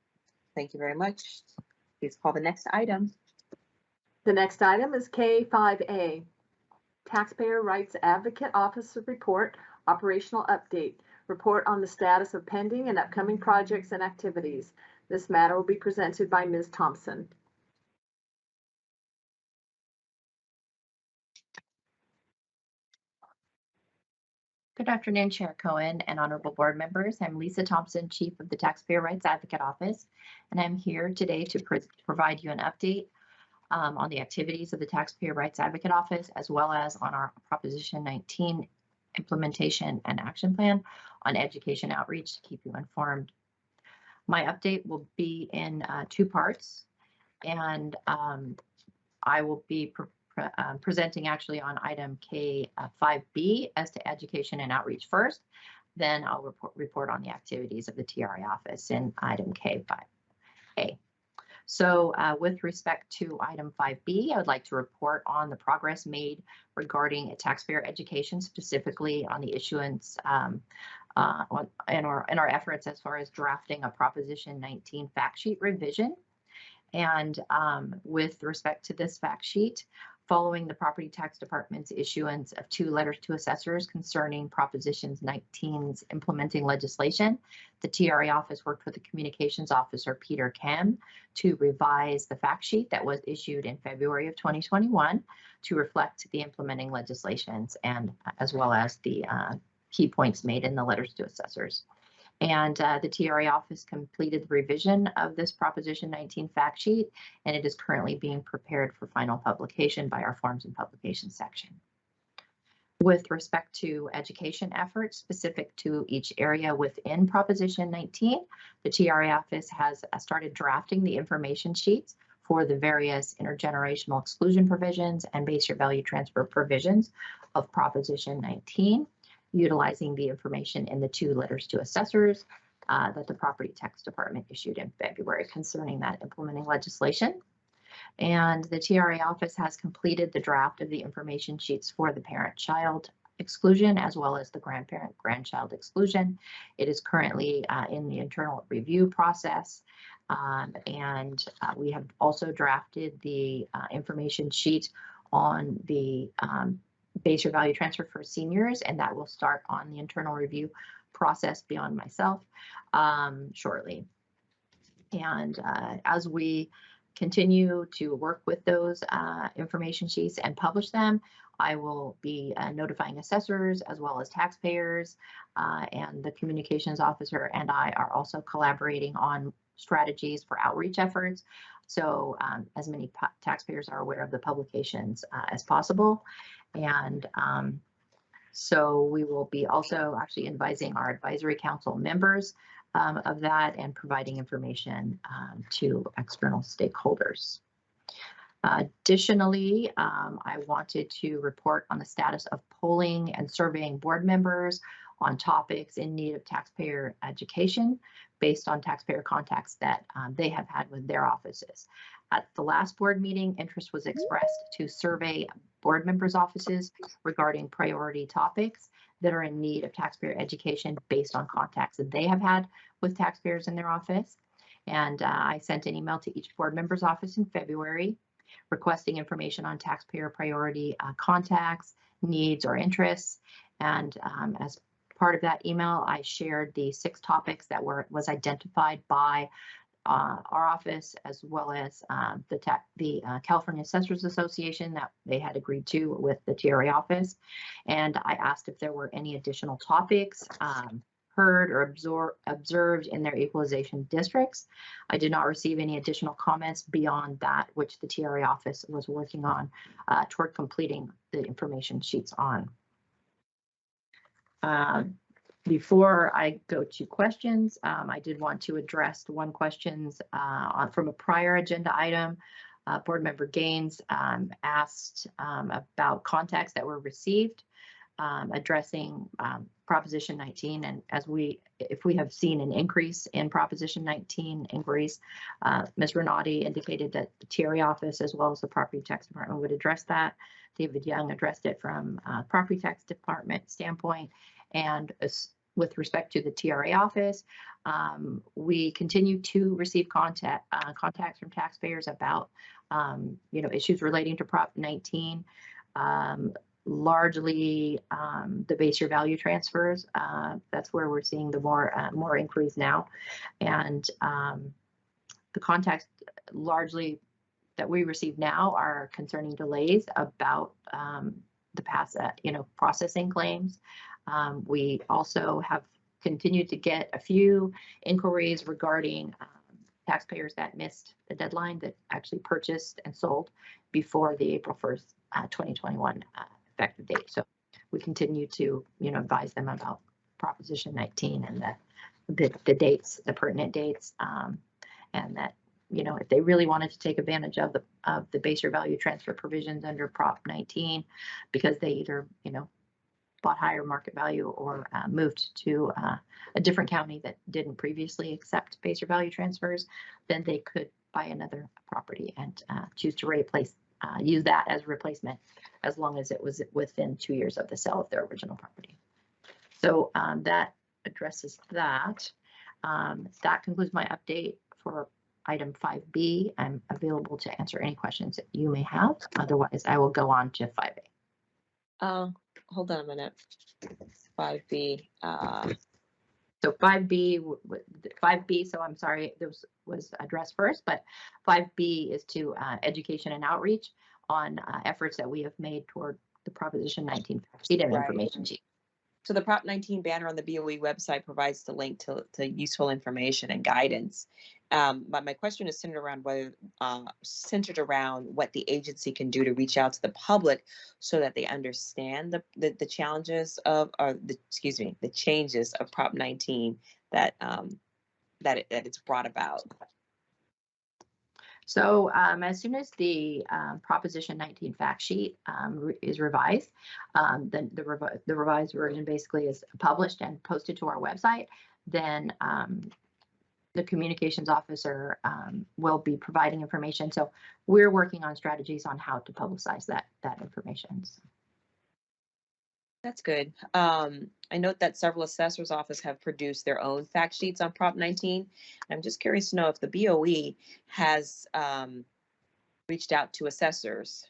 Thank you very much. Please call the next item. The next item is K5A, Taxpayer Rights Advocate Officer Report, Operational Update, Report on the status of pending and upcoming projects and activities. This matter will be presented by Ms. Thompson. Good afternoon, Chair Cohen and honorable board members. I'm Lisa Thompson, Chief of the Taxpayer Rights Advocate Office, and I'm here today to provide you an update on the activities of the Taxpayer Rights Advocate Office, as well as on our Proposition 19 implementation and action plan on education outreach to keep you informed. My update will be in 2 parts, and I will be presenting actually on item K5B as to education and outreach first. Then I'll report on the activities of the TRA office in item K5A. So with respect to item 5B, I would like to report on the progress made regarding taxpayer education, specifically on the issuance in our efforts as far as drafting a Proposition 19 fact sheet revision. And with respect to this fact sheet, following the Property Tax Department's issuance of 2 letters to assessors concerning Proposition 19's implementing legislation, the TRA office worked with the communications officer, Peter Kem, to revise the fact sheet that was issued in February of 2021 to reflect the implementing legislations and as well as the key points made in the letters to assessors. And the TRA office completed the revision of this Proposition 19 fact sheet, and it is currently being prepared for final publication by our Forms and Publications section. With respect to education efforts specific to each area within Proposition 19, the TRA office has started drafting the information sheets for the various intergenerational exclusion provisions and base year value transfer provisions of Proposition 19. Utilizing the information in the 2 letters to assessors that the Property Tax Department issued in February concerning that implementing legislation. And the TRA office has completed the draft of the information sheets for the parent-child exclusion as well as the grandparent-grandchild exclusion. It is currently in the internal review process. And we have also drafted the information sheet on the base year value transfer for seniors, and that will start on the internal review process beyond myself shortly. And as we continue to work with those information sheets and publish them, I will be notifying assessors as well as taxpayers, and the communications officer and I are also collaborating on strategies for outreach efforts. So as many taxpayers are aware of the publications as possible. And so we will be also actually advising our advisory council members of that and providing information to external stakeholders. Additionally, I wanted to report on the status of polling and surveying board members on topics in need of taxpayer education based on taxpayer contacts that they have had with their offices. At the last board meeting, interest was expressed to survey board members' offices regarding priority topics that are in need of taxpayer education based on contacts that they have had with taxpayers in their office. And I sent an email to each board member's office in February requesting information on taxpayer priority contacts, needs, or interests. And as part of that email, I shared the 6 topics that was identified by our office, as well as the California Assessors Association that they had agreed to with the TRA office. And I asked if there were any additional topics heard or observed in their equalization districts. I did not receive any additional comments beyond that which the TRA office was working on toward completing the information sheets on. Before I go to questions, I did want to address one question from a prior agenda item. Board Member Gaines asked about contacts that were received addressing Proposition 19, and if we have seen an increase in Proposition 19 inquiries, Ms. Renati indicated that the TRA office as well as the Property Tax Department would address that. David Young addressed it from Property Tax Department standpoint, and with respect to the TRA office, we continue to receive contacts from taxpayers about issues relating to Prop 19. Largely the base year value transfers. That's where we're seeing the more inquiries now, and the contacts largely that we receive now are concerning delays about the past, processing claims, We also have continued to get a few inquiries regarding taxpayers that missed the deadline that actually purchased and sold before the April 1st, 2021 effective date. So we continue to, advise them about Proposition 19 and the dates, the pertinent dates, and that, if they really wanted to take advantage of the base year value transfer provisions under Prop 19, because they either, bought higher market value or moved to a different county that didn't previously accept base year value transfers, then they could buy another property and choose to use that as replacement, as long as it was within 2 years of the sale of their original property. So that addresses that. That concludes my update for item 5B. I'm available to answer any questions that you may have. Otherwise, I will go on to 5A. Hold on a minute. 5B. So 5B, so I'm sorry, this was addressed first, but 5B is to education and outreach on efforts that we have made toward the Proposition 19 sheet and information sheet. So the Prop 19 banner on the BoE website provides the link to useful information and guidance. But my question is centered around what the agency can do to reach out to the public so that they understand the challenges of, the changes of Prop 19 that it's brought about. So as soon as the Proposition 19 fact sheet is revised, then the revised version basically is published and posted to our website, then the communications officer will be providing information. So we're working on strategies on how to publicize that information. So. That's good. I note that several assessors' offices have produced their own fact sheets on Prop 19. I'm just curious to know if the BoE has reached out to assessors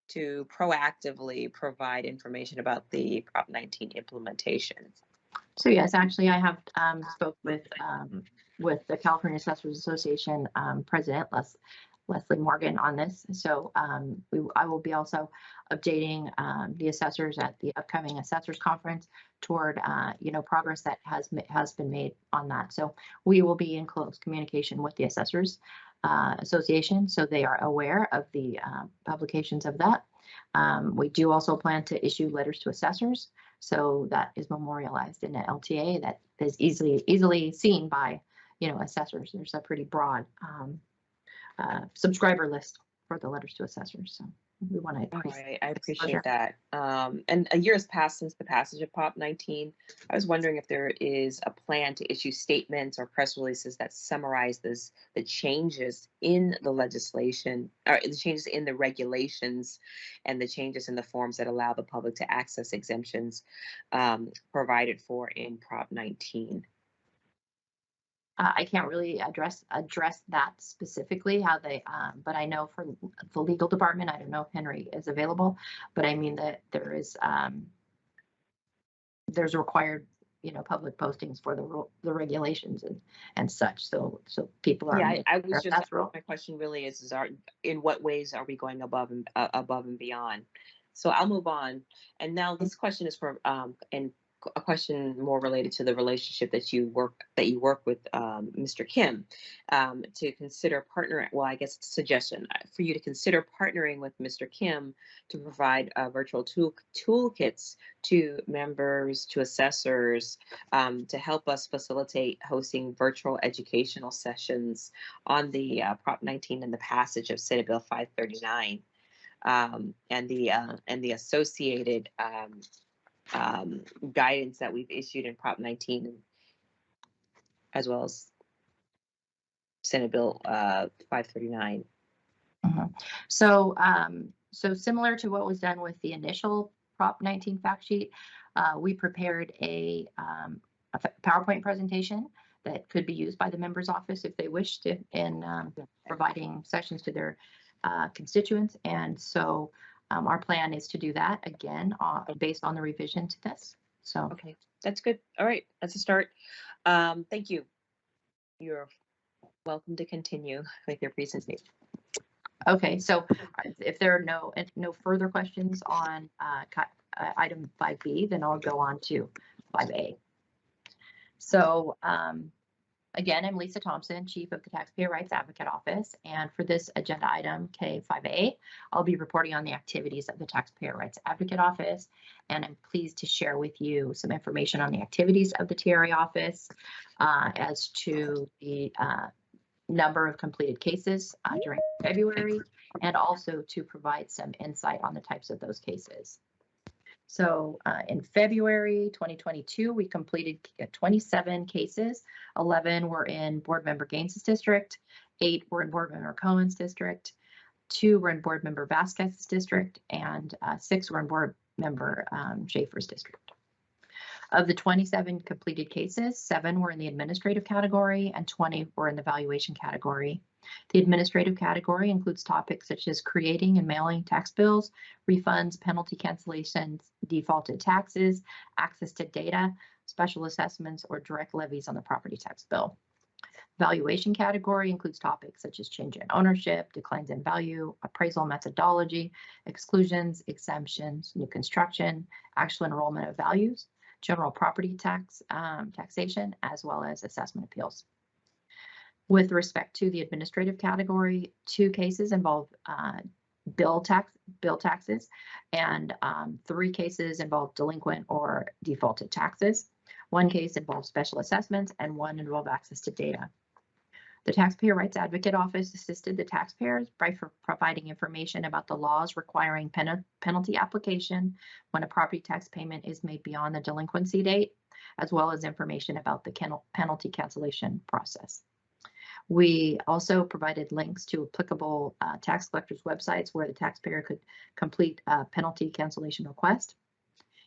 to proactively provide information about the Prop 19 implementation. So yes, actually, I have spoke with the California Assessors Association president, Leslie Morgan, on this. So I will be also updating the assessors at the upcoming assessors conference toward progress that has been made on that. So we will be in close communication with the Assessors Association, so they are aware of the publications of that. We do also plan to issue letters to assessors, so that is memorialized in an LTA that is easily seen by assessors. There's a pretty broad subscriber list for the letters to assessors. So we want to increase. All right, I appreciate that. And a year has passed since the passage of Prop 19. I was wondering if there is a plan to issue statements or press releases that summarize the changes in the legislation, or the changes in the regulations, and the changes in the forms that allow the public to access exemptions provided for in Prop 19. I can't really address that specifically, how they, but I know for the legal department, I don't know if Henry is available, but I mean that there is, there's required, public postings for the regulations and such. So people are. Yeah, I was just, my question really is in what ways are we going above and beyond? So I'll move on. And now this question is for, and a question more related to the relationship that you work with Mr. Kim, to consider partnering. Well, I guess it's a suggestion for you to consider partnering with Mr. Kim to provide virtual toolkits to members, to assessors, to help us facilitate hosting virtual educational sessions on the Prop 19 and the passage of Senate Bill 539, and the associated guidance that we've issued in Prop 19, as well as Senate Bill 539. Mm-hmm. So similar to what was done with the initial Prop 19 fact sheet, we prepared a PowerPoint presentation that could be used by the member's office if they wish to in providing sessions to their constituents. And so our plan is to do that again based on the revision to this. So okay, that's good. All right, that's a start. Thank you. You're welcome to continue with your presentation. Okay, so if there are no further questions on item 5B, then I'll go on to 5A. So again, I'm Lisa Thompson, Chief of the Taxpayer Rights Advocate Office, and for this agenda item K5A, I'll be reporting on the activities of the Taxpayer Rights Advocate Office, and I'm pleased to share with you some information on the activities of the TRA office as to the number of completed cases during February, and also to provide some insight on the types of those cases. So in February 2022, we completed 27 cases. 11 were in Board Member Gaines' district, 8 were in Board Member Cohen's district, 2 were in Board Member Vasquez's district, and 6 were in Board Member Schaefer's district. Of the 27 completed cases, 7 were in the administrative category and 20 were in the valuation category. The administrative category includes topics such as creating and mailing tax bills, refunds, penalty cancellations, defaulted taxes, access to data, special assessments, or direct levies on the property tax bill. Valuation category includes topics such as change in ownership, declines in value, appraisal methodology, exclusions, exemptions, new construction, actual enrollment of values, general property tax taxation, as well as assessment appeals. With respect to the administrative category, 2 cases involve bill taxes, and 3 cases involve delinquent or defaulted taxes. 1 case involves special assessments, and 1 involved access to data. The Taxpayer Rights Advocate Office assisted the taxpayers by providing information about the laws requiring penalty application when a property tax payment is made beyond the delinquency date, as well as information about the penalty cancellation process. We also provided links to applicable tax collectors' websites where the taxpayer could complete a penalty cancellation request.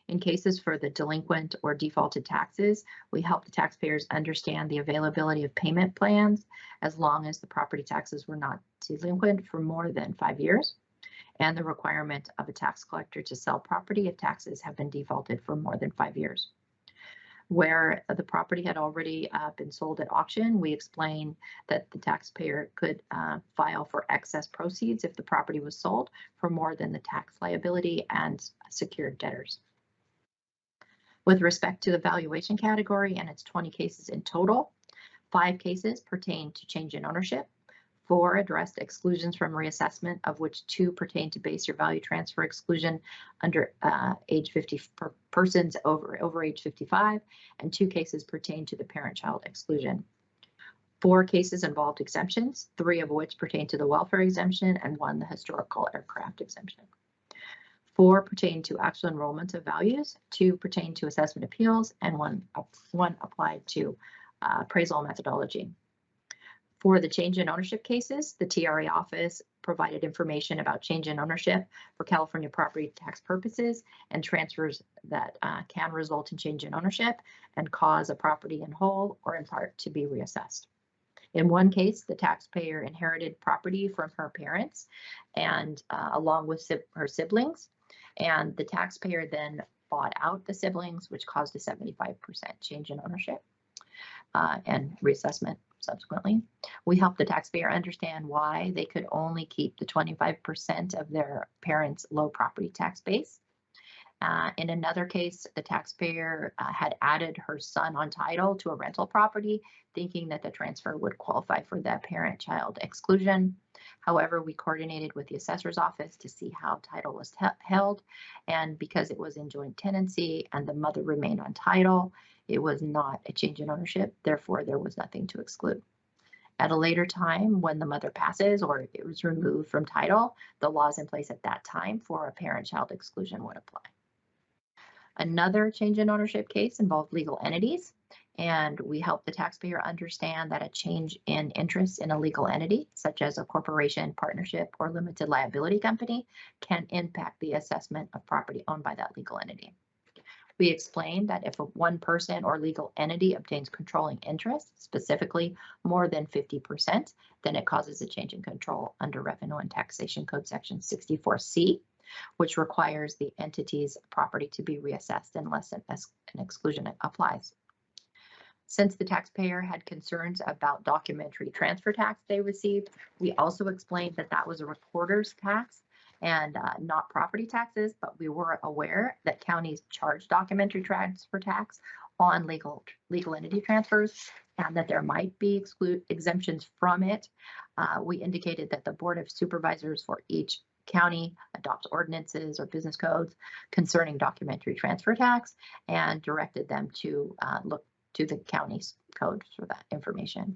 In cases for the delinquent or defaulted taxes, we help the taxpayers understand the availability of payment plans as long as the property taxes were not delinquent for more than 5 years, and the requirement of a tax collector to sell property if taxes have been defaulted for more than 5 years. Where the property had already been sold at auction, we explained that the taxpayer could file for excess proceeds if the property was sold for more than the tax liability and secured debtors. With respect to the valuation category and its 20 cases in total, 5 cases pertain to change in ownership, 4 addressed exclusions from reassessment, of which 2 pertain to base year value transfer exclusion under age 50 persons over age 55, and 2 cases pertain to the parent-child exclusion. 4 cases involved exemptions, 3 of which pertain to the welfare exemption, and 1 the historical aircraft exemption. 4 pertain to actual enrollment of values, 2 pertain to assessment appeals, and 1 applied to appraisal methodology. For the change in ownership cases, the TRA office provided information about change in ownership for California property tax purposes and transfers that can result in change in ownership and cause a property in whole or in part to be reassessed. In 1 case, the taxpayer inherited property from her parents and along with her siblings, and the taxpayer then bought out the siblings, which caused a 75% change in ownership and reassessment subsequently. We helped the taxpayer understand why they could only keep the 25% of their parents' low property tax base. In another case, the taxpayer had added her son on title to a rental property, thinking that the transfer would qualify for the parent-child exclusion. However, we coordinated with the assessor's office to see how title was held, and because it was in joint tenancy and the mother remained on title, it was not a change in ownership. Therefore, there was nothing to exclude. At a later time, when the mother passes or it was removed from title, the laws in place at that time for a parent-child exclusion would apply. Another change in ownership case involved legal entities, and we help the taxpayer understand that a change in interest in a legal entity, such as a corporation, partnership, or limited liability company, can impact the assessment of property owned by that legal entity. We explained that if one person or legal entity obtains controlling interest, specifically more than 50%, then it causes a change in control under Revenue and Taxation Code Section 64C, which requires the entity's property to be reassessed unless an exclusion applies. Since the taxpayer had concerns about documentary transfer tax they received, we also explained that that was a recorder's tax and not property taxes, but we were aware that counties charge documentary transfer tax on legal entity transfers and that there might be exemptions from it. We indicated that the Board of Supervisors for each county adopts ordinances or business codes concerning documentary transfer tax and directed them to look to the county's code for that information.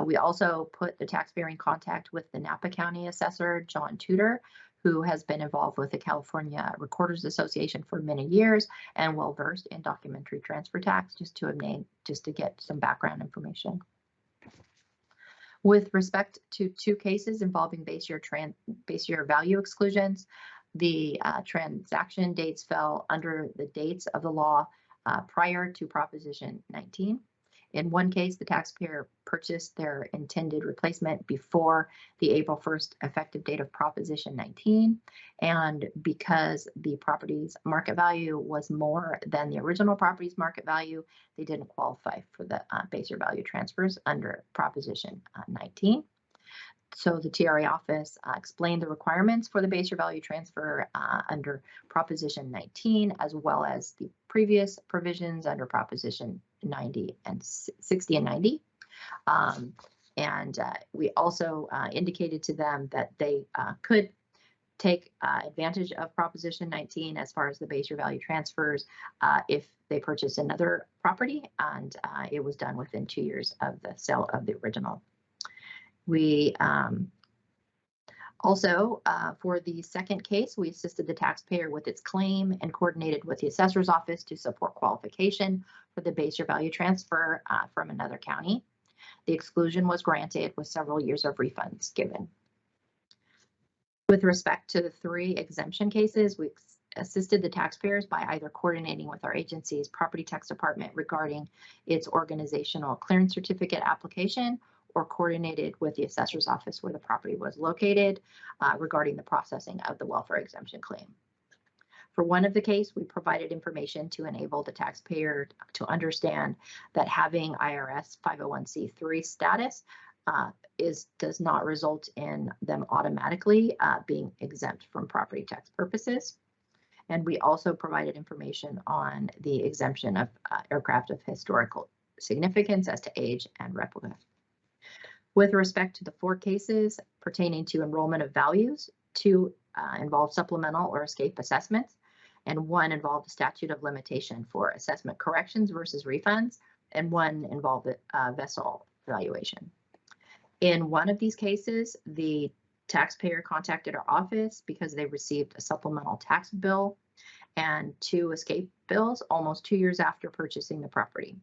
We also put the taxpayer in contact with the Napa County Assessor, John Tudor, who has been involved with the California Recorders Association for many years and well versed in documentary transfer tax, just to get some background information. With respect to 2 cases involving base year value exclusions, the transaction dates fell under the dates of the law prior to Proposition 19. In one case, the taxpayer purchased their intended replacement before the April 1st effective date of Proposition 19. And because the property's market value was more than the original property's market value, they didn't qualify for the base year value transfers under Proposition 19. So the TRA office explained the requirements for the base year value transfer under Proposition 19, as well as the previous provisions under Proposition 90 and 60 and 90. We also indicated to them that they could take advantage of Proposition 19 as far as the base year value transfers if they purchased another property and it was done within 2 years of the sale of the original. We also, for the second case, we assisted the taxpayer with its claim and coordinated with the assessor's office to support qualification for the base year value transfer from another county. The exclusion was granted with several years of refunds given. With respect to the 3 exemption cases, we assisted the taxpayers by either coordinating with our agency's property tax department regarding its organizational clearance certificate application or coordinated with the assessor's office where the property was located regarding the processing of the welfare exemption claim. For one of the case, we provided information to enable the taxpayer to understand that having IRS 501c3 status does not result in them automatically being exempt from property tax purposes. And we also provided information on the exemption of aircraft of historical significance as to age and replica. With respect to the 4 cases pertaining to enrollment of values, 2 involved supplemental or escape assessments, and 1 involved a statute of limitation for assessment corrections versus refunds, and 1 involved a vessel valuation. In one of these cases, the taxpayer contacted our office because they received a supplemental tax bill and 2 escape bills almost 2 years after purchasing the property.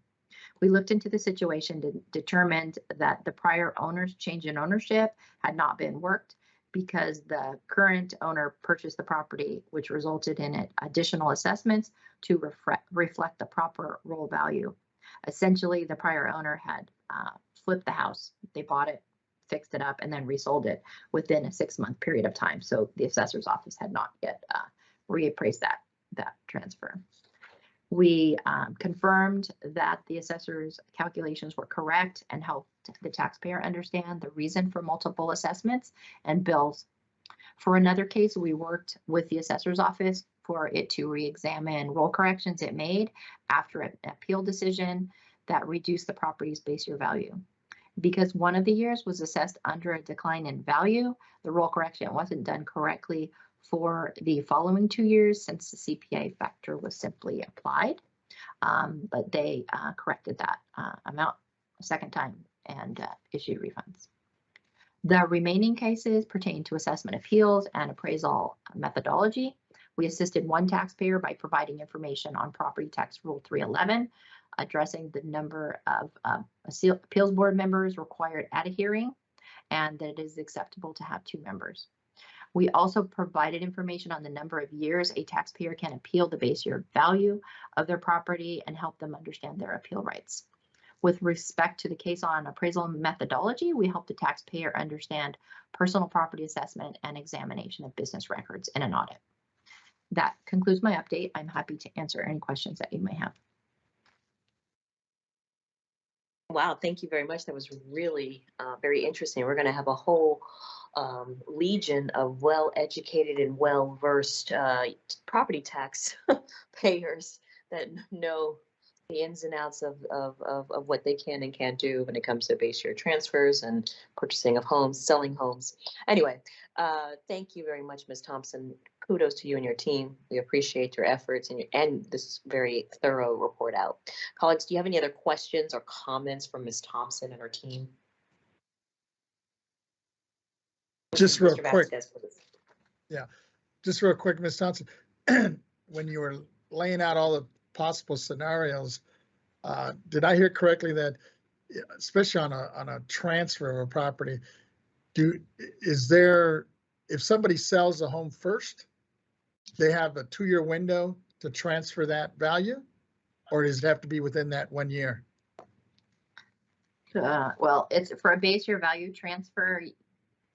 We looked into the situation and determined that the prior owner's change in ownership had not been worked because the current owner purchased the property, which resulted in additional assessments to reflect the proper roll value. Essentially, the prior owner had flipped the house. They bought it, fixed it up, and then resold it within a 6-month period of time. So the assessor's office had not yet reappraised that transfer. We confirmed that the assessor's calculations were correct and helped the taxpayer understand the reason for multiple assessments and bills. For another case, we worked with the assessor's office for it to re-examine roll corrections it made after an appeal decision that reduced the property's base year value. Because one of the years was assessed under a decline in value, the roll correction wasn't done correctly for the following 2 years since the CPA factor was simply applied, but they corrected that amount a second time and issued refunds. The remaining cases pertain to assessment appeals and appraisal methodology. We assisted one taxpayer by providing information on Property Tax Rule 311, addressing the number of appeals board members required at a hearing, and that it is acceptable to have 2 members. We also provided information on the number of years a taxpayer can appeal the base year value of their property and help them understand their appeal rights. With respect to the case on appraisal methodology, we help the taxpayer understand personal property assessment and examination of business records in an audit. That concludes my update. I'm happy to answer any questions that you may have. Wow, thank you very much. That was really very interesting. We're going to have a whole legion of well-educated and well-versed property tax payers that know the ins and outs of what they can and can't do when it comes to base year transfers and purchasing of homes, selling homes. Anyway, thank you very much, Ms. Thompson. Kudos to you and your team. We appreciate your efforts and this very thorough report out. Colleagues, do you have any other questions or comments from Ms. Thompson and her team? Just real Mr. quick. Vasquez, please. Yeah, just real quick, Ms. Thompson, when you were laying out all the possible scenarios, did I hear correctly that, especially on a transfer of a property, if somebody sells a home first, they have a 2-year window to transfer that value, or does it have to be within that 1 year? Well, it's for a base year value transfer.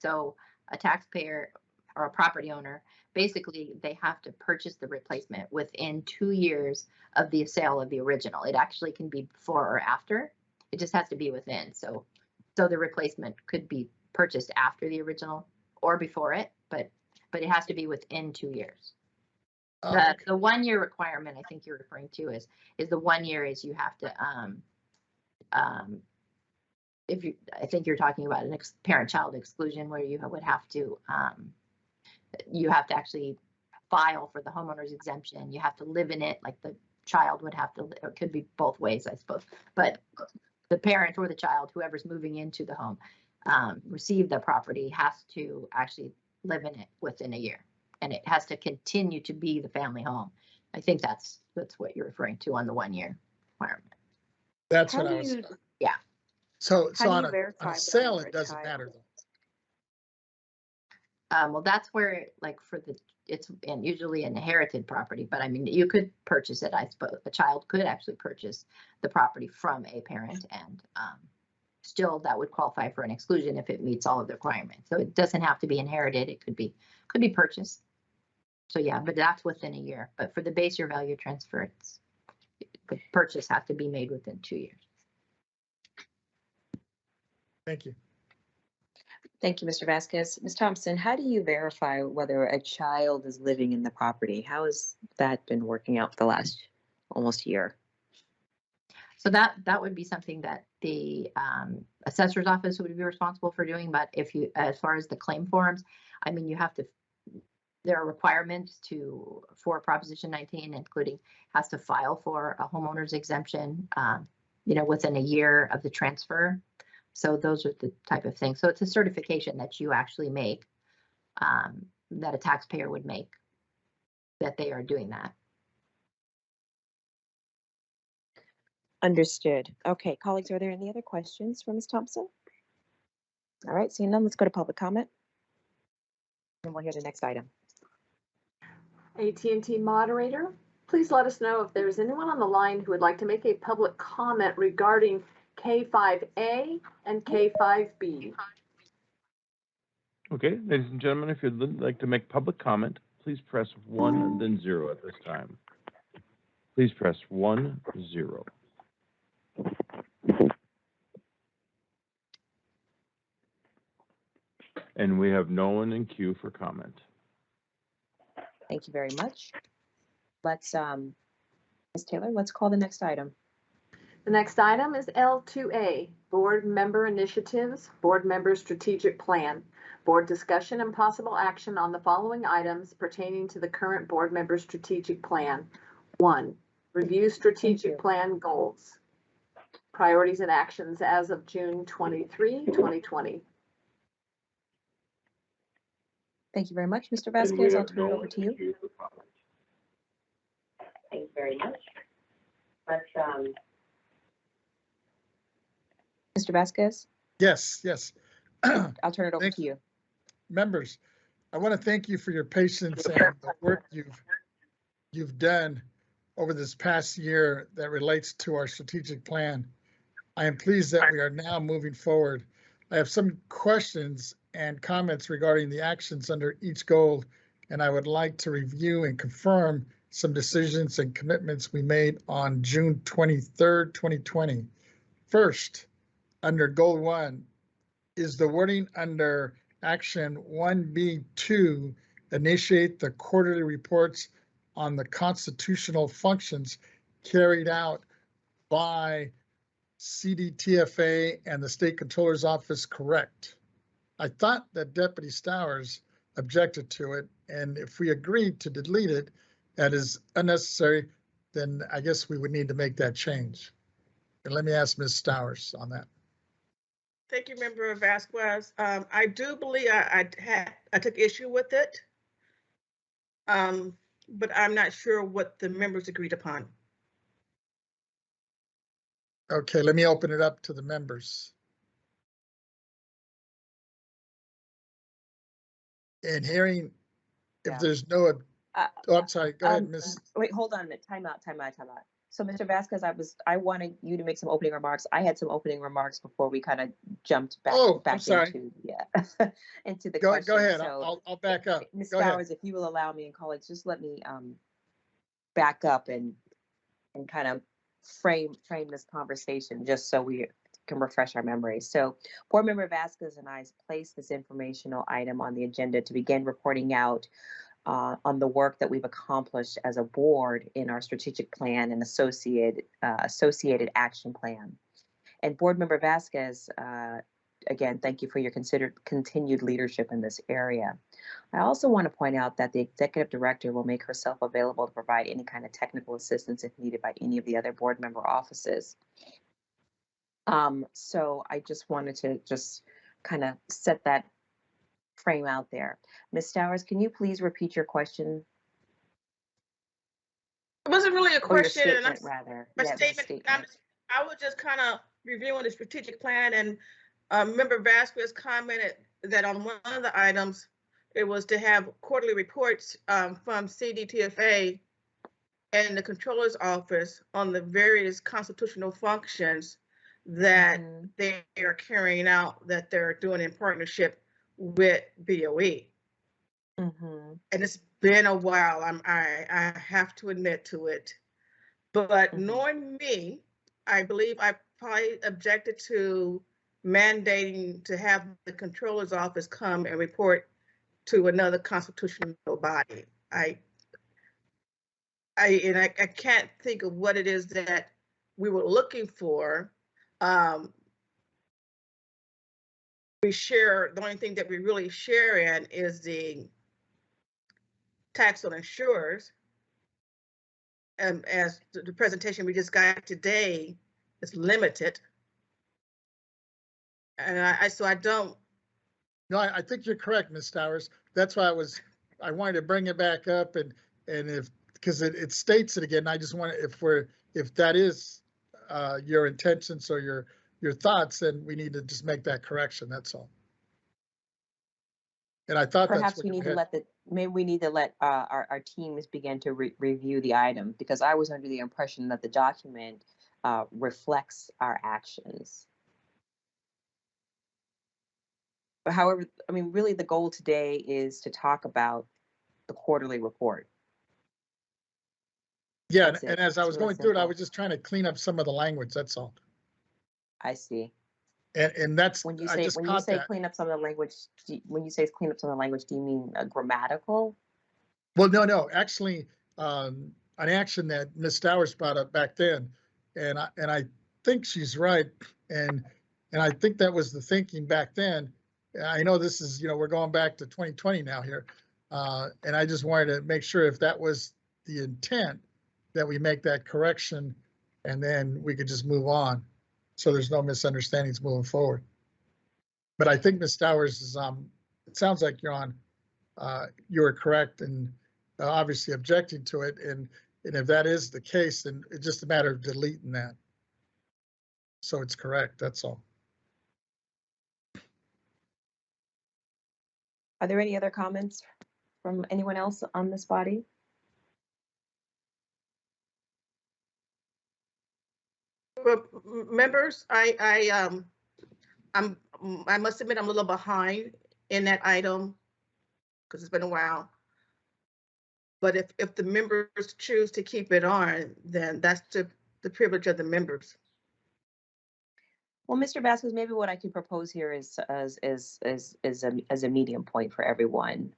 So a taxpayer or a property owner, basically they have to purchase the replacement within 2 years of the sale of the original. It actually can be before or after. It just has to be within. So the replacement could be purchased after the original or before it, but it has to be within 2 years. Oh, okay. The 1 year requirement I think you're referring to is the 1 year is you have to I think you're talking about an parent-child exclusion where you would have to actually file for the homeowner's exemption. You have to live in it, like the child would have to. It could be both ways, I suppose. But the parent or the child, whoever's moving into the home, receive the property, has to actually live in it within a year, and it has to continue to be the family home. I think that's what you're referring to on the 1 year requirement. That's what I was. Yeah. So How do on you a verify sale, whether it a doesn't child- matter though. Well, that's where, like, it's and usually an inherited property, but I mean, you could purchase it. I suppose a child could actually purchase the property from a parent, and still that would qualify for an exclusion if it meets all of the requirements. So it doesn't have to be inherited. It could be purchased. So yeah, but that's within a year. But for the base year value transfer, the purchase has to be made within 2 years. Thank you. Thank you, Mr. Vasquez. Ms. Thompson, how do you verify whether a child is living in the property? How has that been working out for the last almost year? So that would be something that the assessor's office would be responsible for doing. But as far as the claim forms, I mean, there are requirements for Proposition 19, including has to file for a homeowner's exemption, within a year of the transfer. So those are the type of things. So it's a certification that you actually make, that a taxpayer would make, that they are doing that. Understood. Okay, colleagues, are there any other questions for Ms. Thompson? All right, seeing none, let's go to public comment. And we'll hear the next item. AT&T moderator, please let us know if there's anyone on the line who would like to make a public comment regarding K5A and K5B. Okay, ladies and gentlemen, if you'd like to make public comment, please press 1, then 0 at this time. Please press 1, 0. And we have no one in queue for comment. Thank you very much. Let's, Ms. Taylor, let's call the next item. The next item is L2A, Board Member Initiatives, Board Member Strategic Plan. Board discussion and possible action on the following items pertaining to the current Board Member Strategic Plan. 1, review strategic plan goals, priorities and actions as of June 23, 2020. Thank you very much, Mr. Vasquez. I'll turn it over to you. Thank you very much. Mr. Vasquez, Yes. I'll turn it over to you. Members, I want to thank you for your patience and the work you've done over this past year that relates to our strategic plan. I am pleased that we are now moving forward. I have some questions and comments regarding the actions under each goal, and I would like to review and confirm some decisions and commitments we made on June 23rd, 2020. First, under Goal 1, is the wording under action 1B2, initiate the quarterly reports on the constitutional functions carried out by CDTFA and the State Controller's Office, correct? I thought that Deputy Stowers objected to it, and if we agreed to delete it, that is unnecessary, then I guess we would need to make that change. And let me ask Ms. Stowers on that. Thank you, Member Vasquez. I do believe I took issue with it, but I'm not sure what the members agreed upon. Okay, let me open it up to the members. And hearing, if Yeah. there's no, oh, I'm sorry, go ahead, Ms. Wait, hold on a minute. Time out. So, Mr. Vasquez, I wanted you to make some opening remarks. I had some opening remarks before we kind of jumped back, Oh, I'm back sorry. into, into the Go question. ahead, So, I'll back up. Ms. Go ahead. Stowers, if you will allow me, and colleagues, just let me back up and kind of frame this conversation just so we can refresh our memories. So Board Member Vasquez and I placed this informational item on the agenda to begin reporting out on the work that we've accomplished as a board in our strategic plan and associated action plan. And Board Member Vasquez, again, thank you for your continued leadership in this area. I also want to point out that the executive director will make herself available to provide any kind of technical assistance if needed by any of the other board member offices. So I just wanted to kind of set that frame out there. Ms. Stowers, can you please repeat your question? It wasn't really a question. Or your statement, rather. My Yeah, statement. I was just kind of reviewing the strategic plan, and Member Vasquez commented that on one of the items, it was to have quarterly reports from CDTFA and the Controller's Office on the various constitutional functions that they are carrying out, that they're doing in partnership with BoE. And it's been a while. I have to admit to it. But knowing me, I believe I probably objected to mandating to have the Controller's Office come and report to another constitutional body. I can't think of what it is that we were looking for. The only thing that we really share in is the tax on insurers. As the presentation we just got today is limited. And I don't. No, I think you're correct, Ms. Stowers. That's why I wanted to bring it back up and because it states it again. I just want to, if that is your intentions or your thoughts, then we need to just make that correction. That's all. And I thought perhaps we need to let our teams begin to review the item, because I was under the impression that the document reflects our actions. But however, I mean, really the goal today is to talk about the quarterly report. Yeah, and as I was going through it, I was just trying to clean up some of the language, that's all. I see. And that's, when you I say just when you caught say that. clean up some of the language, when you say clean up some of the language, do you mean grammatical? Well, no, actually, an action that Ms. Stowers brought up back then, and I think she's right, and I think that was the thinking back then. I know this is, we're going back to 2020 now here, and I just wanted to make sure if that was the intent, that we make that correction, and then we could just move on, so there's no misunderstandings moving forward. But I think Ms. Stowers is, it sounds like you were correct and obviously objecting to it. And if that is the case, then it's just a matter of deleting that. So it's correct, that's all. Are there any other comments from anyone else on this body? Well, members, I must admit I'm a little behind in that item because it's been a while. But if the members choose to keep it on, then that's the privilege of the members. Well, Mr. Vasquez, maybe what I could propose here is as a medium point for everyone.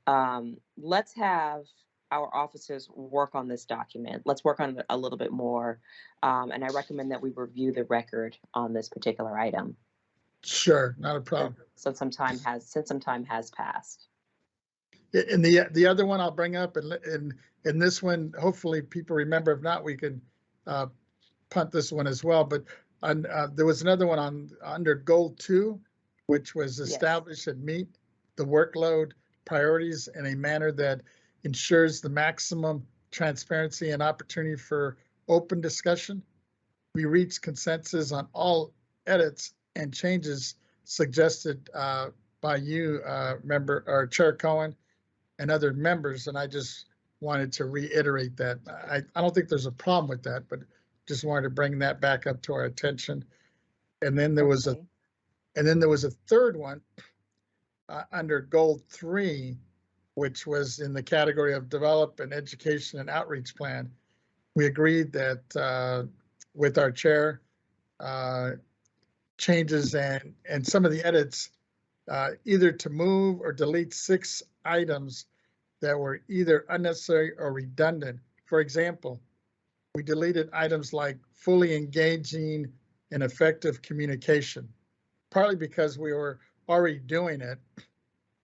Let's have our officers work on this document. Let's work on it a little bit more. And I recommend that we review the record on this particular item. Sure, not a problem. Since some time has passed. And the other one I'll bring up, and this one, hopefully people remember. If not, we can punt this one as well. But there was another one under goal 2, which was establish and meet the workload priorities in a manner that ensures the maximum transparency and opportunity for open discussion. We reached consensus on all edits and changes suggested by you, member or Chair Cohen, and other members, and I just wanted to reiterate that. I don't think there's a problem with that, but just wanted to bring that back up to our attention. And then there was a third one under goal 3, which was in the category of develop an education and outreach plan. We agreed that with our chair, changes and some of the edits, either to move or delete 6 items that were either unnecessary or redundant. For example, we deleted items like fully engaging in effective communication, partly because we were already doing it.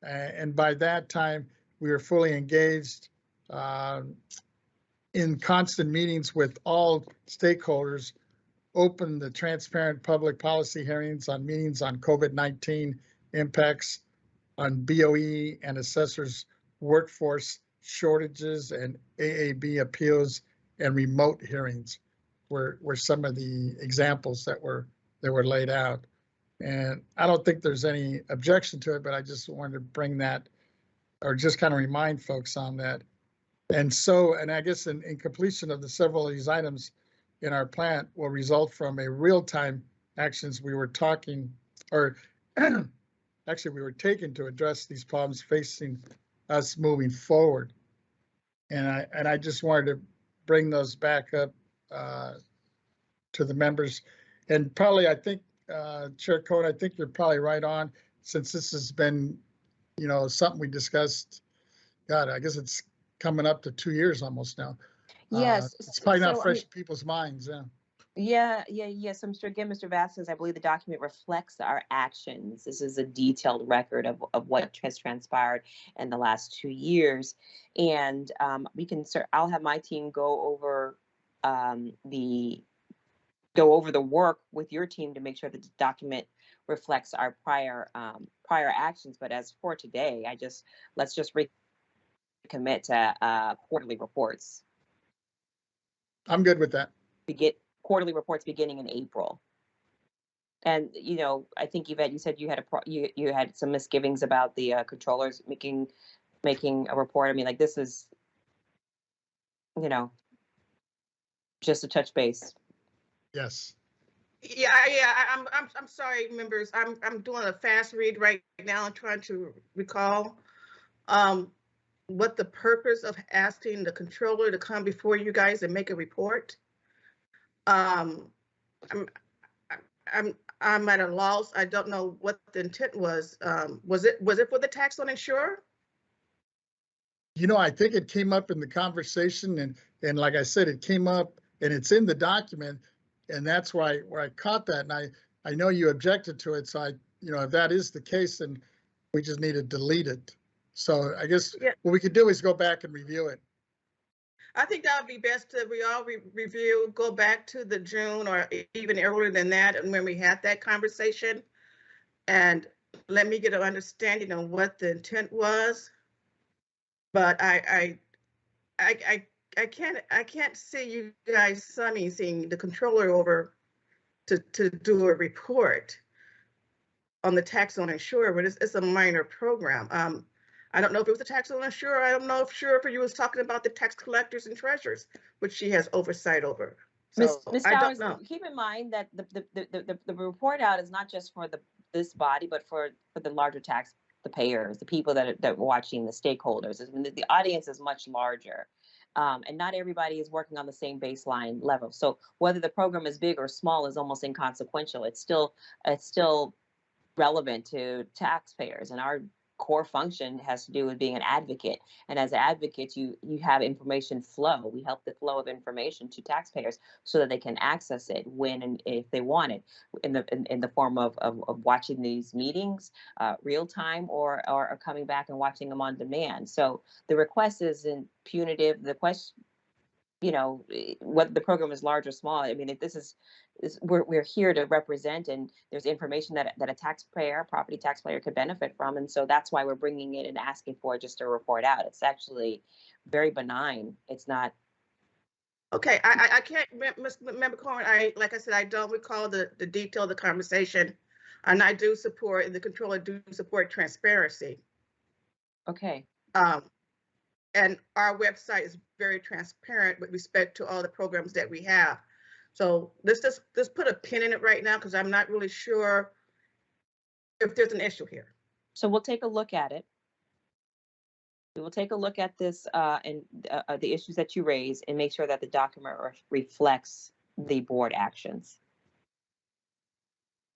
And by that time, we were fully engaged in constant meetings with all stakeholders, open the transparent public policy hearings on meetings on COVID-19 impacts, on BoE and assessors workforce shortages, and AAB appeals and remote hearings were some of the examples that were laid out. And I don't think there's any objection to it, but I just wanted to bring that, or just kind of remind folks on that. And I guess in completion of the several of these items in our plan will result from a real-time actions we were talking, or actually we were taking to address these problems facing us moving forward. And I just wanted to bring those back up to the members. And probably, I think, Chair Cohen, I think you're probably right on, since this has been, something we discussed, God, I guess it's coming up to 2 years almost now. Yes. It's probably not fresh in people's minds, Yeah. So, Mr. Vasquez, I believe the document reflects our actions. This is a detailed record of what has transpired in the last 2 years. And I'll have my team go over the work with your team to make sure that the document reflects our prior actions. But as for today, let's just recommit to quarterly reports. I'm good with that. We get quarterly reports beginning in April. And I think Yvette, you said you had some misgivings about the controllers making a report. I mean, like, this is just a touch base. Yes. Yeah. I'm sorry, members. I'm doing a fast read right now. I'm trying to recall what the purpose of asking the controller to come before you guys and make a report. I'm at a loss. I don't know what the intent was. Was it for the tax uninsured? I think it came up in the conversation, and like I said, it came up and it's in the document, and that's where I caught that. And I know you objected to it, so if that is the case, then we just need to delete it. So I guess what we could do is go back and review it. I think that would be best to we all review, go back to the June or even earlier than that, and when we had that conversation, and let me get an understanding of what the intent was. But I can't see you guys seeing the controller over to do a report on the tax on insure, but it's a minor program. I don't know if it was the tax on insure. I don't know if you was talking about the tax collectors and treasurers, which she has oversight over. So Ms. I Bowers, don't know. keep in mind that the report out is not just for this body, but for the larger the payers, the people that are watching, the stakeholders. I mean, the audience is much larger. And not everybody is working on the same baseline level. So whether the program is big or small is almost inconsequential. It's still relevant to taxpayers, and our core function has to do with being an advocate. And as advocates, you have information flow. We help the flow of information to taxpayers so that they can access it when and if they want it, in the form of watching these meetings real time, or coming back and watching them on demand. So the request isn't punitive. The question, whether the program is large or small, I mean, if this is we're here to represent, and there's information that a property taxpayer could benefit from. And so that's why we're bringing it and asking for just a report out. It's actually very benign. It's not. Okay, I can't, Member Corwin, like I said, I don't recall the detail of the conversation. And I do support, the controller do support transparency. Okay. And our website is very transparent with respect to all the programs that we have. So let's just put a pin in it right now, because I'm not really sure if there's an issue here. So we'll take a look at it. We will take a look at this and the issues that you raise, and make sure that the document reflects the board actions.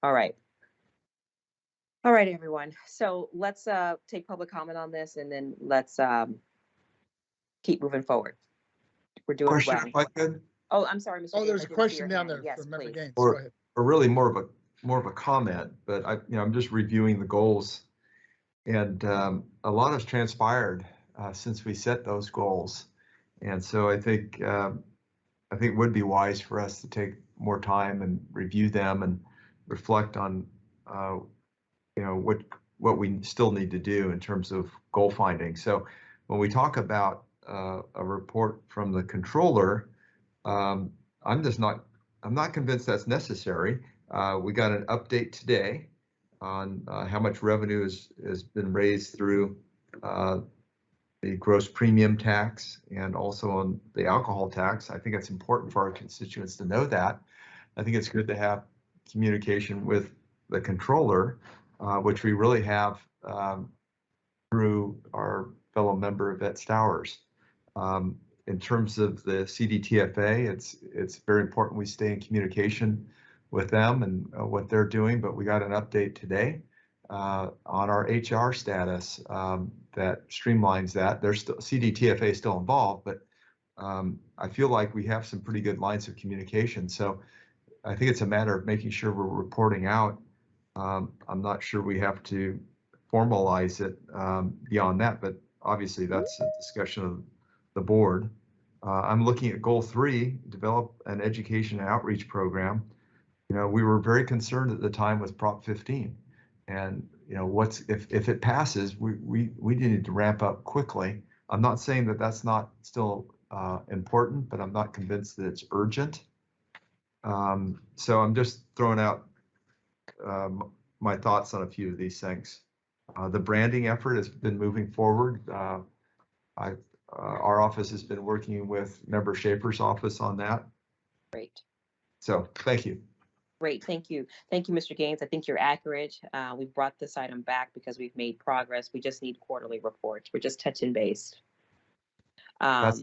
All right. All right, everyone. So let's take public comment on this, and then let's keep moving forward. We're doing Question, well. if I could. Oh, I'm sorry, Mr. Oh, Gaines, there's I a didn't see question your down hand. there Yes, from Member please. Gaines. Go ahead. Or really more of a comment, but I'm just reviewing the goals, and a lot has transpired since we set those goals, and so I think it would be wise for us to take more time and review them and reflect on what we still need to do in terms of goal finding. So when we talk about a report from the controller, I'm not convinced that's necessary. We got an update today on how much revenue has been raised through the gross premium tax and also on the alcohol tax. I think it's important for our constituents to know that. I think it's good to have communication with the controller, which we really have through our fellow member Yvette Stowers. In terms of the CDTFA, it's very important we stay in communication with them and what they're doing, but we got an update today on our HR status that streamlines that. There's still CDTFA is still involved, but I feel like we have some pretty good lines of communication. So I think it's a matter of making sure we're reporting out. I'm not sure we have to formalize it beyond that, but obviously that's a discussion of the board. I'm looking at goal 3, develop an education and outreach program. We were very concerned at the time with Prop 15, and if it passes, we need to ramp up quickly. I'm not saying that that's not still important, but I'm not convinced that it's urgent. So I'm just throwing out my thoughts on a few of these things. The branding effort has been moving forward. Our office has been working with Member Schaefer's office on that. Great. So thank you. Great, thank you. Thank you, Mr. Gaines. I think you're accurate. We brought this item back because we've made progress. We just need quarterly reports. We're just touching base. Thank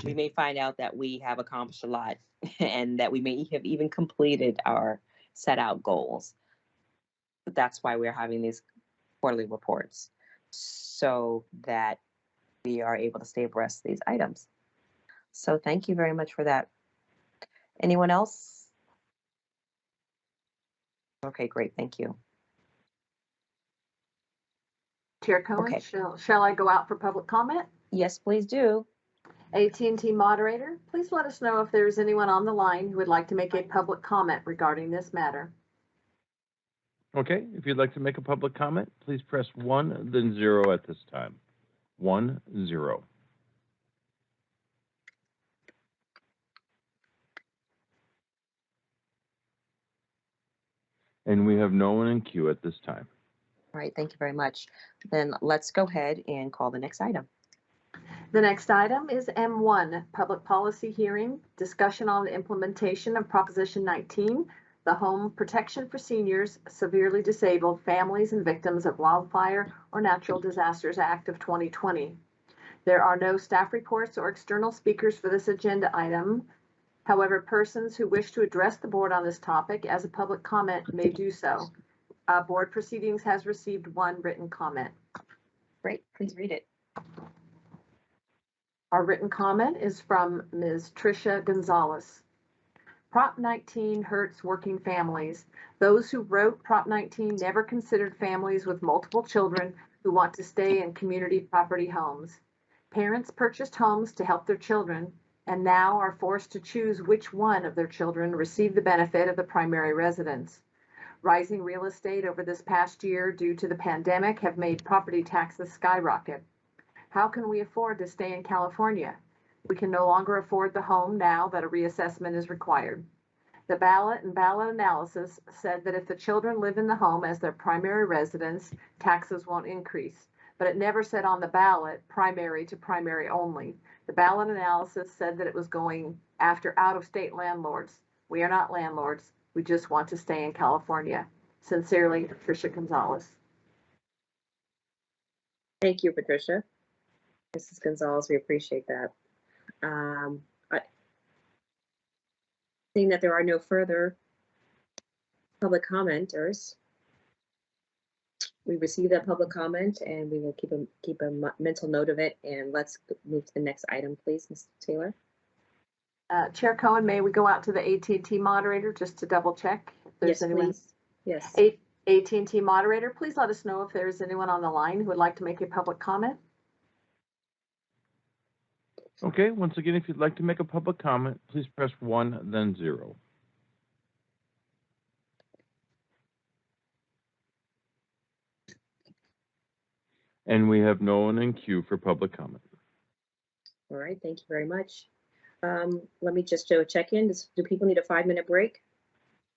you. We may find out that we have accomplished a lot and that we may have even completed our set out goals. But that's why we're having these quarterly reports, so that we are able to stay abreast of these items. So thank you very much for that. Anyone else? Okay, great, thank you. Chair Cohen, Okay. shall I go out for public comment? Yes, please do. AT&T moderator, please let us know if there's anyone on the line who would like to make a public comment regarding this matter. Okay, if you'd like to make a public comment, please press 1, then 0 at this time. 1, 0. And we have no one in queue at this time. All right, thank you very much. Then let's go ahead and call the next item. The next item is M1, Public Policy Hearing, discussion on the implementation of Proposition 19, the Home Protection for Seniors, Severely Disabled Families and Victims of Wildfire or Natural Disasters Act of 2020. There are no staff reports or external speakers for this agenda item. However, persons who wish to address the board on this topic as a public comment may do so. Board Proceedings has received one written comment. Great, please read it. Our written comment is from Ms. Tricia Gonzalez. Prop 19 hurts working families. Those who wrote Prop 19 never considered families with multiple children who want to stay in community property homes. Parents purchased homes to help their children and now are forced to choose which one of their children receive the benefit of the primary residence. Rising real estate over this past year due to the pandemic have made property taxes skyrocket. How can we afford to stay in California? We can no longer afford the home now that a reassessment is required. The ballot and ballot analysis said that if the children live in the home as their primary residence, taxes won't increase. But it never said on the ballot primary to primary only. The ballot analysis said that it was going after out-of-state landlords. We are not landlords. We just want to stay in California. Sincerely, Tricia Gonzalez. Thank you, Patricia. Mrs. Gonzalez, we appreciate that. Seeing that there are no further public commenters, we received that public comment and we will keep a mental note of it. And let's move to the next item, please, Ms. Taylor. Chair Cohen, may we go out to the AT&T moderator just to double check if there's anyone? Please. Yes. AT&T moderator, please let us know if there's anyone on the line who would like to make a public comment. Okay, once again, if you'd like to make a public comment, please press 1, then 0. And we have no one in queue for public comment. All right, thank you very much. Let me just do a check-in. Do people need a 5-minute break?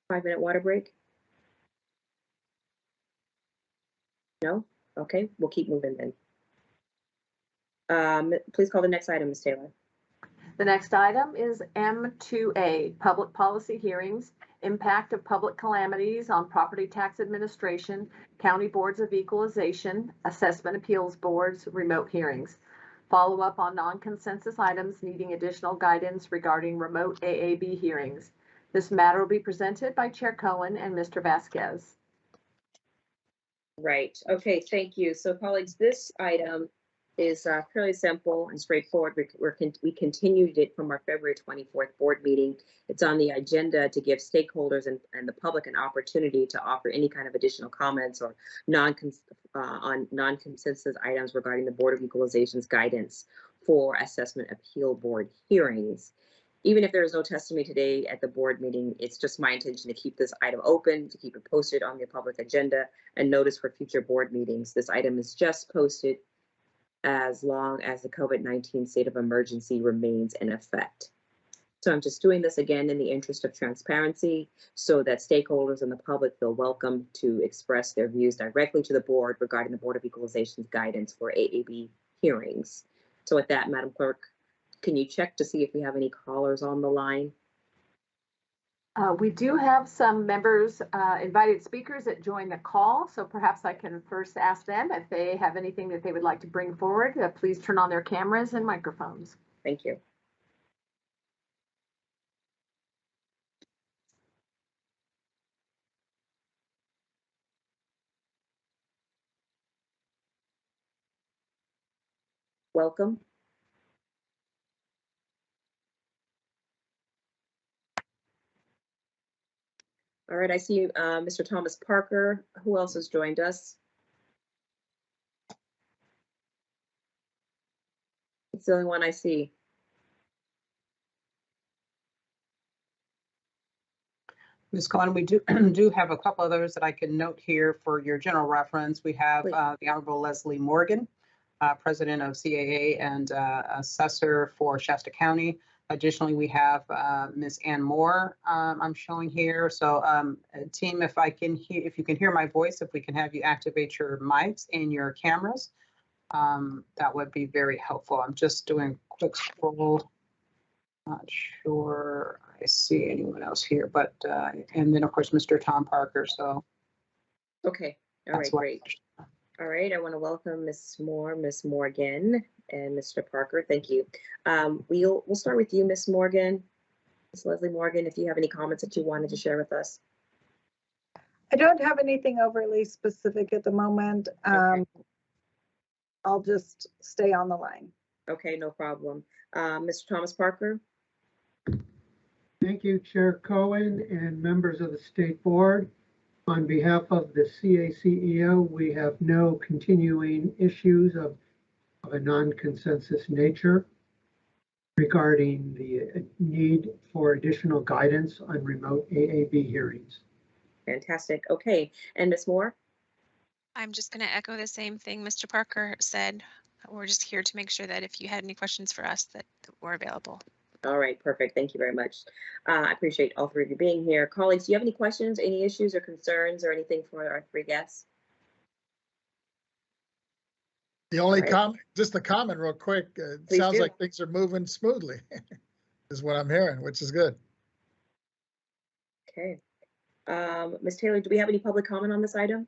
5-minute water break? No? Okay, we'll keep moving then. Please call the next item, Ms. Taylor. The next item is M2A, Public Policy Hearings, Impact of Public Calamities on Property Tax Administration, County Boards of Equalization, Assessment Appeals Boards, Remote Hearings. Follow-up on non-consensus items needing additional guidance regarding remote AAB hearings. This matter will be presented by Chair Cohen and Mr. Vasquez. Right, okay, thank you. So colleagues, this item is fairly simple and straightforward. We continued it from our February 24th board meeting. It's on the agenda to give stakeholders and the public an opportunity to offer any kind of additional comments or on non-consensus items regarding the Board of Equalization's guidance for assessment appeal board hearings. Even if there is no testimony today at the board meeting, it's just my intention to keep this item open, to keep it posted on the public agenda and notice for future board meetings. This item is just posted as long as the COVID-19 state of emergency remains in effect. So I'm just doing this again in the interest of transparency so that stakeholders and the public feel welcome to express their views directly to the board regarding the Board of Equalization's guidance for AAB hearings. So with that, Madam Clerk, can you check to see if we have any callers on the line? We do have some members, invited speakers that joined the call, so perhaps I can first ask them if they have anything that they would like to bring forward. Please turn on their cameras and microphones. Thank you. Welcome. All right, I see Mr. Thomas Parker. Who else has joined us? It's the only one I see. Ms. Cohen, we do have a couple others that I can note here for your general reference. We have the Honorable Leslie Morgan, President of CAA and Assessor for Shasta County. Additionally, we have Ms. Ann Moore, I'm showing here. So team, if you can hear my voice, if we can have you activate your mics and your cameras, that would be very helpful. I'm just doing a quick scroll. Not sure I see anyone else here, but and then of course Mr. Tom Parker. So okay, all right, great. All right, I want to welcome Ms. Moore, Ms. Morgan, and Mr. Parker. Thank you. We'll start with you, Ms. Morgan. Ms. Leslie Morgan, if you have any comments that you wanted to share with us. I don't have anything overly specific at the moment. I'll just stay on the line. Okay, no problem. Mr. Thomas Parker? Thank you, Chair Cohen and members of the State Board. On behalf of the CACEO, we have no continuing issues of a non-consensus nature regarding the need for additional guidance on remote AAB hearings. Fantastic. Okay, and Ms. Moore? I'm just going to echo the same thing Mr. Parker said. We're just here to make sure that if you had any questions for us, that we're available. All right, perfect. Thank you very much. I appreciate all three of you being here. Colleagues, do you have any questions, any issues or concerns or anything for our three guests? The only comment, just a comment real quick. It Please sounds do. like things are moving smoothly, is what I'm hearing, which is good. Okay. Ms. Taylor, do we have any public comment on this item?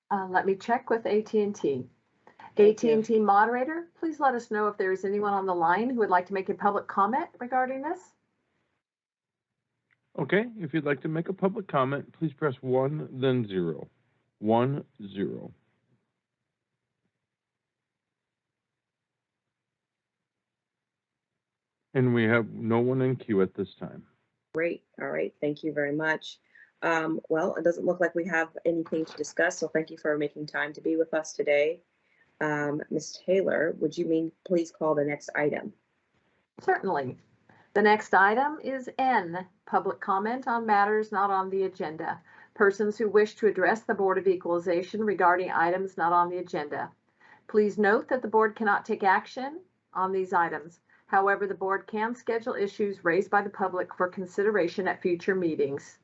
Let me check with AT&T. Thank you. AT&T moderator, please let us know if there is anyone on the line who would like to make a public comment regarding this. Okay, if you'd like to make a public comment, please press 1, then 0. 1, 0. And we have no one in queue at this time. Great. All right. Thank you very much. Well, it doesn't look like we have anything to discuss, so thank you for making time to be with us today. Ms. Taylor, would you please call the next item? Certainly. The next item is N, public comment on matters not on the agenda. Persons who wish to address the Board of Equalization regarding items not on the agenda. Please note that the board cannot take action on these items. However, the board can schedule issues raised by the public for consideration at future meetings.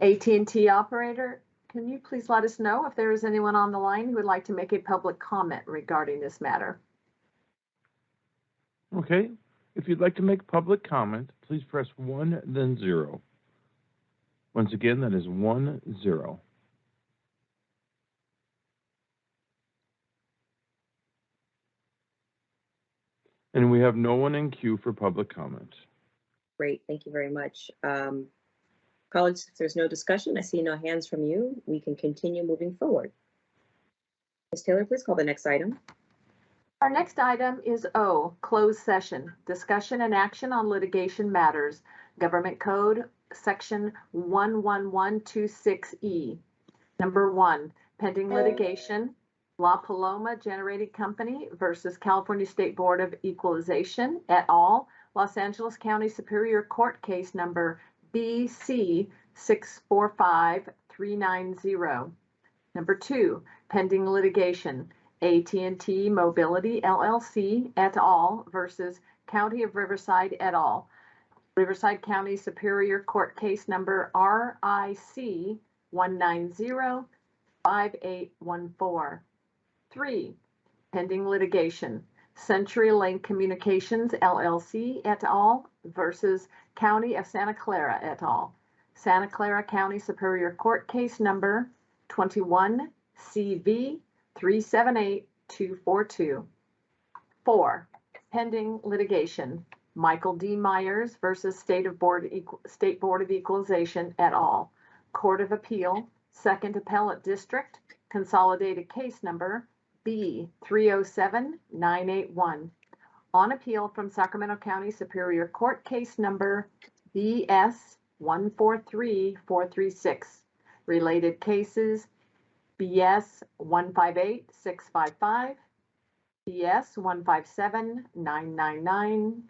AT&T operator, can you please let us know if there is anyone on the line who would like to make a public comment regarding this matter? Okay, if you'd like to make public comment, please press 1, then 0. Once again, that is 1, 0. And we have no one in queue for public comment. Great. Thank you very much. Colleagues, if there's no discussion, I see no hands from you. We can continue moving forward. Ms. Taylor, please call the next item. Our next item is O, closed session, discussion and action on litigation matters, Government Code Section 11126E. Number 1, pending litigation, La Paloma Generating Company versus California State Board of Equalization et al., Los Angeles County Superior Court case number BC 645390. Number 2, pending litigation, AT&T Mobility LLC et al. Versus County of Riverside et al. Riverside County Superior Court case number RIC 1905814. 3, pending litigation, CenturyLink Communications LLC et al. Versus County of Santa Clara et al. Santa Clara County Superior Court case number 21 CV 378242. 4, pending litigation, Michael D. Myers versus State Board of Equalization et al. Court of Appeal, Second Appellate District, consolidated case number B 307981. On appeal from Sacramento County Superior Court case number BS 143436. Related cases BS 158655, BS 157999,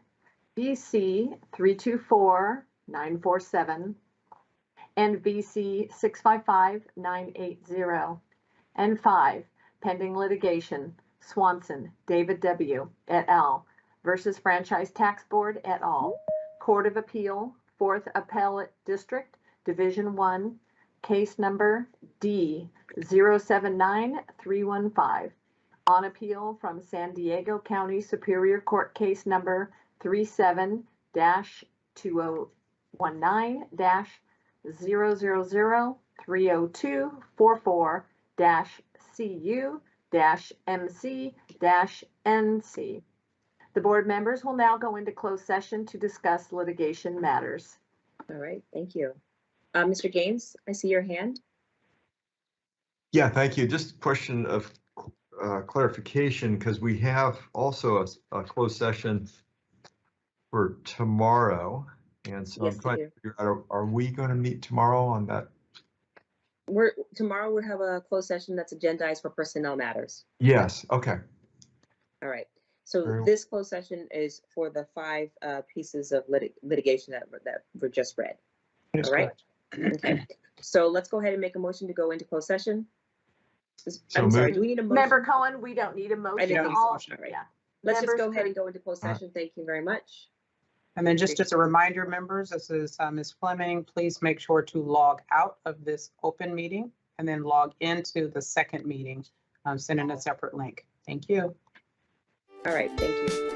BC 324947, and BC 655980. And 5, pending litigation, Swanson, David W. et al. Versus Franchise Tax Board et al. Court of Appeal, 4th Appellate District, Division 1, case number D 079315. On appeal from San Diego County Superior Court case number 37-2019-000 30244-CU-MC-NC. The board members will now go into closed session to discuss litigation matters. All right, thank you. Mr. Gaines, I see your hand. Yeah, thank you. Just a question of clarification, because we have also a closed session for tomorrow. And so Yes, I'm we trying do. to figure out, are we going to meet tomorrow on that? Tomorrow we'll have a closed session that's agendized for personnel matters. Yes, okay. All right. So Very well. this closed session is for the 5 pieces of litigation that were just read. That's All right. correct. Okay. So let's go ahead and make a motion to go into closed session. So I'm sorry, moved. do we need a motion? Member Cohen, we don't need a motion. I didn't think so. All right. Yeah. Let's just Members go ahead could- and go into closed session. Thank you very much. And then just as a reminder, members, this is Ms. Fleming. Please make sure to log out of this open meeting and then log into the second meeting, sending a separate link. Thank you. All right, thank you.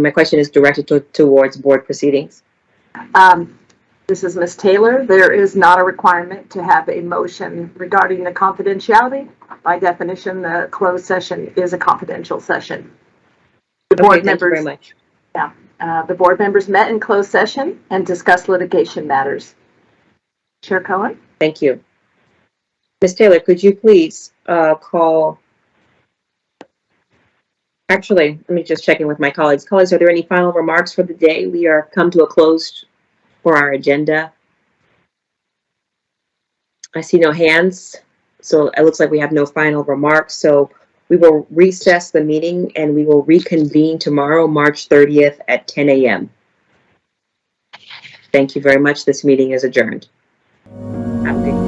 my question is directed towards board proceedings. This is Ms. Taylor. There is not a requirement to have a motion regarding the confidentiality. By definition, the closed session is a confidential session. The Okay, board thank you very members, much. the board members met in closed session and discussed litigation matters. Chair Cohen? Thank you. Ms. Taylor, could you please call? Actually, let me just check in with my colleagues. Colleagues, are there any final remarks for the day? We are come to a close for our agenda. I see no hands, so it looks like we have no final remarks. So we will recess the meeting and we will reconvene tomorrow, March 30th at 10 a.m. Thank you very much. This meeting is adjourned. Have a good